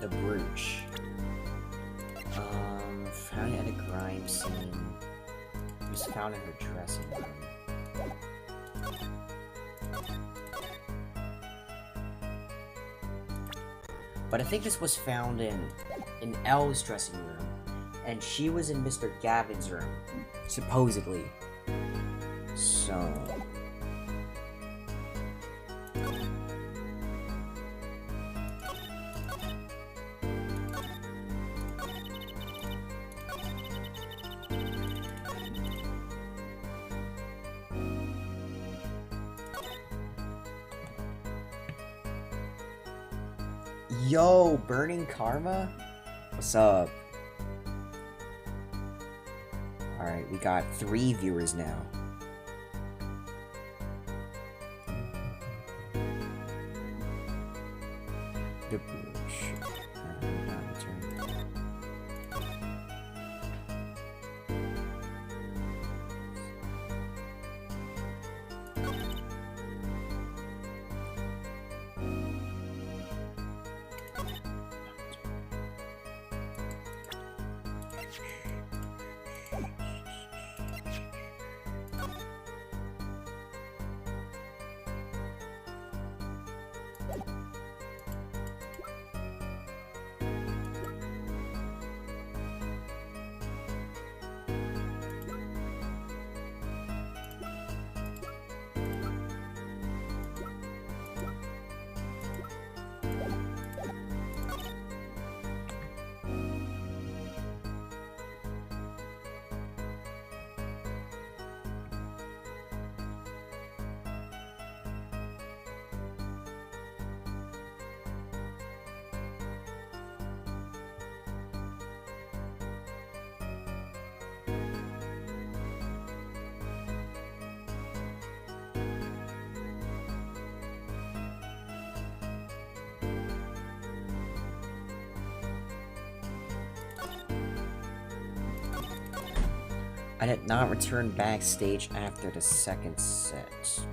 the brooch. Found it at a crime scene. It was found in her dressing room. But I think this was found in Elle's dressing room, and she was in Mr. Gavin's room, supposedly. So... Yo, Burning Karma? What's up? Alright, we got 3 viewers now. The brooch. Not returned. I did not return backstage after the second set.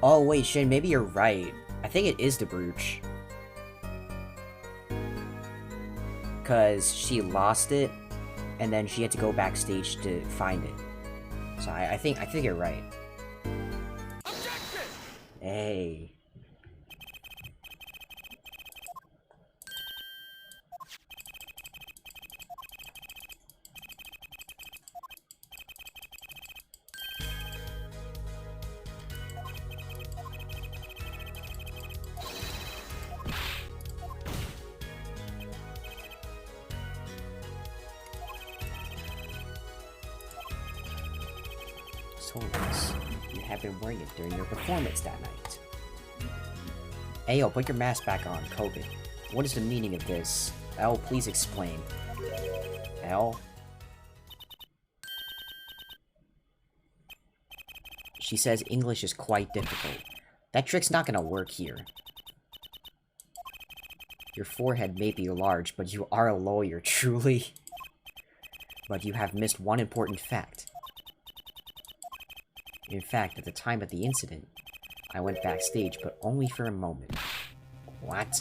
Oh wait, Shin, maybe you're right. I think it is the brooch. Cause she lost it, and then she had to go backstage to find it. So I think you're right. Hey. Solus, you have been wearing it during your performance that night. Ayo, put your mask back on, COVID. What is the meaning of this? L, please explain. L? She says English is quite difficult. That trick's not gonna work here. Your forehead may be large, but you are a lawyer, truly. But you have missed one important fact. In fact, at the time of the incident, I went backstage, but only for a moment. What?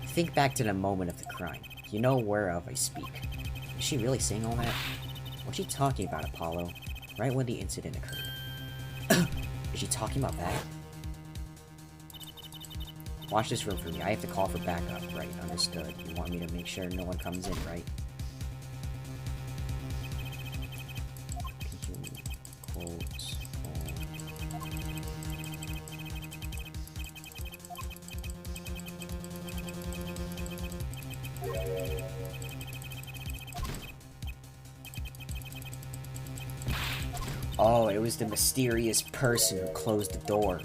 Think back to the moment of the crime. You know whereof I speak. Is she really saying all that? What's she talking about, Apollo? Right when the incident occurred. Is she talking about that? Watch this room for me. I have to call for backup. Right, understood. You want me to make sure no one comes in, right? Quotes. Oh, it was the mysterious person who closed the door.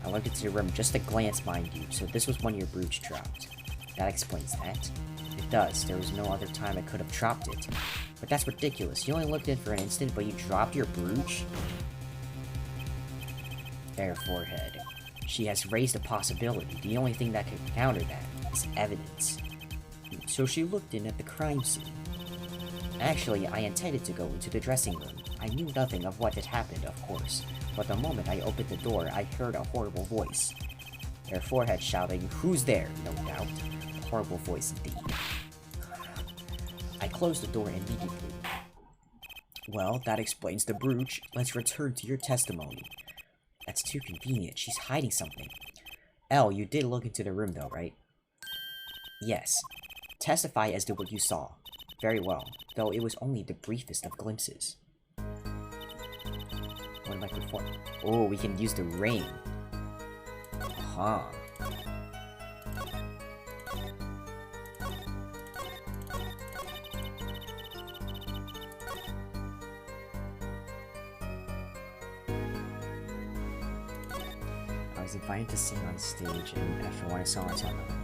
I looked into your room just a glance, mind you, so this was when your brooch dropped. That explains that. It does. There was no other time I could have dropped it. But that's ridiculous. You only looked in for an instant, but you dropped your brooch? Fair forehead. She has raised a possibility. The only thing that can counter that is evidence. So she looked in at the crime scene. Actually, I intended to go into the dressing room. I knew nothing of what had happened, of course. But the moment I opened the door, I heard a horrible voice. Their forehead shouting, "Who's there?" No doubt. A horrible voice indeed. I closed the door immediately. Well, that explains the brooch. Let's return to your testimony. That's too convenient. She's hiding something. Elle, you did look into the room though, right? Yes. Testify as to what you saw. Very well, though it was only the briefest of glimpses. What am I performing? Oh, we can use the ring. Huh. I was invited to sing on stage, and after one song, I saw nothing.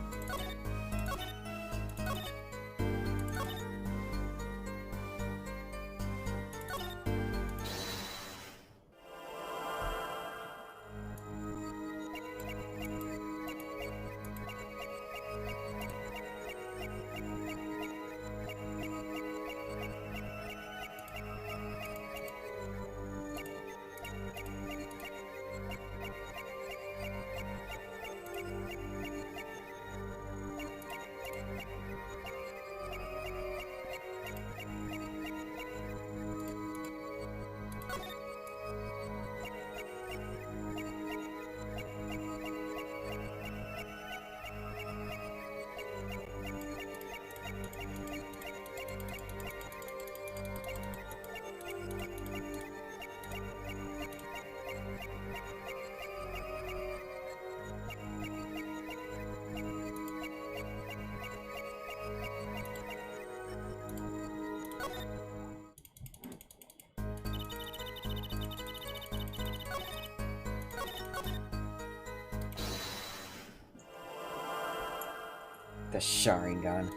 The Sharingan.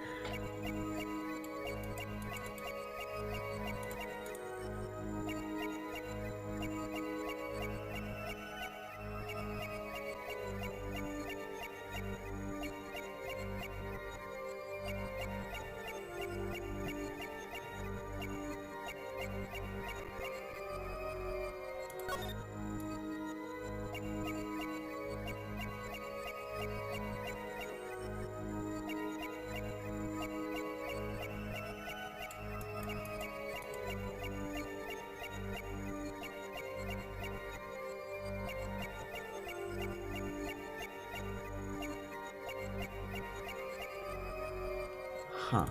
Huh.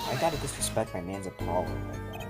I gotta disrespect my man's Apollo like that.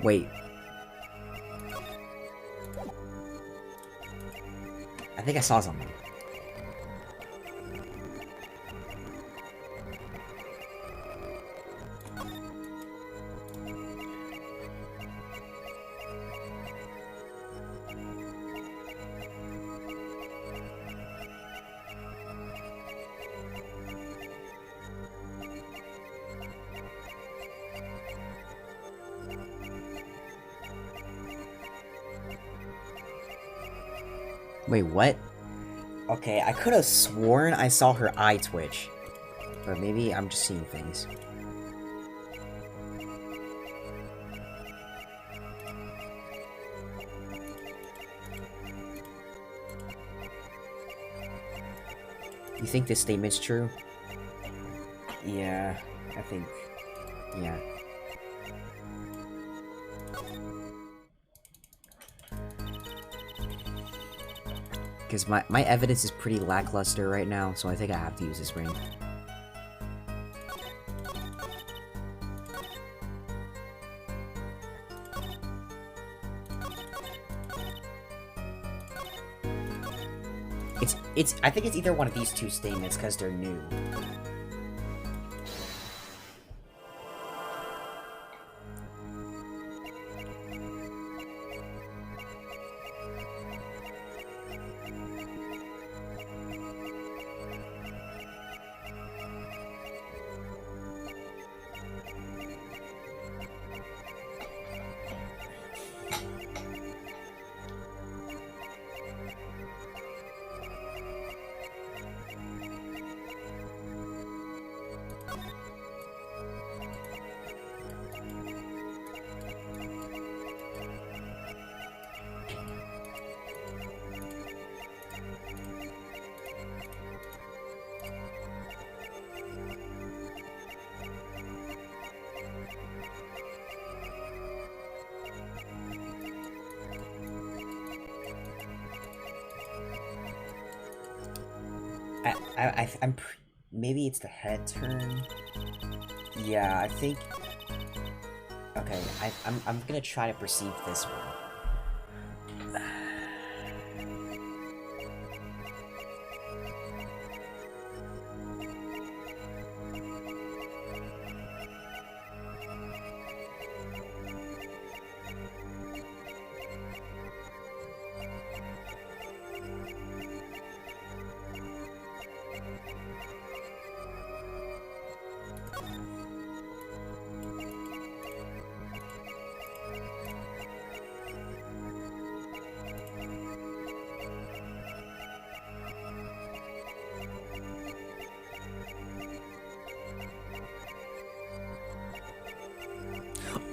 Wait. I think I saw something. Wait, what? Okay, I could have sworn I saw her eye twitch. But maybe I'm just seeing things. You think this statement's true? Yeah, I think... yeah. Because my evidence is pretty lackluster right now, so I think I have to use this ring. I think it's either one of these two statements, because they're new. Maybe it's the head turn. Yeah, I think. Okay, I'm gonna try to perceive this one.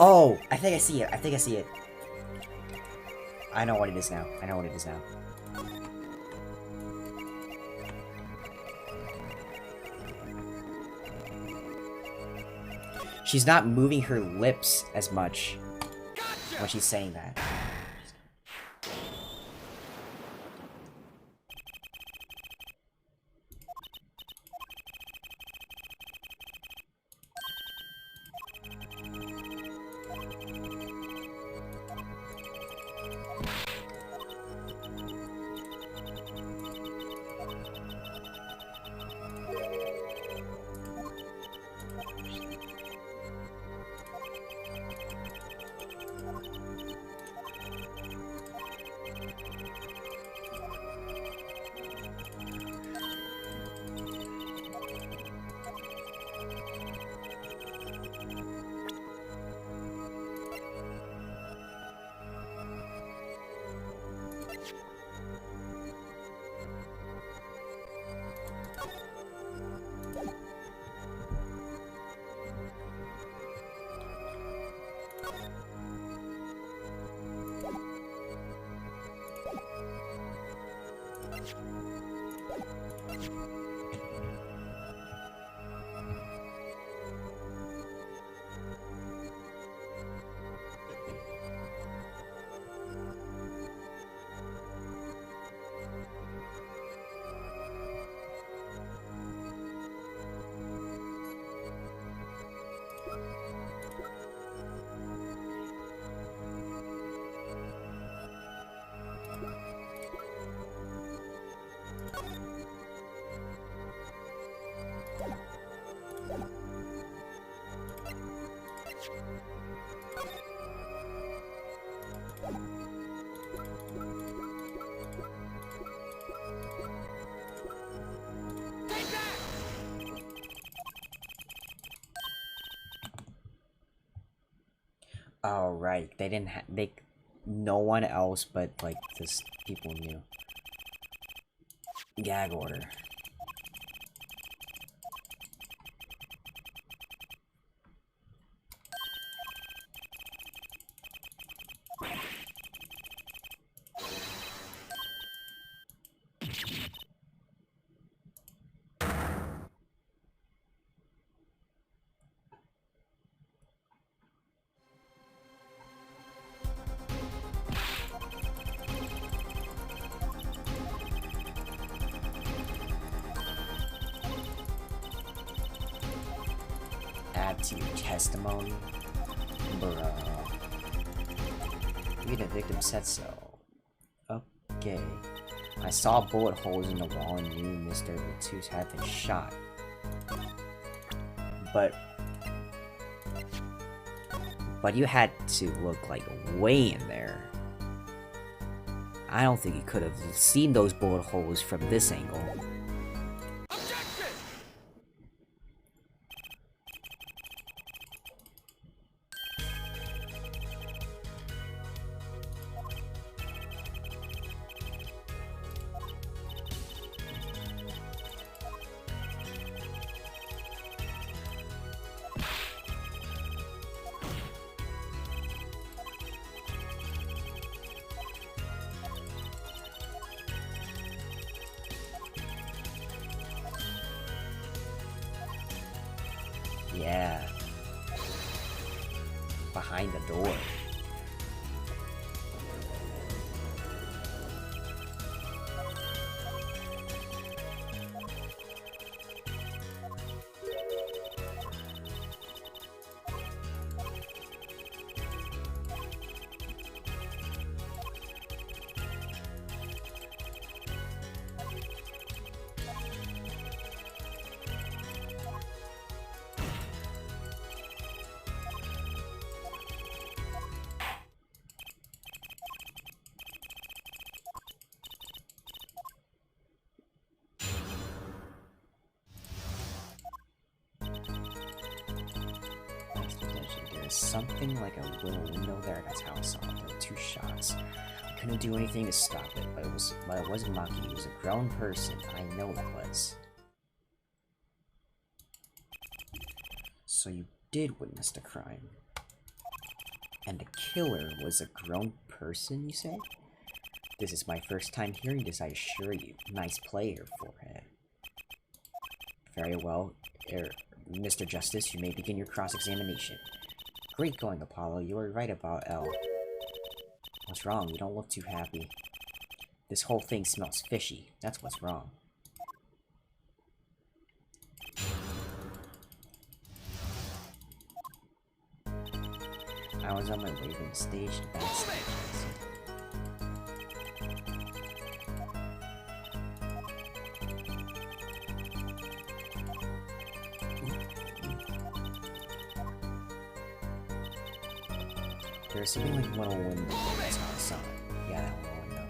Oh, I think I see it. I think I see it. I know what it is now. I know what it is now. She's not moving her lips as much when she's saying that. Oh, right. They didn't no one else but, like, this people knew. Gag order. Add to your testimony. Bruh. Maybe the victim said so. Okay. I saw bullet holes in the wall and knew Mr. Latus had been shot. But you had to look like way in there. I don't think you could have seen those bullet holes from this angle. Yeah. Behind the door. There's something like a little window there. That's how I saw it. There were 2 shots. I couldn't do anything to stop it, but it wasn't Maki. It was a grown person. I know it was. So you did witness the crime. And the killer was a grown person, you say? This is my first time hearing this, I assure you. Nice player, forehead. Very well, Mr. Justice, you may begin your cross-examination. Great going, Apollo. You were right about L. What's wrong? You don't look too happy. This whole thing smells fishy. That's what's wrong. I was on my way from the stage to backstage. There's something like one window. That's how I saw it. Yeah, that one window.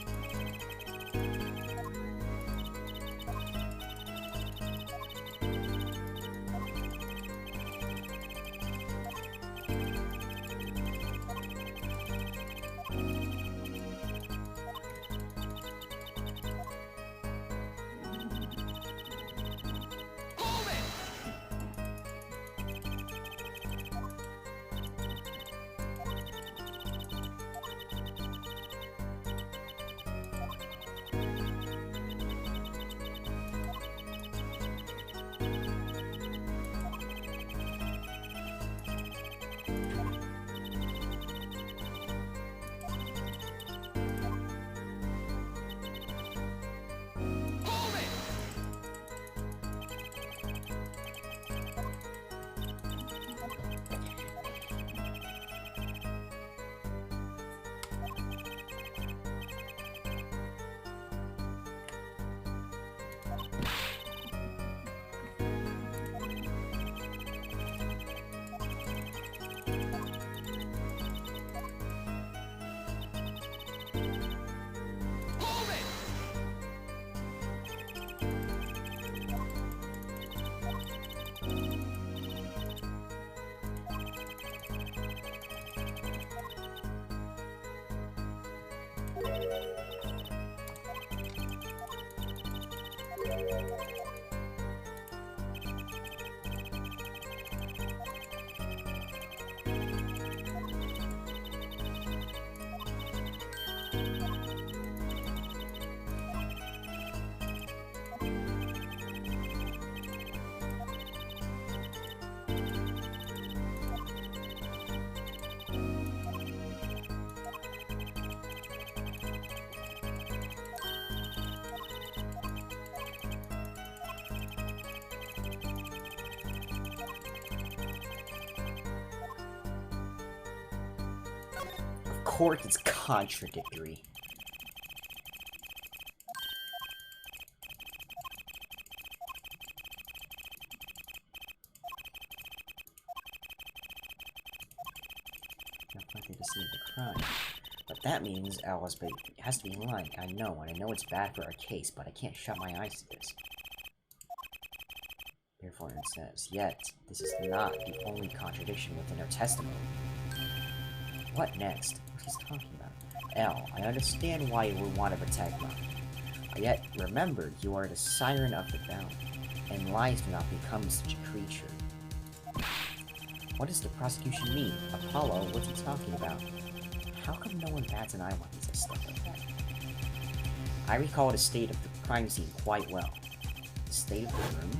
Of course it's contradictory. Not likely to see the crime. But that means Alice has to be in line. I know, and I know it's bad for our case, but I can't shut my eyes to this. Therefore, it says, yet, this is not the only contradiction within her testimony. What next? What he's talking about? L, I understand why you would want to protect Mom. Yet, remember, you are the siren of the bound, and lies do not become such a creature. What does the prosecution mean? Apollo, what's he talking about? How come no one bats an eye when he says stuff like that? I recall the state of the crime scene quite well. The state of the room?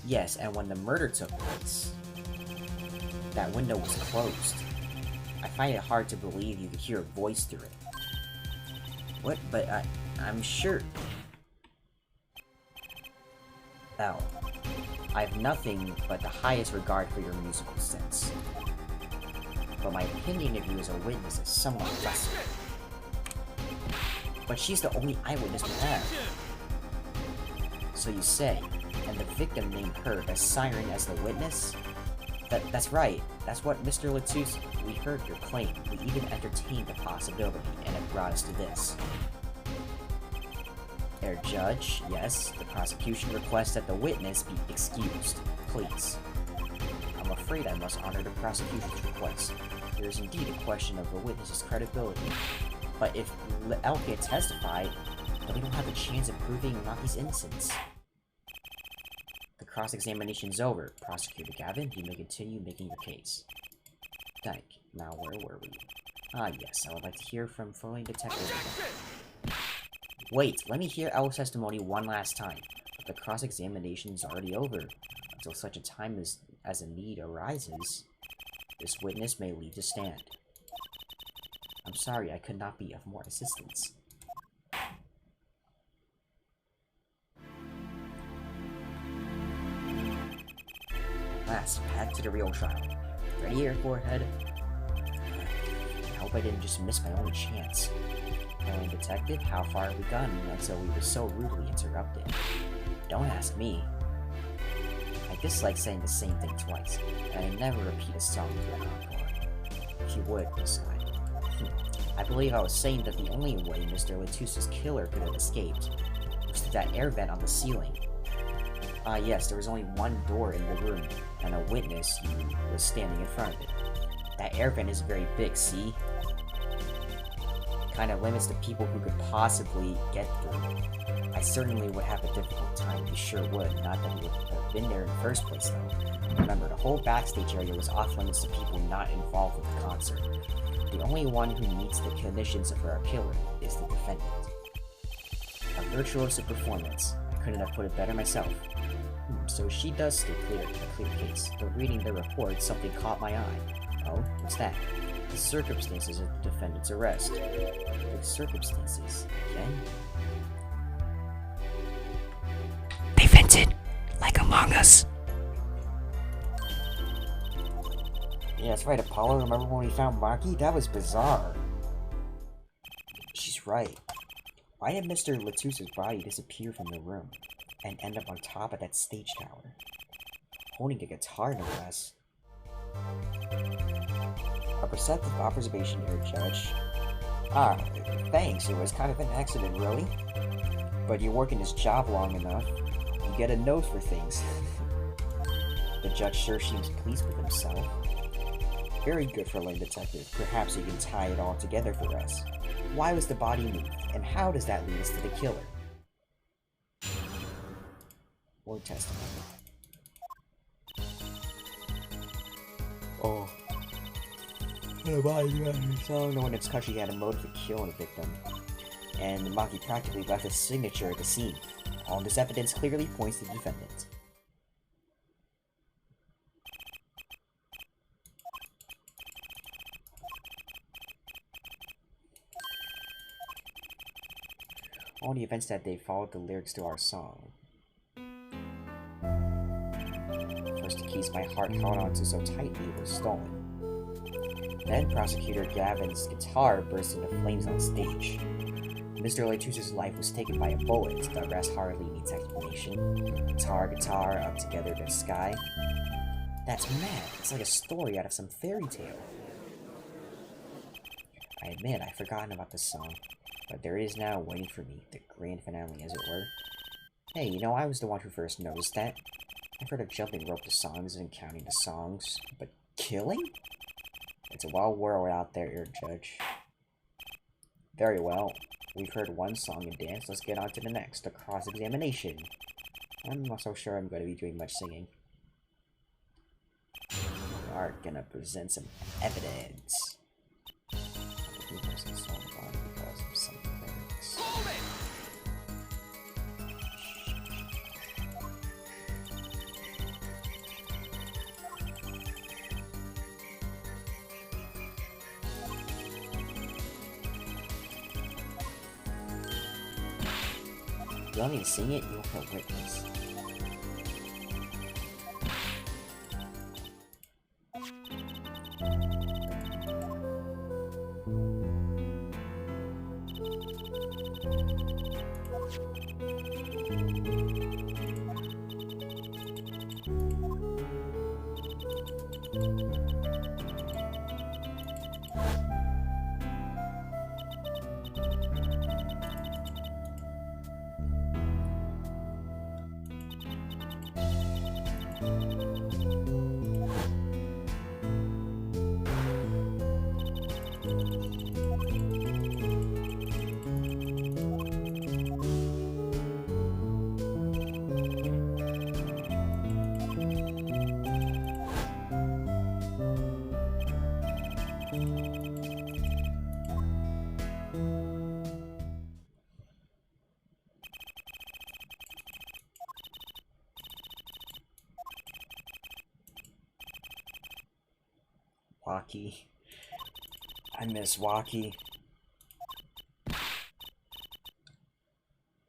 Yes, and when the murder took place, that window was closed. I find it hard to believe you could hear a voice through it. What? But I'm sure... L. I have nothing but the highest regard for your musical sense. But my opinion of you as a witness is somewhat lesser. But she's the only eyewitness we have. So you say, and the victim named her the siren as the witness? That's right. That's what Mr. Latus... We heard your claim. We even entertained the possibility, and it brought us to this. Herr Judge, yes, the prosecution requests that the witness be excused. Please. I'm afraid I must honor the prosecution's request. There is indeed a question of the witness's credibility. But if L can't testify, then we don't have a chance of proving Maki's innocence. The cross-examination's over. Prosecutor Gavin, you may continue making your case. Thank. Now, where were we? Ah, yes, I would like to hear from following detective. Wait, let me hear L's testimony one last time. But the cross-examination's already over. Until such a time as a need arises, this witness may leave the stand. I'm sorry, I could not be of more assistance. Last, back to the real trial. Ready here, forehead? I hope I didn't just miss my only chance. Knowing detective, how far have we gotten until we were so rudely interrupted? Don't ask me. I dislike saying the same thing twice, and I never repeat a song for an encore. If you would, Miss Guy. I believe I was saying that the only way Mr. Latus's killer could have escaped was through that air vent on the ceiling. Ah, yes, there was only one door in the room, and a witness was standing in front of it. That air vent is very big, see? Kinda limits the people who could possibly get through. I certainly would have a difficult time, he sure would, not that he would have been there in the first place though. Remember, the whole backstage area was off limits to people not involved with the concert. The only one who meets the conditions for our killer is the defendant. A virtuoso performance. I couldn't have put it better myself. So she does stay clear, a clear case, but reading the report, something caught my eye. Oh, what's that? The circumstances of the defendant's arrest. The circumstances, again? They vented, like Among Us. Yeah, that's right, Apollo. Remember when we found Maki? That was bizarre. She's right. Why did Mr. Latus's body disappear from the room and end up on top of that stage tower? Holding a guitar, no less. A perceptive observation here, Judge. Ah, thanks. It was kind of an accident, really. But you work in this job long enough, you get a nose for things. The judge sure seems pleased with himself. Very good for a lame detective. Perhaps you can tie it all together for us. Why was the body moved, and how does that lead us to the killer? Or testimony. Oh. So, no one in Tsukashi had a motive to kill a victim, and Maki practically left a signature at the scene. All this evidence clearly points to the defendant. All the events that day followed the lyrics to our song. First, the keys my heart held onto so tightly were stolen. Then, Prosecutor Gavin's guitar burst into flames on stage. Mr. Letuse's life was taken by a bullet. The rest hardly needs explanation. Guitar, up together in the sky. That's mad. It's like a story out of some fairy tale. I admit, I'd forgotten about this song. But there it is now, waiting for me. The grand finale, as it were. Hey, you know, I was the one who first noticed that. I've heard of jumping rope to songs and counting the songs. But killing? It's a wild world out there, Judge. Very well. We've heard one song and dance. Let's get on to the next, the cross-examination. I'm not so sure I'm going to be doing much singing. We are going to present some evidence. Because of some lyrics. You want me to sing it? You're a witness. Waki. I miss Waki.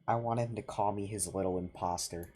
I want him to call me his little imposter.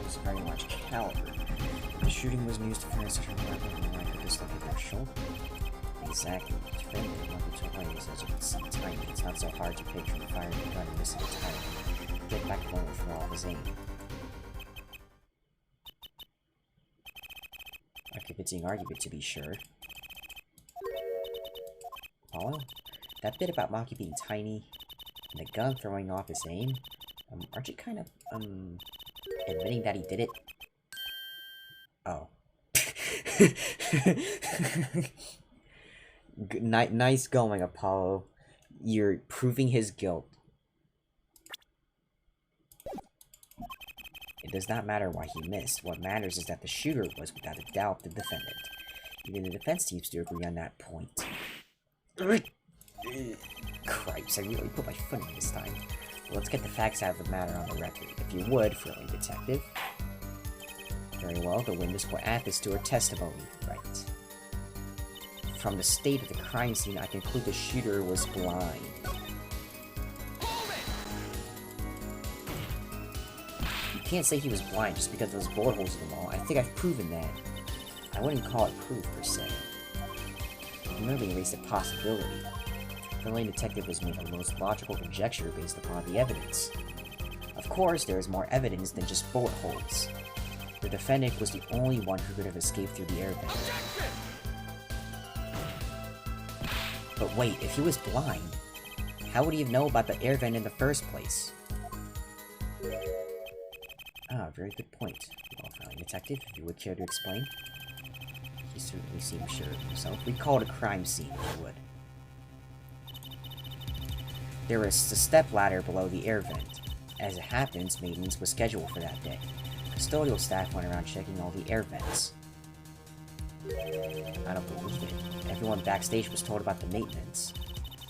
Was very large caliber. The shooting was used to fire such a rifle and like a pistol hit their shoulder. Exactly. Defended multiple ways, as you can see, tiny. It's not so hard to picture the fire the gun and miss it entirely. Get back home for all his aim. A convincing argument, to be sure. Apollo? That bit about Maki being tiny and the gun throwing off his aim? Aren't you kind of, admitting that he did it? Oh. Nice going, Apollo. You're proving his guilt. It does not matter why he missed. What matters is that the shooter was, without a doubt, the defendant. Even the defense seems to agree on that point. Cripes, I really put my foot in this time. Well, let's get the facts out of the matter on the record. If you would, friendly detective. Very well, the witness will add this to her testimony, right? From the state of the crime scene, I conclude the shooter was blind. You can't say he was blind just because of those bullet holes in the wall. I think I've proven that. I wouldn't call it proof, per se. It merely erased a possibility. The lane detective has made the most logical conjecture based upon the evidence. Of course, there is more evidence than just bullet holes. The defendant was the only one who could have escaped through the air vent. But wait, if he was blind, how would he have known about the air vent in the first place? Ah, very good point. Well, friendly detective, if you would care to explain. He certainly seems sure of himself. We call it a crime scene, if you would. There was a step ladder below the air vent. As it happens, maintenance was scheduled for that day. Custodial staff went around checking all the air vents. I don't believe it. Everyone backstage was told about the maintenance,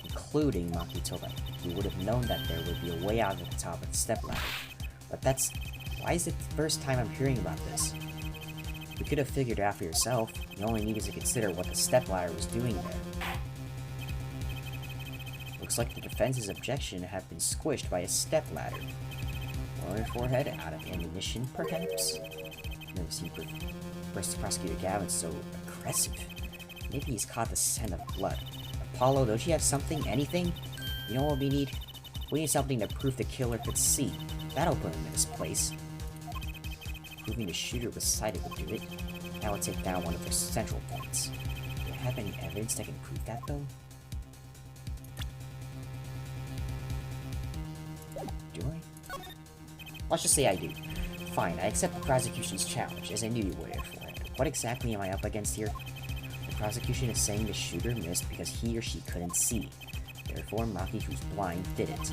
including Maki Toba. He would have known that there would be a way out at the top of the step ladder. But that's... why is it the first time I'm hearing about this? You could have figured it out for yourself. You only needed to consider what the step ladder was doing there. Looks like the defense's objection had been squished by a step ladder. Lower forehead, out of ammunition, perhaps? Never seen Prosecutor Gavin so aggressive. Maybe he's caught the scent of blood. Apollo, don't you have something? Anything? You know what we need? We need something to prove the killer could see. That'll put him in his place. Proving the shooter was sighted would do it. That would take down one of their central points. Do I have any evidence that can prove that, though? Do I? Let's just say I do. Fine, I accept the prosecution's challenge, as I knew you would, therefore. What exactly am I up against here? The prosecution is saying the shooter missed because he or she couldn't see. Therefore, Maki, who's blind, did it.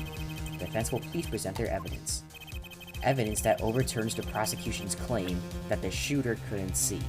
The defense will please present their evidence. Evidence that overturns the prosecution's claim that the shooter couldn't see.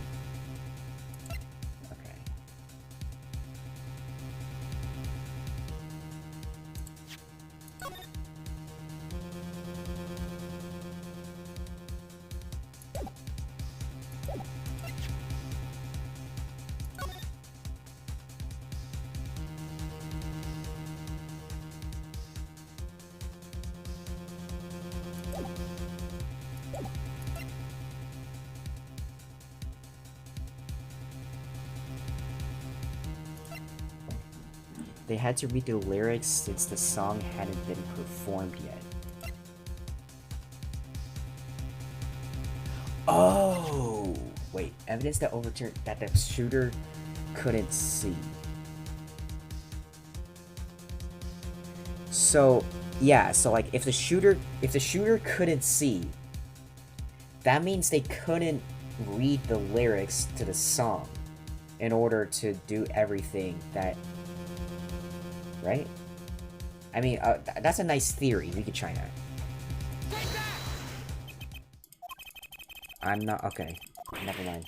They had to read the lyrics since the song hadn't been performed yet. Oh! Wait, evidence that overturned that the shooter couldn't see. So, yeah, so like if the shooter couldn't see, that means they couldn't read the lyrics to the song in order to do everything that, right? I mean, that's a nice theory. We could try that. I'm not... Okay. Never mind.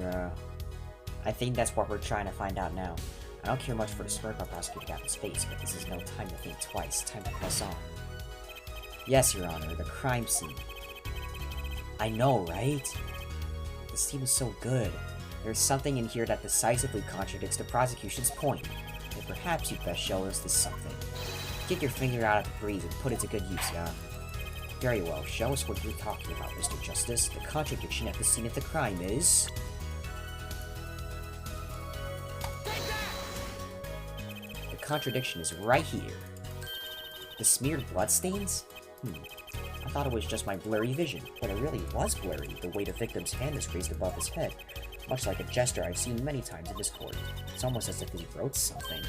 Yeah. I think that's what we're trying to find out now. I don't care much for the smirk on Prosecutor Gavin's face, but this is no time to think twice. Time to press on. Yes, Your Honor, the crime scene. I know, right? The scene was so good. There's something in here that decisively contradicts the prosecution's point. And perhaps you'd best show us this something. Get your finger out of the breeze and put it to good use, yeah? Very well, show us what you're talking about, Mr. Justice. The contradiction at the scene of the crime is... The contradiction is right here. The smeared bloodstains? I thought it was just my blurry vision, but it really was blurry, the way the victim's hand is raised above his head, much like a gesture I've seen many times in this court. It's almost as if he wrote something.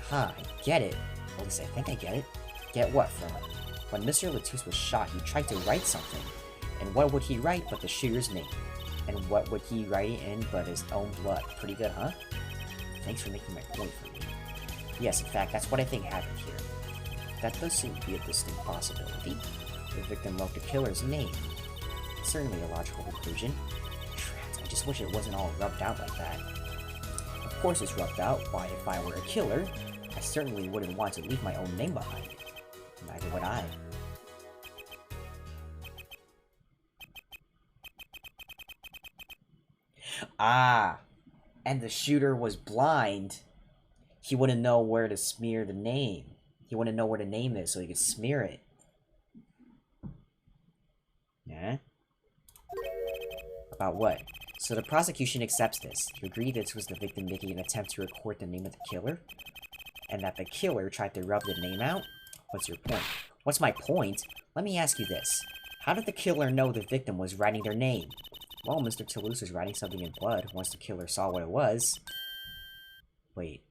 Ha, I get it. At least I think I get it. Get what from it? When Mr. Latouche was shot, he tried to write something. And what would he write but the shooter's name? And what would he write in but his own blood? Pretty good, huh? Thanks for making my point for me. Yes, in fact, that's what I think happened here. That does seem to be a distinct possibility. The victim wrote the killer's name. Certainly a logical conclusion. Trans, I just wish it wasn't all rubbed out like that. Of course it's rubbed out. Why, if I were a killer, I certainly wouldn't want to leave my own name behind. Neither would I. Ah, and the shooter was blind. He wouldn't know where to smear the name. He wouldn't know where the name is, so he could smear it. Yeah? About what? So the prosecution accepts this. You agree this was the victim making an attempt to record the name of the killer? And that the killer tried to rub the name out? What's your point? What's my point? Let me ask you this. How did the killer know the victim was writing their name? Well, Mr. Toulouse was writing something in blood once the killer saw what it was. Wait.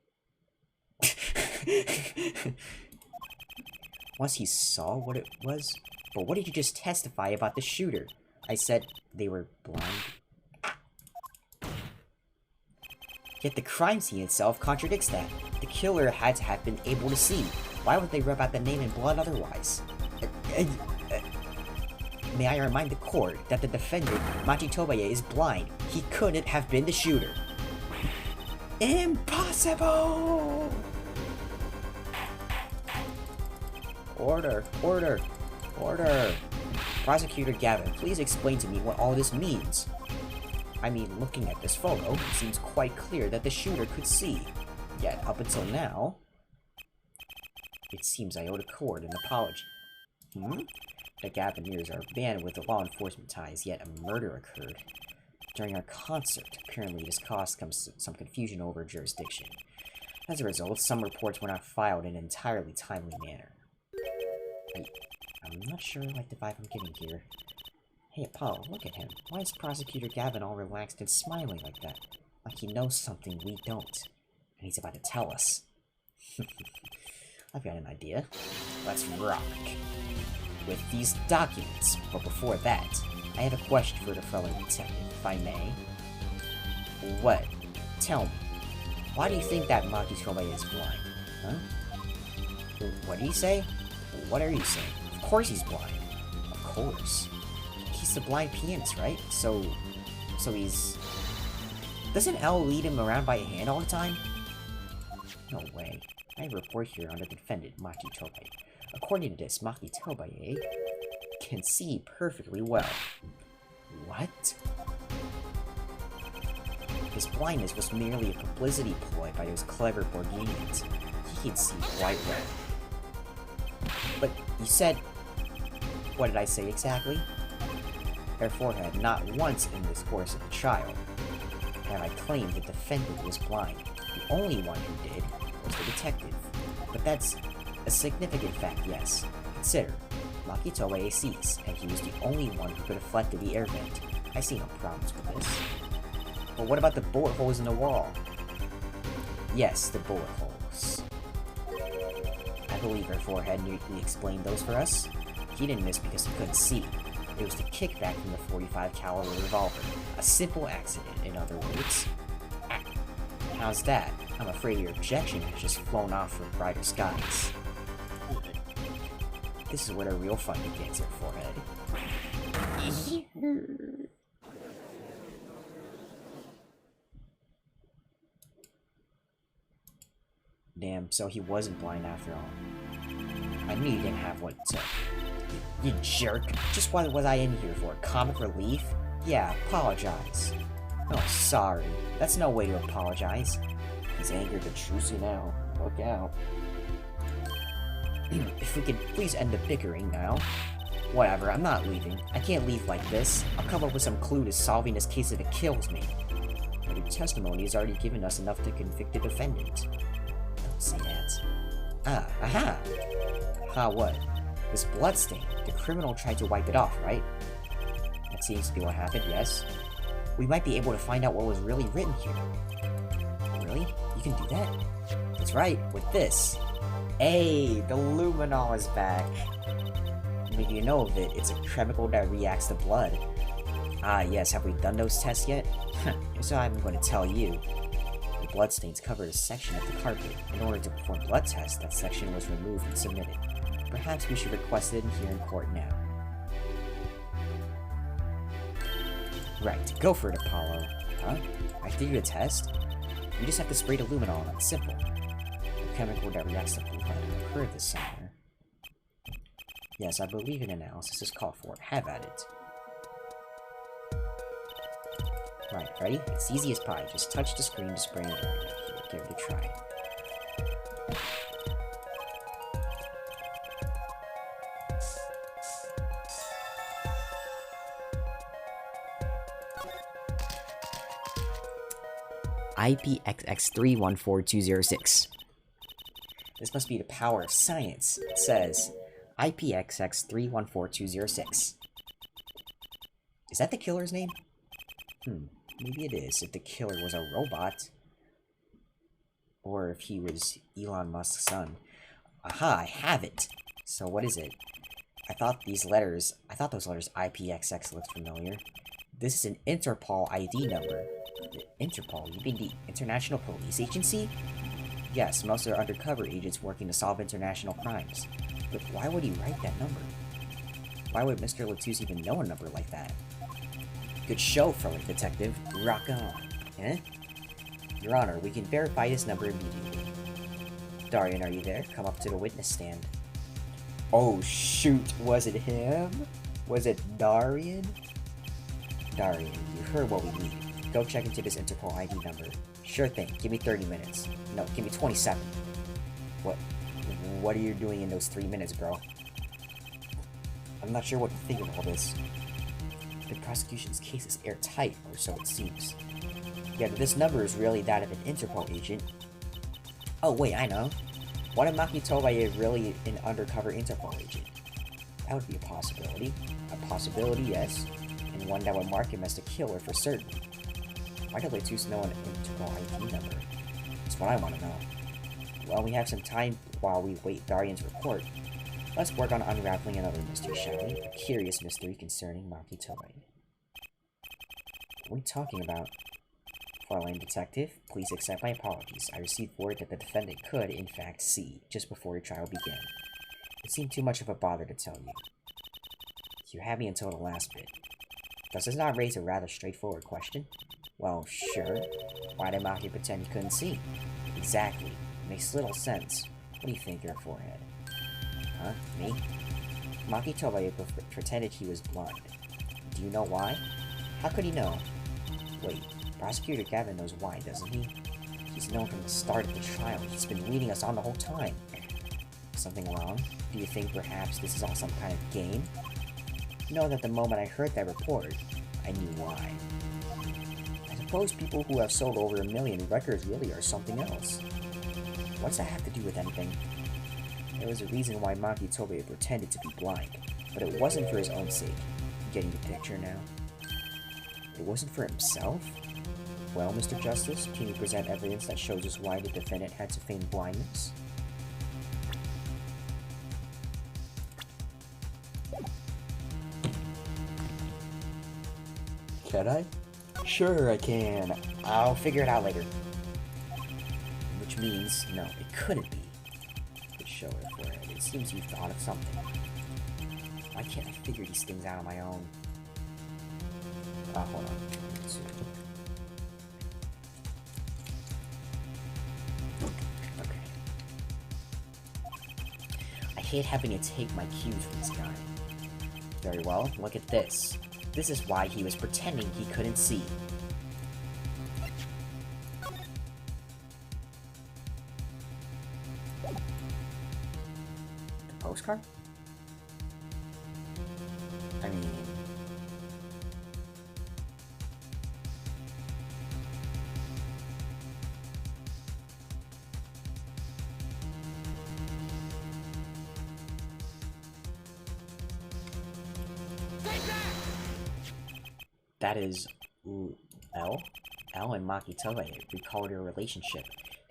Once he saw what it was? But what did you just testify about the shooter? I said they were blind. Yet the crime scene itself contradicts that. The killer had to have been able to see. Why would they rub out the name in blood otherwise? May I remind the court that the defendant, Machi Tobaye, is blind. He couldn't have been the shooter. Impossible! Order, order, order. Prosecutor Gavin, please explain to me what all this means. I mean, looking at this photo, it seems quite clear that the shooter could see. Yet, up until now, it seems I owe the court an apology. The Gavineers are banned with the law enforcement ties, yet a murder occurred during our concert. Apparently, this caused some confusion over jurisdiction. As a result, some reports were not filed in an entirely timely manner. I'm not sure what the vibe I'm getting here. Hey, Apollo, look at him. Why is Prosecutor Gavin all relaxed and smiling like that? Like he knows something we don't. And he's about to tell us. I've got an idea. Let's rock. With these documents. But before that, I have a question for the fellow detective, if I may. What? Tell me. Why do you think that Maki Tobaye is blind? Huh? What did he say? What are you saying? Of course he's blind. Of course. He's the blind pianist, right? So he's... Doesn't L lead him around by a hand all the time? No way. I have a report here on the defendant, Maki Tobaye. According to this, Maki Tobaye can see perfectly well. What? His blindness was merely a publicity ploy by those clever Borginians. He can see quite well. But you said... What did I say exactly? Therefore, not once in this course of the trial have I claimed the defendant was blind. The only one who did was the detective. But that's a significant fact, yes. Consider, Maki Tobaye sees, and he was the only one who could have deflected the air vent. I see no problems with this. But what about the bullet holes in the wall? Yes, the bullet holes. I believe our forehead neatly explained those for us. He didn't miss because he couldn't see. It was the kickback from the 45 caliber revolver. A simple accident, in other words. How's that? I'm afraid your objection has just flown off from brighter skies. This is where the real fun begins, your forehead. Damn, so he wasn't blind after all. I knew you didn't have what it took. You jerk. Just what was I in here for? Comic relief? Yeah, apologize. Oh, sorry. That's no way to apologize. He's angered the Trucy now. Look out. If we could please end the bickering now. Whatever, I'm not leaving. I can't leave like this. I'll come up with some clue to solving this case if it kills me. But your testimony has already given us enough to convict the defendant. Don't say that. Ah, aha! Ha, what? This bloodstain. The criminal tried to wipe it off, right? That seems to be what happened, yes. We might be able to find out what was really written here. Really? You can do that? That's right, with this. Hey, the luminol is back. Maybe you know of it, it's a chemical that reacts to blood. Ah, yes, have we done those tests yet? So I'm going to tell you. The bloodstains covered a section of the carpet. In order to perform blood tests, that section was removed and submitted. Perhaps we should request it here in court now. Right, go for it, Apollo. Huh? I did you a test? You just have to spray the luminol on it, simple. A chemical that reacts to blood. I've heard this somewhere. Yes, I believe an analysis is called for. Have at it. Right, ready? It's easy as pie. Just touch the screen to spray it in. Here, give it a try. IPXX314206. This must be the power of science. It says IPXX314206. Is that the killer's name? Maybe it is, if the killer was a robot. Or if he was Elon Musk's son. Aha, I have it! So what is it? I thought those letters IPXX looked familiar. This is an Interpol ID number. Interpol? You mean the International Police Agency? Yes, most are undercover agents working to solve international crimes. But why would he write that number? Why would Mr. Latouche even know a number like that? Good show, fellow detective. Rock on. Eh? Your Honor, we can verify this number immediately. Darian, are you there? Come up to the witness stand. Oh shoot, was it him? Was it Darian? Darian, you heard what we need. Go check into this Interpol ID number. Sure thing, give me 30 minutes. No, give me 27. What are you doing in those 3 minutes, bro? I'm not sure what to think of all this. The prosecution's case is airtight, or so it seems. Yeah, but this number is really that of an Interpol agent. Oh wait, I know. What if Maki Tobaye really an undercover Interpol agent? That would be a possibility. A possibility, yes. And one that would mark him as the killer for certain. Why do Latouche know an Interpol ID number? That's what I want to know. Well, we have some time while we wait Darian's report. Let's work on unraveling another mystery, shall we? A curious mystery concerning Maki Tobaye. What are you talking about? Fräulein Detective, please accept my apologies. I received word that the defendant could, in fact, see, just before your trial began. It seemed too much of a bother to tell you. You had me until the last bit. Does this not raise a rather straightforward question? Well, sure. Why did Maki pretend he couldn't see? Exactly. Makes little sense. What do you think, your forehead? Huh? Me? Maki Tobaye pretended he was blind. Do you know why? How could he know? Wait, Prosecutor Gavin knows why, doesn't he? He's known from the start of the trial. He's been leading us on the whole time. Something wrong? Do you think perhaps this is all some kind of game? You know that the moment I heard that report, I knew why. I suppose people who have sold over 1 million records really are something else. What's that have to do with anything? There was a reason why Maki Tobaye pretended to be blind, but it wasn't for his own sake. You getting the picture now? It wasn't for himself? Well, Mr. Justice, can you present evidence that shows us why the defendant had to feign blindness? Can I? Sure, I can. I'll figure it out later. Which means, no, it couldn't be. Good show it for it. It seems you've thought of something. Why can't I figure these things out on my own? Hold on. Okay. I hate having to take my cues from this guy. Very well, look at this. This is why he was pretending he couldn't see. The postcard? I mean... That is L? L and Maki Tobaye recall their relationship,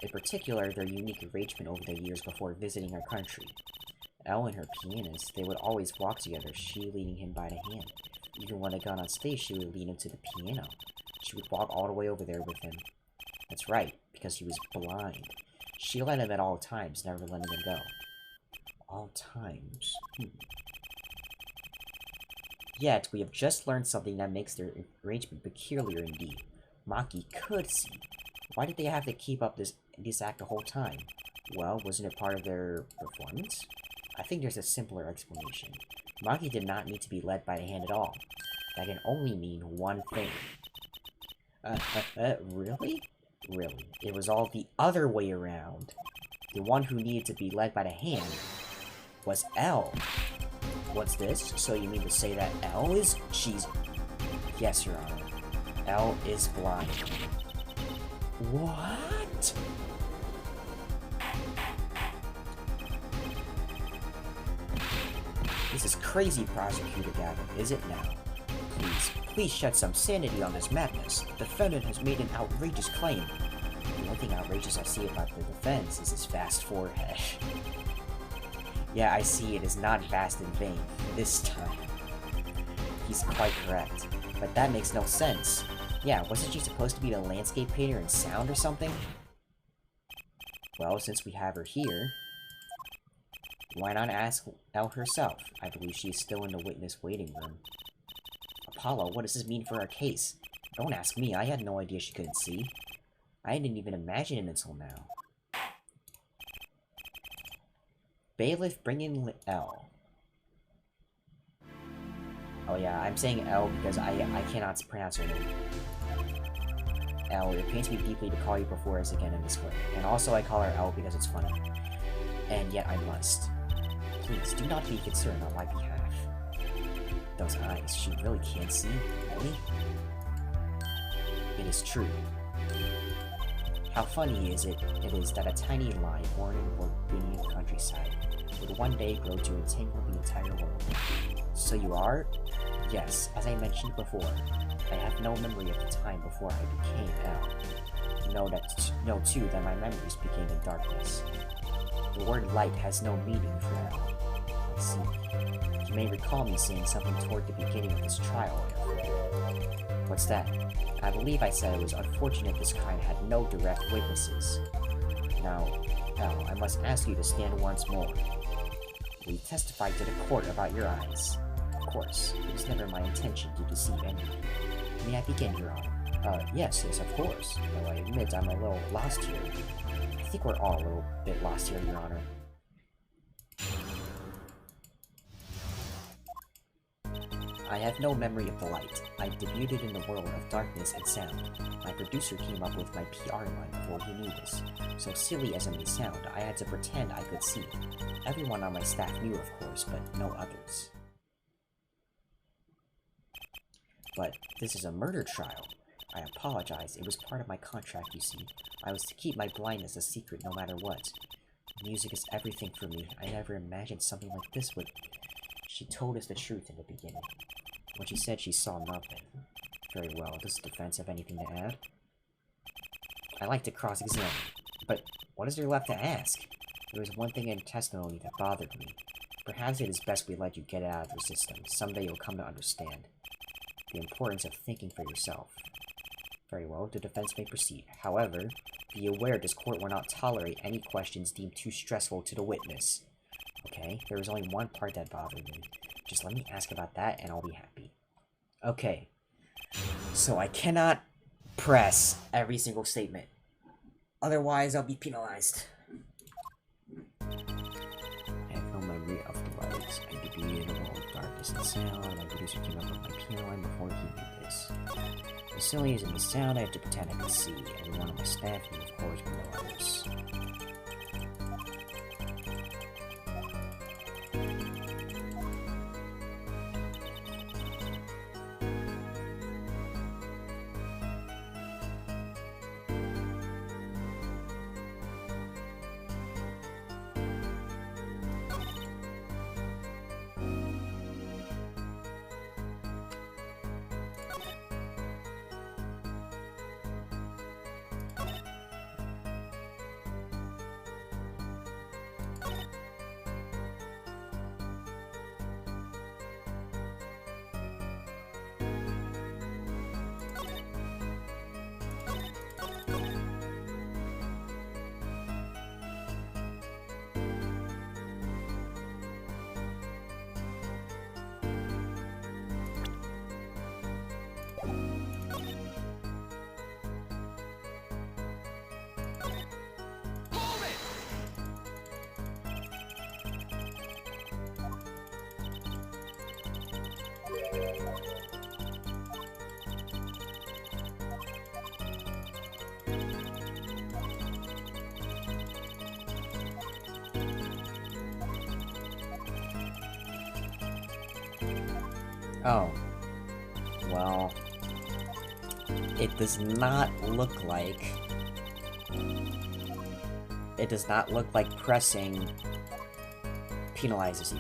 in particular their unique arrangement over the years before visiting our country. L and her pianist, they would always walk together, she leading him by the hand. Even when they got on stage, she would lead him to the piano. She would walk all the way over there with him. That's right, because he was blind. She led him at all times, never letting him go. All times? Yet, we have just learned something that makes their arrangement peculiar indeed. Maki could see. Why did they have to keep up this act the whole time? Well, wasn't it part of their performance? I think there's a simpler explanation. Maki did not need to be led by the hand at all. That can only mean one thing. Really? Really. It was all the other way around. The one who needed to be led by the hand was L. What's this? So you mean to say that L is... She's... Yes, Your Honor. L is blind. What? This is crazy, Prosecutor Gavin, is it now? Please shed some sanity on this madness. The defendant has made an outrageous claim. The only thing outrageous I see about the defense is his vast forehead. Yeah, I see, it is not vast in vain, this time. He's quite correct, but that makes no sense. Yeah, wasn't she supposed to be the landscape painter in sound or something? Well, since we have her here, why not ask Elle herself? I believe she is still in the witness waiting room. Apollo, what does this mean for our case? Don't ask me, I had no idea she couldn't see. I didn't even imagine it until now. Bailiff, bring in Elle. Oh yeah, I'm saying Elle because I cannot pronounce her name. Elle, it pains me deeply to call you before us again in this way. And also I call her Elle because it's funny. And yet I must. Please, do not be concerned on my behalf. Those eyes, she really can't see, really? It is true. How funny is it that a tiny lie born in the Borbinian countryside would one day grow to entangle the entire world. So you are? Yes, as I mentioned before, I have no memory of the time before I became Elle. Know too that my memories became in darkness. The word light has no meaning for Elle. I see. You may recall me saying something toward the beginning of this trial, therefore. What's that? I believe I said it was unfortunate this crime had no direct witnesses. Now, Elle, I must ask you to stand once more. Will you testify to the court about your eyes? Of course, it was never my intention to deceive anyone. May I begin, Your Honor? Yes, of course. Though I admit I'm a little lost here. I think we're all a little bit lost here, Your Honor. I have no memory of the light. I debuted in the world of darkness and sound. My producer came up with my PR line before he knew this. So silly as it may sound, I had to pretend I could see. Everyone on my staff knew, of course, but no others. But this is a murder trial. I apologize, it was part of my contract, you see. I was to keep my blindness a secret no matter what. Music is everything for me. I never imagined something like this would... She told us the truth in the beginning. When she said she saw nothing. Very well, does the defense have anything to add? I like to cross-examine, but what is there left to ask? There was one thing in testimony that bothered me. Perhaps it is best we let you get it out of your system. Someday you'll come to understand the importance of thinking for yourself. Very well, the defense may proceed. However, be aware this court will not tolerate any questions deemed too stressful to the witness. Okay, there was only one part that bothered me. Just let me ask about that and I'll be happy. Okay, so I cannot press every single statement. Otherwise, I'll be penalized. I have no memory of the lights. I debuted in the world of darkness and sound. My producer came up with my piano line before he knew this. As silly as in the sound, I have to pretend I can see. Everyone on my staff knew, of course, but no others. Oh. Well, it does not look like It does not look like pressing penalizes you.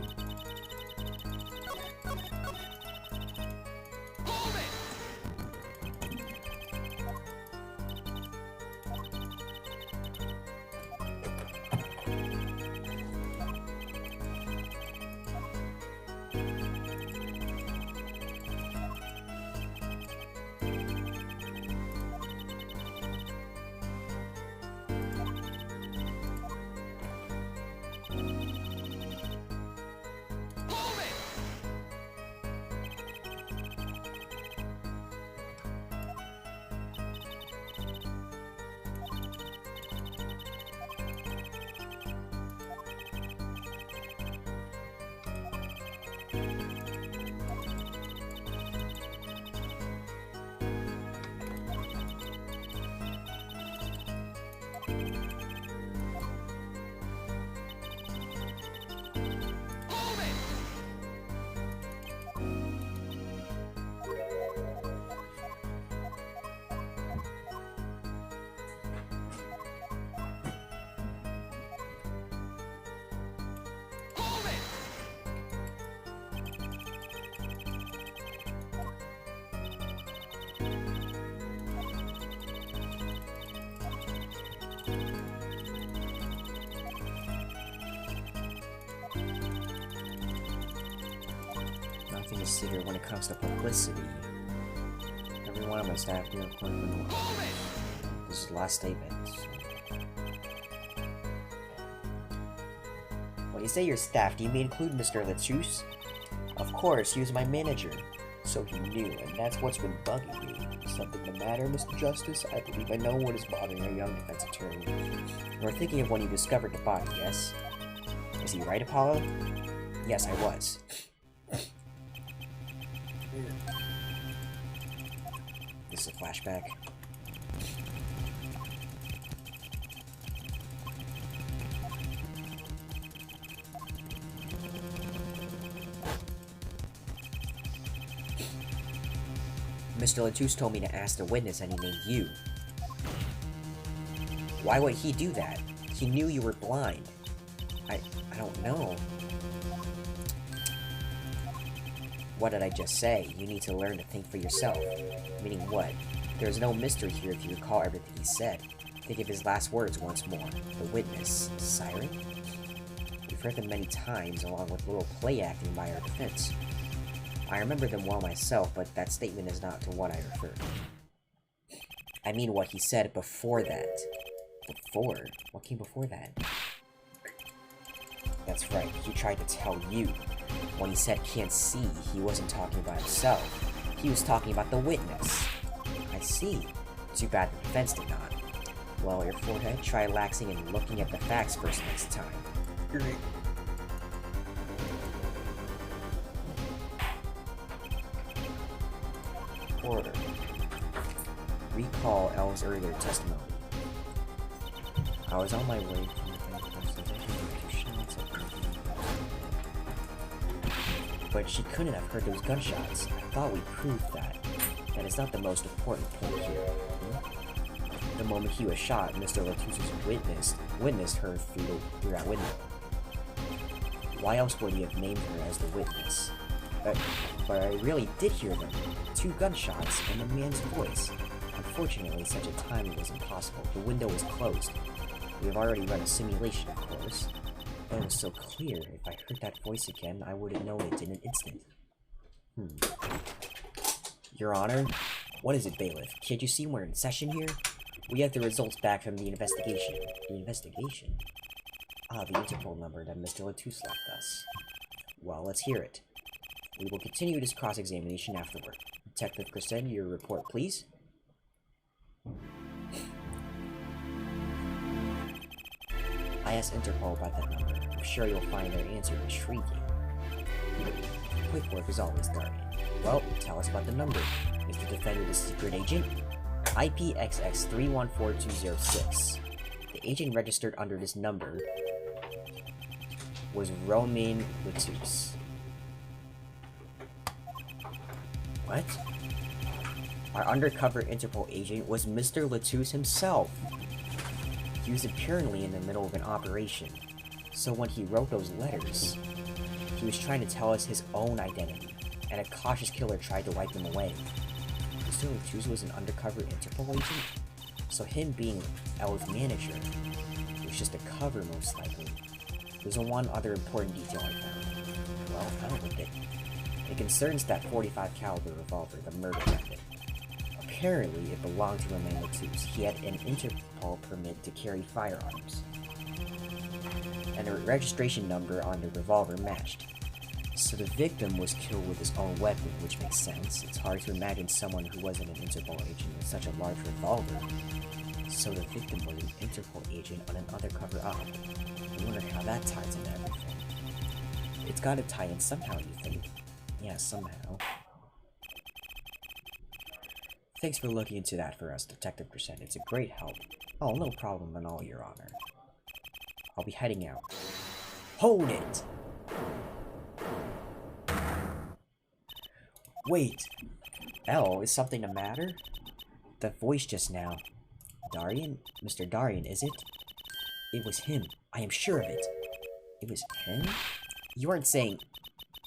Nothing is secret when it comes to publicity. Every one of my staff knew according to this is the last statement. When you say your staff, do you mean include Mr. Lettuce? Of course, he was my manager. So he knew, and that's what's been bugging me. Something the matter, Mr. Justice? I believe I know what is bothering a young defense attorney. You were thinking of when you discovered the body, yes? Is he right, Apollo? Yes, I was. This is a flashback. Mr. Lettuce told me to ask the witness and he named you. Why would he do that? He knew you were blind. I don't know. What did I just say? You need to learn to think for yourself. Meaning what? There's no mystery here if you recall everything he said. Think of his last words once more. The witness. Siren? We've heard them many times, along with little play acting by our defense. I remember them well myself, but that statement is not to what I refer. I mean what he said before that. Before? What came before that? That's right, he tried to tell you. When he said can't see, he wasn't talking about himself. He was talking about the witness. I see. Too bad the defense did not. Well, your forehead, try relaxing and looking at the facts first next time. Great. Order. Recall Elle's earlier testimony. I was on my way from the bank but she couldn't have heard those gunshots. I thought we proved that. That is not the most important point here. The moment he was shot, Mr. Lettuce's witnessed her through that window. Why else would he have named her as the witness? But I really did hear them. 2 gunshots and a man's voice. Unfortunately, such a timing was impossible. The window was closed. We have already run a simulation, of course. But it was so clear. If I heard that voice again, I would have known it in an instant. Your Honor? What is it, Bailiff? Can't you see we're in session here? We have the results back from the investigation. The investigation? Ah, the Interpol number that Mr. Lettuce left us. Well, let's hear it. We will continue this cross-examination afterward. Detective Kristen, your report, please. I asked Interpol about that number. I'm sure you'll find their answer intriguing. Quick work is always done. Well, tell us about the number. Is the defendant a secret agent? IPXX314206. The agent registered under this number was Romain Lettuce. What? Our undercover Interpol agent was Mr. Lettuce himself. He was apparently in the middle of an operation, so when he wrote those letters, he was trying to tell us his own identity, and a cautious killer tried to wipe him away. Mr. Latouche was an undercover Interpol agent, so him being L's manager was just a cover most likely. There's one other important detail I found. Well, I don't think it. It concerns that 45 caliber revolver, the murder weapon. Apparently, it belonged to Romain Latouche. He had an Interpol permit to carry firearms, and the registration number on the revolver matched. So the victim was killed with his own weapon, which makes sense. It's hard to imagine someone who wasn't an Interpol agent with such a large revolver. So the victim was an Interpol agent on an undercover op. I wonder how that ties into everything. It's gotta tie in somehow, you think? Yeah, somehow. Thanks for looking into that for us, Detective Crescent. It's a great help. Oh, no problem at all, Your Honor. I'll be heading out. Hold it! Wait! L, is something the matter? That voice just now. Darian? Mr. Darian, is it? It was him. I am sure of it. It was him? You aren't saying...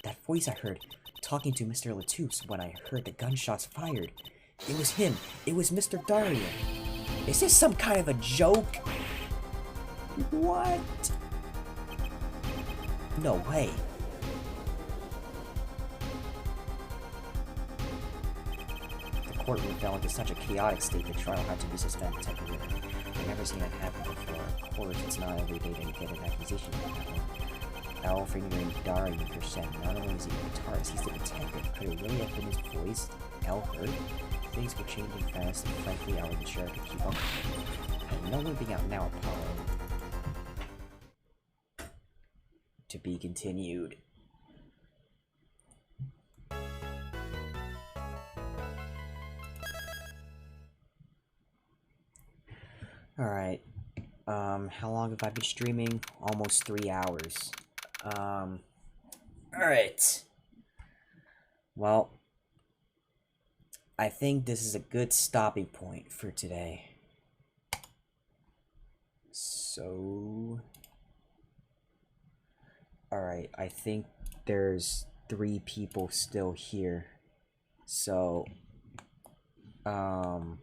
That voice I heard, talking to Mr. Latouche when I heard the gunshots fired. It was him. It was Mr. Darian. Is this some kind of a joke? What? No way. The courtroom fell into such a chaotic state the trial had to be suspended temporarily. I've never seen that happen before. Of course, it's not every day that you get an accusation like that one. L fingering Darian %. Not only is he the guitarist, he's the detective. Could it really have been his voice? L heard? Things were changing fast, and frankly, I wasn't sure I could keep up with it. And no moving out now, Apollo. To be continued. Alright. How long have I been streaming? Almost 3 hours. Alright. Well, I think this is a good stopping point for today. So... Alright, I think there's 3 people still here. So... I'm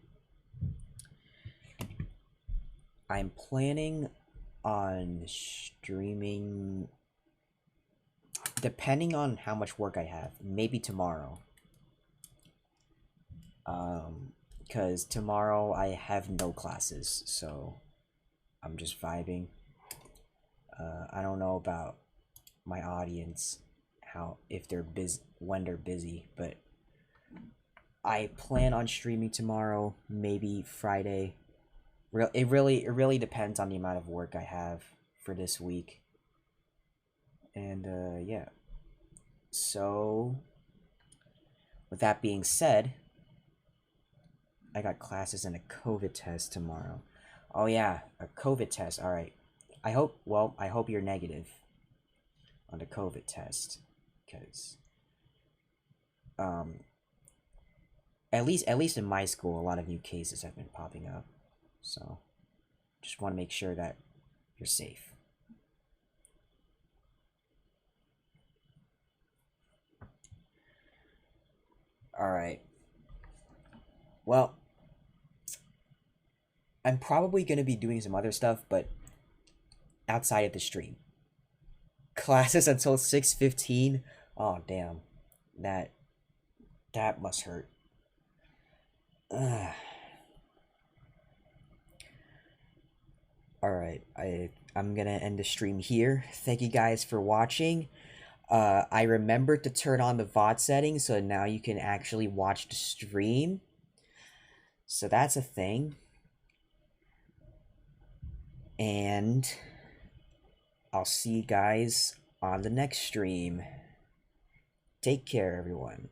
planning on streaming... Depending on how much work I have. Maybe tomorrow. Because tomorrow I have no classes, so I'm just vibing. I don't know about my audience, if they're busy, when they're busy, but I plan on streaming tomorrow, maybe Friday. It really depends on the amount of work I have for this week. And yeah. So with that being said, I got classes and a COVID test tomorrow. Oh yeah, a COVID test. All right. I hope you're negative on the COVID test, because at least in my school, a lot of new cases have been popping up. So just want to make sure that you're safe. All right. Well, I'm probably going to be doing some other stuff, but outside of the stream. Classes until 6:15. Oh, damn. That must hurt. Alright, I'm going to end the stream here. Thank you guys for watching. I remembered to turn on the VOD settings, so now you can actually watch the stream. So that's a thing. And I'll see you guys on the next stream. Take care, everyone.